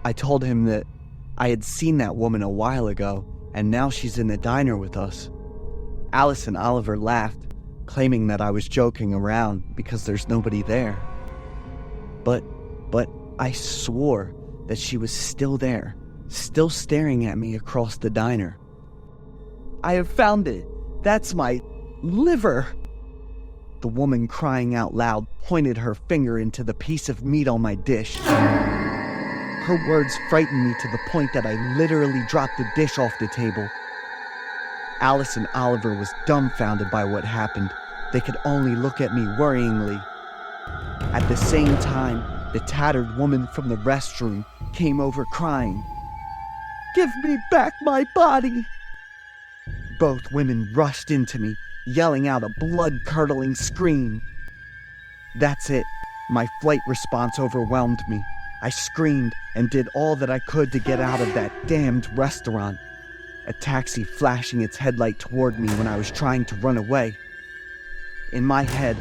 I told him that I had seen that woman a while ago, and now she's in the diner with us. Alice and Oliver laughed, claiming that I was joking around because there's nobody there. But I swore that she was still there, still staring at me across the diner. "I have found it. That's my liver." The woman, crying out loud, pointed her finger into the piece of meat on my dish. Her words frightened me to the point that I literally dropped the dish off the table. Alice and Oliver was dumbfounded by what happened. They could only look at me worryingly. At the same time, the tattered woman from the restroom came over crying, "Give me back my body!" Both women rushed into me, yelling out a blood-curdling scream. That's it. My flight response overwhelmed me. I screamed and did all that I could to get out of that damned restaurant. A taxi flashing its headlight toward me when I was trying to run away. In my head,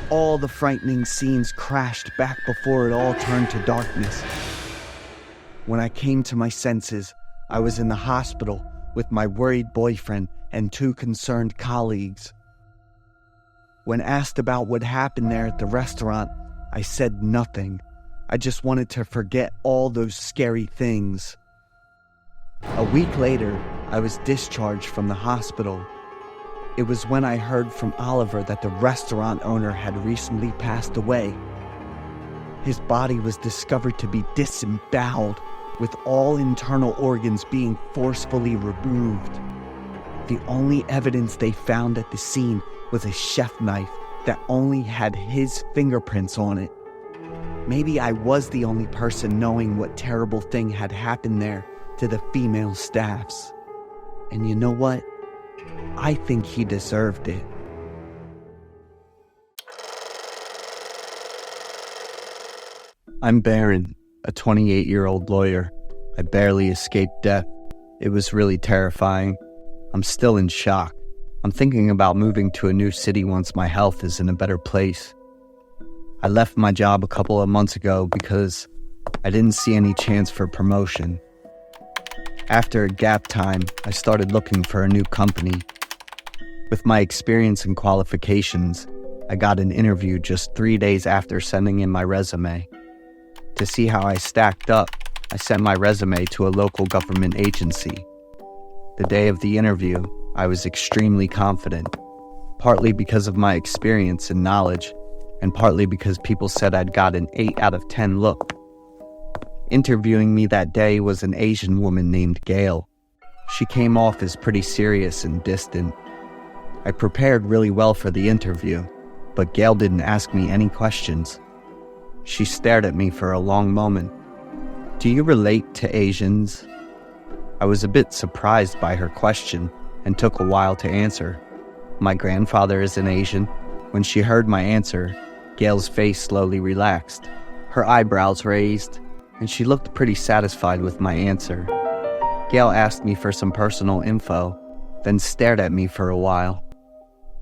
all the frightening scenes crashed back before it all turned to darkness. When I came to my senses, I was in the hospital with my worried boyfriend and 2 concerned colleagues. When asked about what happened there at the restaurant, I said nothing. I just wanted to forget all those scary things. A week later, I was discharged from the hospital. It was when I heard from Oliver that the restaurant owner had recently passed away. His body was discovered to be disemboweled, with all internal organs being forcefully removed. The only evidence they found at the scene was a chef knife that only had his fingerprints on it. Maybe I was the only person knowing what terrible thing had happened there to the female staffs. And you know what? I think he deserved it. I'm Baron, a 28-year-old lawyer. I barely escaped death. It was really terrifying. I'm still in shock. I'm thinking about moving to a new city once my health is in a better place. I left my job a couple of months ago because I didn't see any chance for promotion. After a gap time, I started looking for a new company. With my experience and qualifications, I got an interview just 3 days after sending in my resume. To see how I stacked up, I sent my resume to a local government agency. The day of the interview, I was extremely confident, partly because of my experience and knowledge, and partly because people said I'd got an 8 out of 10 look. Interviewing me that day was an Asian woman named Gail. She came off as pretty serious and distant. I prepared really well for the interview, but Gail didn't ask me any questions. She stared at me for a long moment. "Do you relate to Asians?" I was a bit surprised by her question and took a while to answer. "My grandfather is an Asian." When she heard my answer, Gail's face slowly relaxed. Her eyebrows raised, and she looked pretty satisfied with my answer. Gail asked me for some personal info, then stared at me for a while.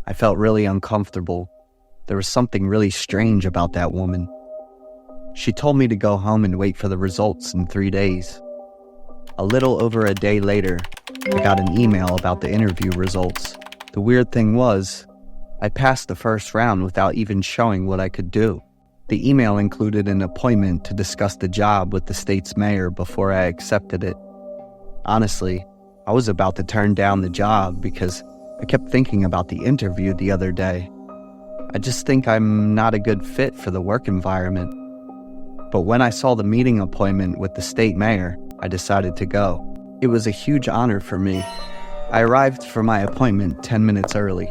I felt really uncomfortable. There was something really strange about that woman. She told me to go home and wait for the results in 3 days. A little over a day later, I got an email about the interview results. The weird thing was, I passed the first round without even showing what I could do. The email included an appointment to discuss the job with the state's mayor before I accepted it. Honestly, I was about to turn down the job because I kept thinking about the interview the other day. I just think I'm not a good fit for the work environment. But when I saw the meeting appointment with the state mayor, I decided to go. It was a huge honor for me. I arrived for my appointment 10 minutes early.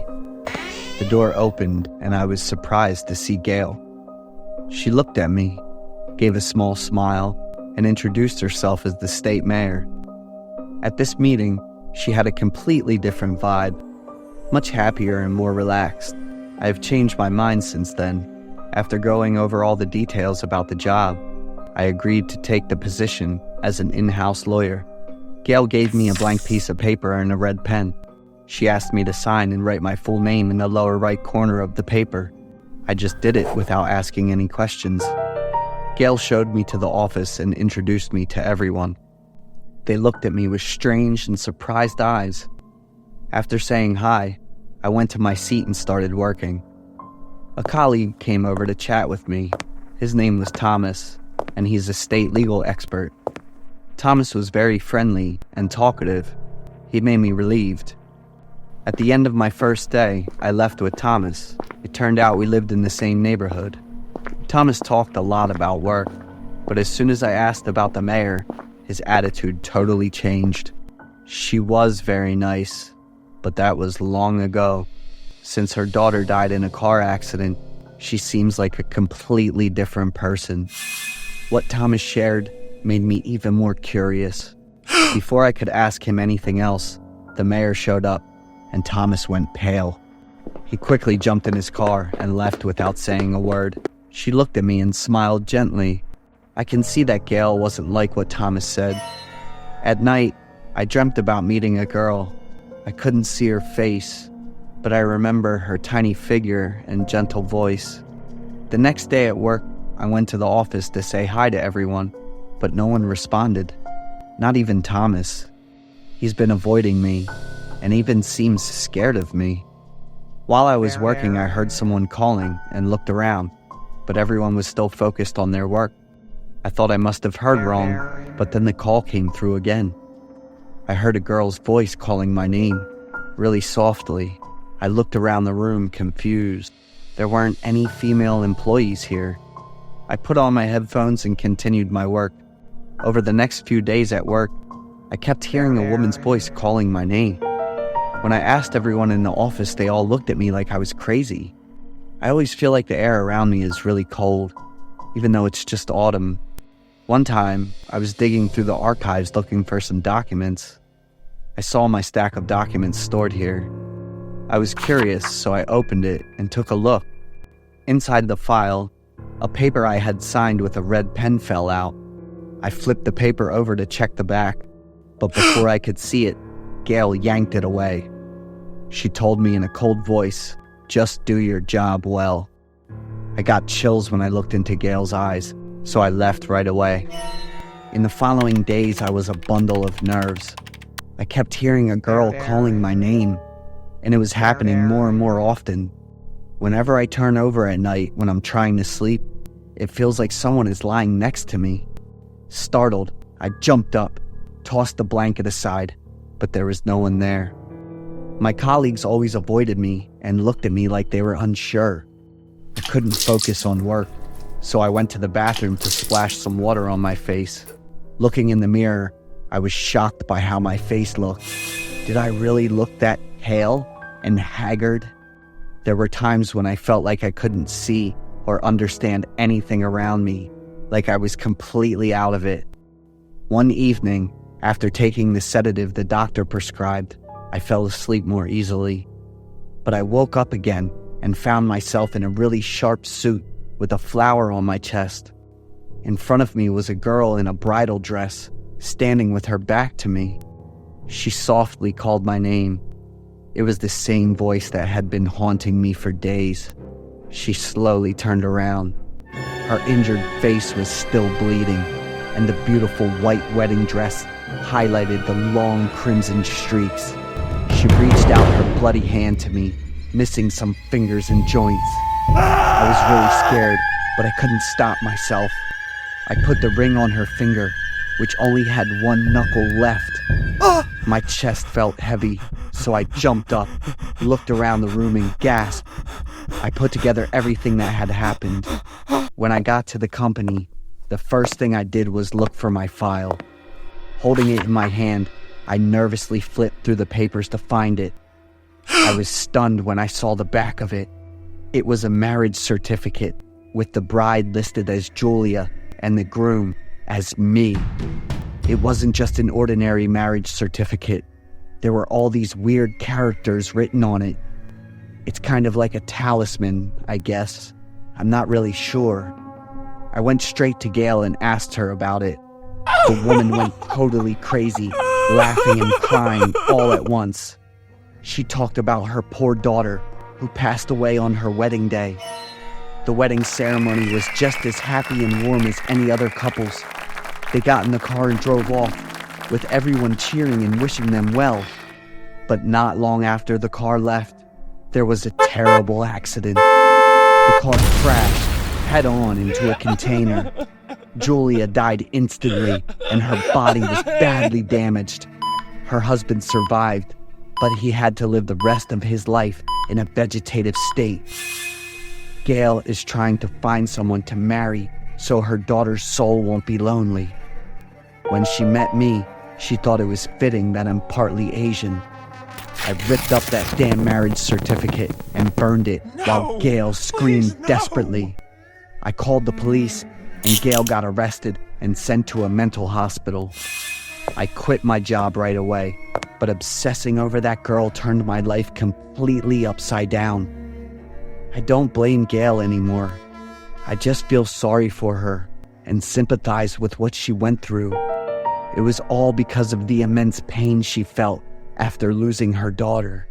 The door opened and I was surprised to see Gail. She looked at me, gave a small smile, and introduced herself as the state mayor. At this meeting, she had a completely different vibe, much happier and more relaxed. I have changed my mind since then. After going over all the details about the job, I agreed to take the position as an in-house lawyer. Gail gave me a blank piece of paper and a red pen. She asked me to sign and write my full name in the lower right corner of the paper. I just did it without asking any questions. Gail showed me to the office and introduced me to everyone. They looked at me with strange and surprised eyes. After saying hi, I went to my seat and started working. A colleague came over to chat with me. His name was Thomas, and he's a state legal expert. Thomas was very friendly and talkative. He made me relieved. At the end of my first day, I left with Thomas. It turned out we lived in the same neighborhood. Thomas talked a lot about work, but as soon as I asked about the mayor, his attitude totally changed. She was very nice, but that was long ago. Since her daughter died in a car accident, she seems like a completely different person. What Thomas shared made me even more curious. Before I could ask him anything else, the mayor showed up, and Thomas went pale. He quickly jumped in his car and left without saying a word. She looked at me and smiled gently. I can see that Gail wasn't like what Thomas said. At night, I dreamt about meeting a girl. I couldn't see her face, but I remember her tiny figure and gentle voice. The next day at work, I went to the office to say hi to everyone, but no one responded. Not even Thomas. He's been avoiding me, and even seems scared of me. While I was working, I heard someone calling and looked around, but everyone was still focused on their work. I thought I must have heard wrong, but then the call came through again. I heard a girl's voice calling my name, really softly. I looked around the room, confused. There weren't any female employees here. I put on my headphones and continued my work. Over the next few days at work, I kept hearing a woman's voice calling my name. When I asked everyone in the office, they all looked at me like I was crazy. I always feel like the air around me is really cold, even though it's just autumn. One time, I was digging through the archives looking for some documents. I saw my stack of documents stored here. I was curious, so I opened it and took a look. Inside the file, a paper I had signed with a red pen fell out. I flipped the paper over to check the back, but before I could see it, Gail yanked it away. She told me in a cold voice, "Just do your job well." I got chills when I looked into Gail's eyes, so I left right away. In the following days, I was a bundle of nerves. I kept hearing a girl calling my name, and it was happening more and more often. Whenever I turn over at night when I'm trying to sleep, it feels like someone is lying next to me. Startled, I jumped up, tossed the blanket aside, but there was no one there. My colleagues always avoided me and looked at me like they were unsure. I couldn't focus on work, so I went to the bathroom to splash some water on my face. Looking in the mirror, I was shocked by how my face looked. Did I really look that pale and haggard? There were times when I felt like I couldn't see or understand anything around me, like I was completely out of it. One evening, after taking the sedative the doctor prescribed, I fell asleep more easily. But I woke up again and found myself in a really sharp suit with a flower on my chest. In front of me was a girl in a bridal dress, standing with her back to me. She softly called my name. It was the same voice that had been haunting me for days. She slowly turned around. Her injured face was still bleeding, and the beautiful white wedding dress highlighted the long crimson streaks. She reached out her bloody hand to me, missing some fingers and joints. I was really scared, but I couldn't stop myself. I put the ring on her finger, which only had one knuckle left. My chest felt heavy, so I jumped up, looked around the room and gasped. I put together everything that had happened. When I got to the company, the first thing I did was look for my file. Holding it in my hand, I nervously flipped through the papers to find it. I was stunned when I saw the back of it. It was a marriage certificate, with the bride listed as Julia and the groom as me. It wasn't just an ordinary marriage certificate. There were all these weird characters written on it. It's kind of like a talisman, I guess. I'm not really sure. I went straight to Gail and asked her about it. The woman went totally crazy, laughing and crying all at once. She talked about her poor daughter, who passed away on her wedding day. The wedding ceremony was just as happy and warm as any other couple's. They got in the car and drove off, with everyone cheering and wishing them well. But not long after the car left, There was a terrible accident. The car crashed head-on into a container. Julia died instantly, and her body was badly damaged. Her husband survived, but he had to live the rest of his life in a vegetative state. Gail is trying to find someone to marry so her daughter's soul won't be lonely. When she met me, she thought it was fitting that I'm partly Asian. I ripped up that damn marriage certificate and burned it while Gail screamed desperately. I called the police, and Gail got arrested and sent to a mental hospital. I quit my job right away, but obsessing over that girl turned my life completely upside down. I don't blame Gail anymore. I just feel sorry for her and sympathize with what she went through. It was all because of the immense pain she felt after losing her daughter.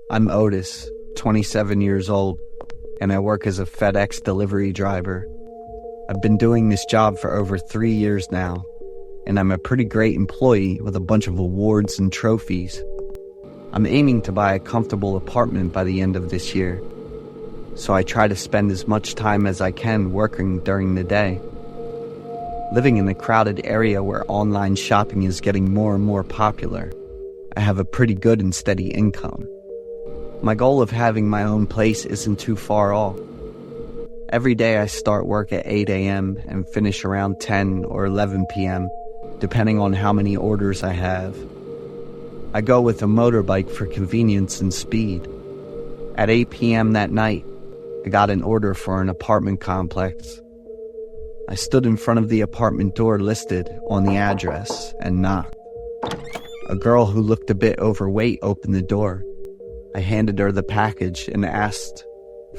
I'm Otis, 27 years old, and I work as a FedEx delivery driver. I've been doing this job for over 3 years now, and I'm a pretty great employee with a bunch of awards and trophies. I'm aiming to buy a comfortable apartment by the end of this year, so I try to spend as much time as I can working during the day. Living in a crowded area where online shopping is getting more and more popular, I have a pretty good and steady income. My goal of having my own place isn't too far off. Every day I start work at 8 a.m. and finish around 10 or 11 p.m., depending on how many orders I have. I go with a motorbike for convenience and speed. At 8 p.m. that night, I got an order for an apartment complex. I stood in front of the apartment door listed on the address and knocked. A girl who looked a bit overweight opened the door. I handed her the package and asked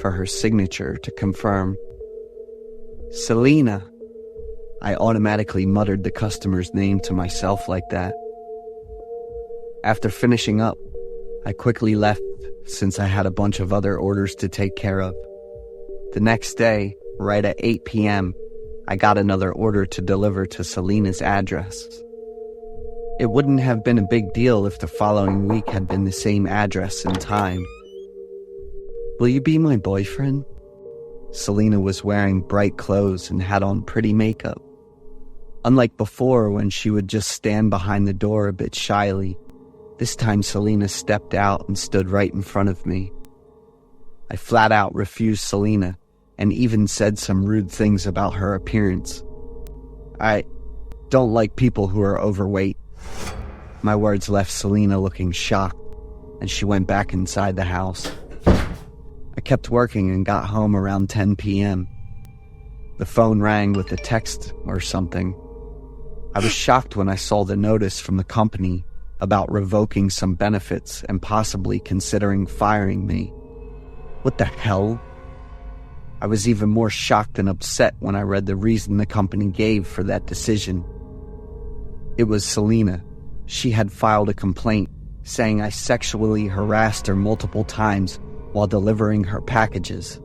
for her signature to confirm. Selena. I automatically muttered the customer's name to myself like that. After finishing up, I quickly left since I had a bunch of other orders to take care of. The next day, right at 8 p.m., I got another order to deliver to Selena's address. It wouldn't have been a big deal if the following week had been the same address and time. Will you be my boyfriend? Selena was wearing bright clothes and had on pretty makeup. Unlike before, when she would just stand behind the door a bit shyly, this time Selena stepped out and stood right in front of me. I flat out refused Selena and even said some rude things about her appearance. I don't like people who are overweight. My words left Selena looking shocked, and she went back inside the house. I kept working and got home around 10 p.m. The phone rang with a text or something. I was shocked when I saw the notice from the company about revoking some benefits and possibly considering firing me. What the hell? I was even more shocked and upset when I read the reason the company gave for that decision. It was Selena. She had filed a complaint saying I sexually harassed her multiple times while delivering her packages.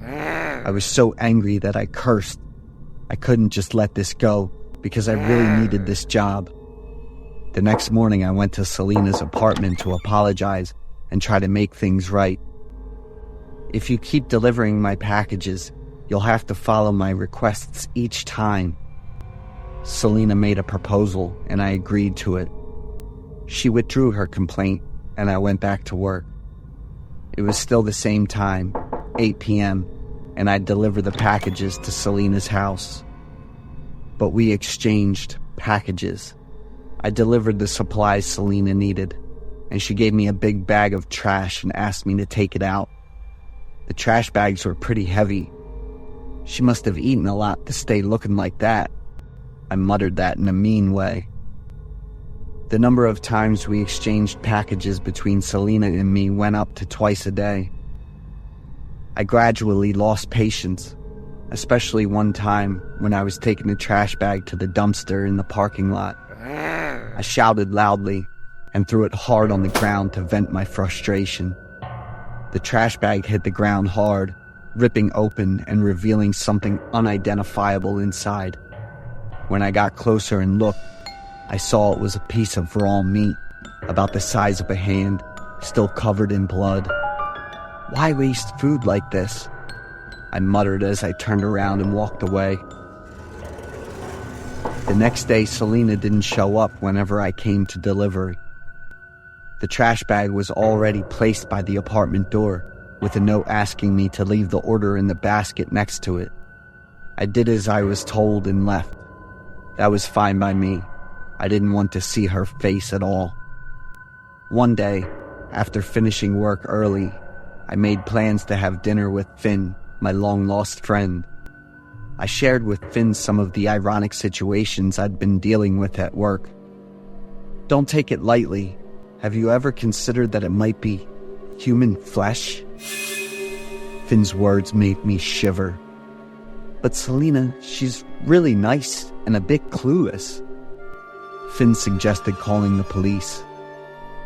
I was so angry that I cursed. I couldn't just let this go because I really needed this job. The next morning I went to Selena's apartment to apologize and try to make things right. If you keep delivering my packages, you'll have to follow my requests each time. Selena made a proposal and I agreed to it. She withdrew her complaint and I went back to work. It was still the same time, 8 p.m., and I delivered the packages to Selena's house. But we exchanged packages. I delivered the supplies Selena needed, and she gave me a big bag of trash and asked me to take it out. The trash bags were pretty heavy. She must have eaten a lot to stay looking like that. I muttered that in a mean way. The number of times we exchanged packages between Selena and me went up to twice a day. I gradually lost patience, especially one time when I was taking the trash bag to the dumpster in the parking lot. I shouted loudly and threw it hard on the ground to vent my frustration. The trash bag hit the ground hard, ripping open and revealing something unidentifiable inside. When I got closer and looked, I saw it was a piece of raw meat, about the size of a hand, still covered in blood. Why waste food like this? I muttered as I turned around and walked away. The next day, Selena didn't show up whenever I came to delivery. The trash bag was already placed by the apartment door, with a note asking me to leave the order in the basket next to it. I did as I was told and left. That was fine by me. I didn't want to see her face at all. One day, after finishing work early, I made plans to have dinner with Finn, my long-lost friend. I shared with Finn some of the ironic situations I'd been dealing with at work. Don't take it lightly. Have you ever considered that it might be human flesh? Finn's words made me shiver. But Selena, she's really nice and a bit clueless. Finn suggested calling the police,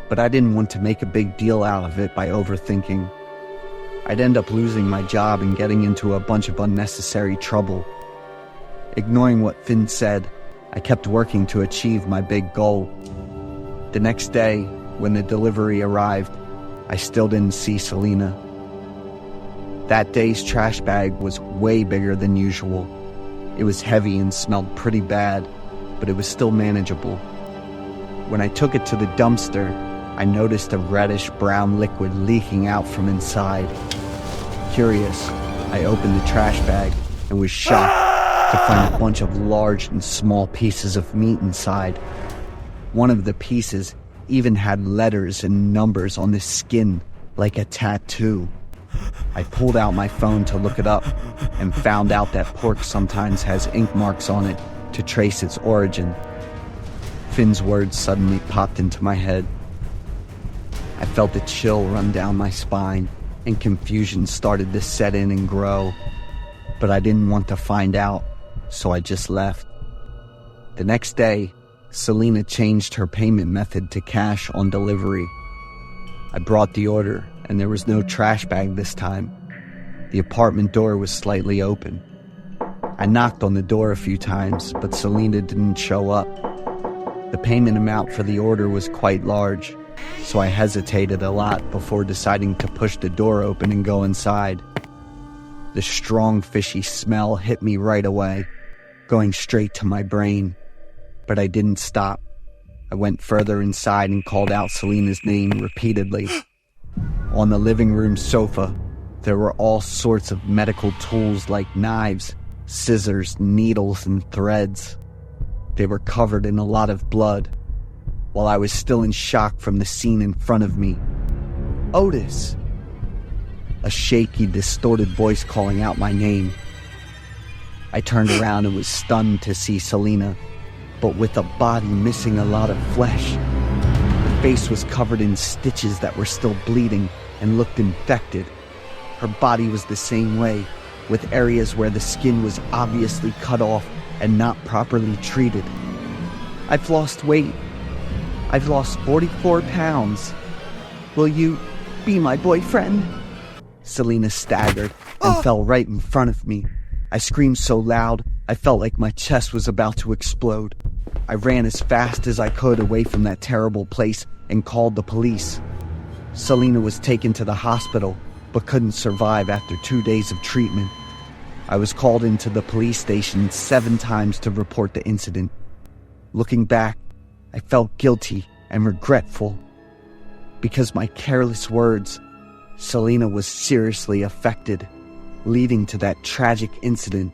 but I didn't want to make a big deal out of it by overthinking. I'd end up losing my job and getting into a bunch of unnecessary trouble. Ignoring what Finn said, I kept working to achieve my big goal. The next day, when the delivery arrived, I still didn't see Selena. That day's trash bag was way bigger than usual. It was heavy and smelled pretty bad, but it was still manageable. When I took it to the dumpster, I noticed a reddish-brown liquid leaking out from inside. Curious, I opened the trash bag and was shocked to find a bunch of large and small pieces of meat inside. One of the pieces even had letters and numbers on the skin, like a tattoo. I pulled out my phone to look it up and found out that pork sometimes has ink marks on it to trace its origin. Finn's words suddenly popped into my head. I felt a chill run down my spine, and confusion started to set in and grow. But I didn't want to find out, so I just left. The next day, Selena changed her payment method to cash on delivery. I brought the order, and there was no trash bag this time. The apartment door was slightly open. I knocked on the door a few times, but Selena didn't show up. The payment amount for the order was quite large, so I hesitated a lot before deciding to push the door open and go inside. The strong, fishy smell hit me right away, going straight to my brain. But I didn't stop. I went further inside and called out Selena's name repeatedly. On the living room sofa, there were all sorts of medical tools like knives, scissors, needles, and threads. They were covered in a lot of blood. While I was still in shock from the scene in front of me, Otis! A shaky, distorted voice calling out my name. I turned around and was stunned to see Selena, but with a body missing a lot of flesh. Her face was covered in stitches that were still bleeding and looked infected. Her body was the same way, with areas where the skin was obviously cut off and not properly treated. I've lost weight. I've lost 44 pounds. Will you be my boyfriend? Selena staggered and fell right in front of me. I screamed so loud, I felt like my chest was about to explode. I ran as fast as I could away from that terrible place and called the police. Selena was taken to the hospital, but couldn't survive after 2 days of treatment. I was called into the police station 7 times to report the incident. Looking back, I felt guilty and regretful. Because my careless words, Selena was seriously affected, leading to that tragic incident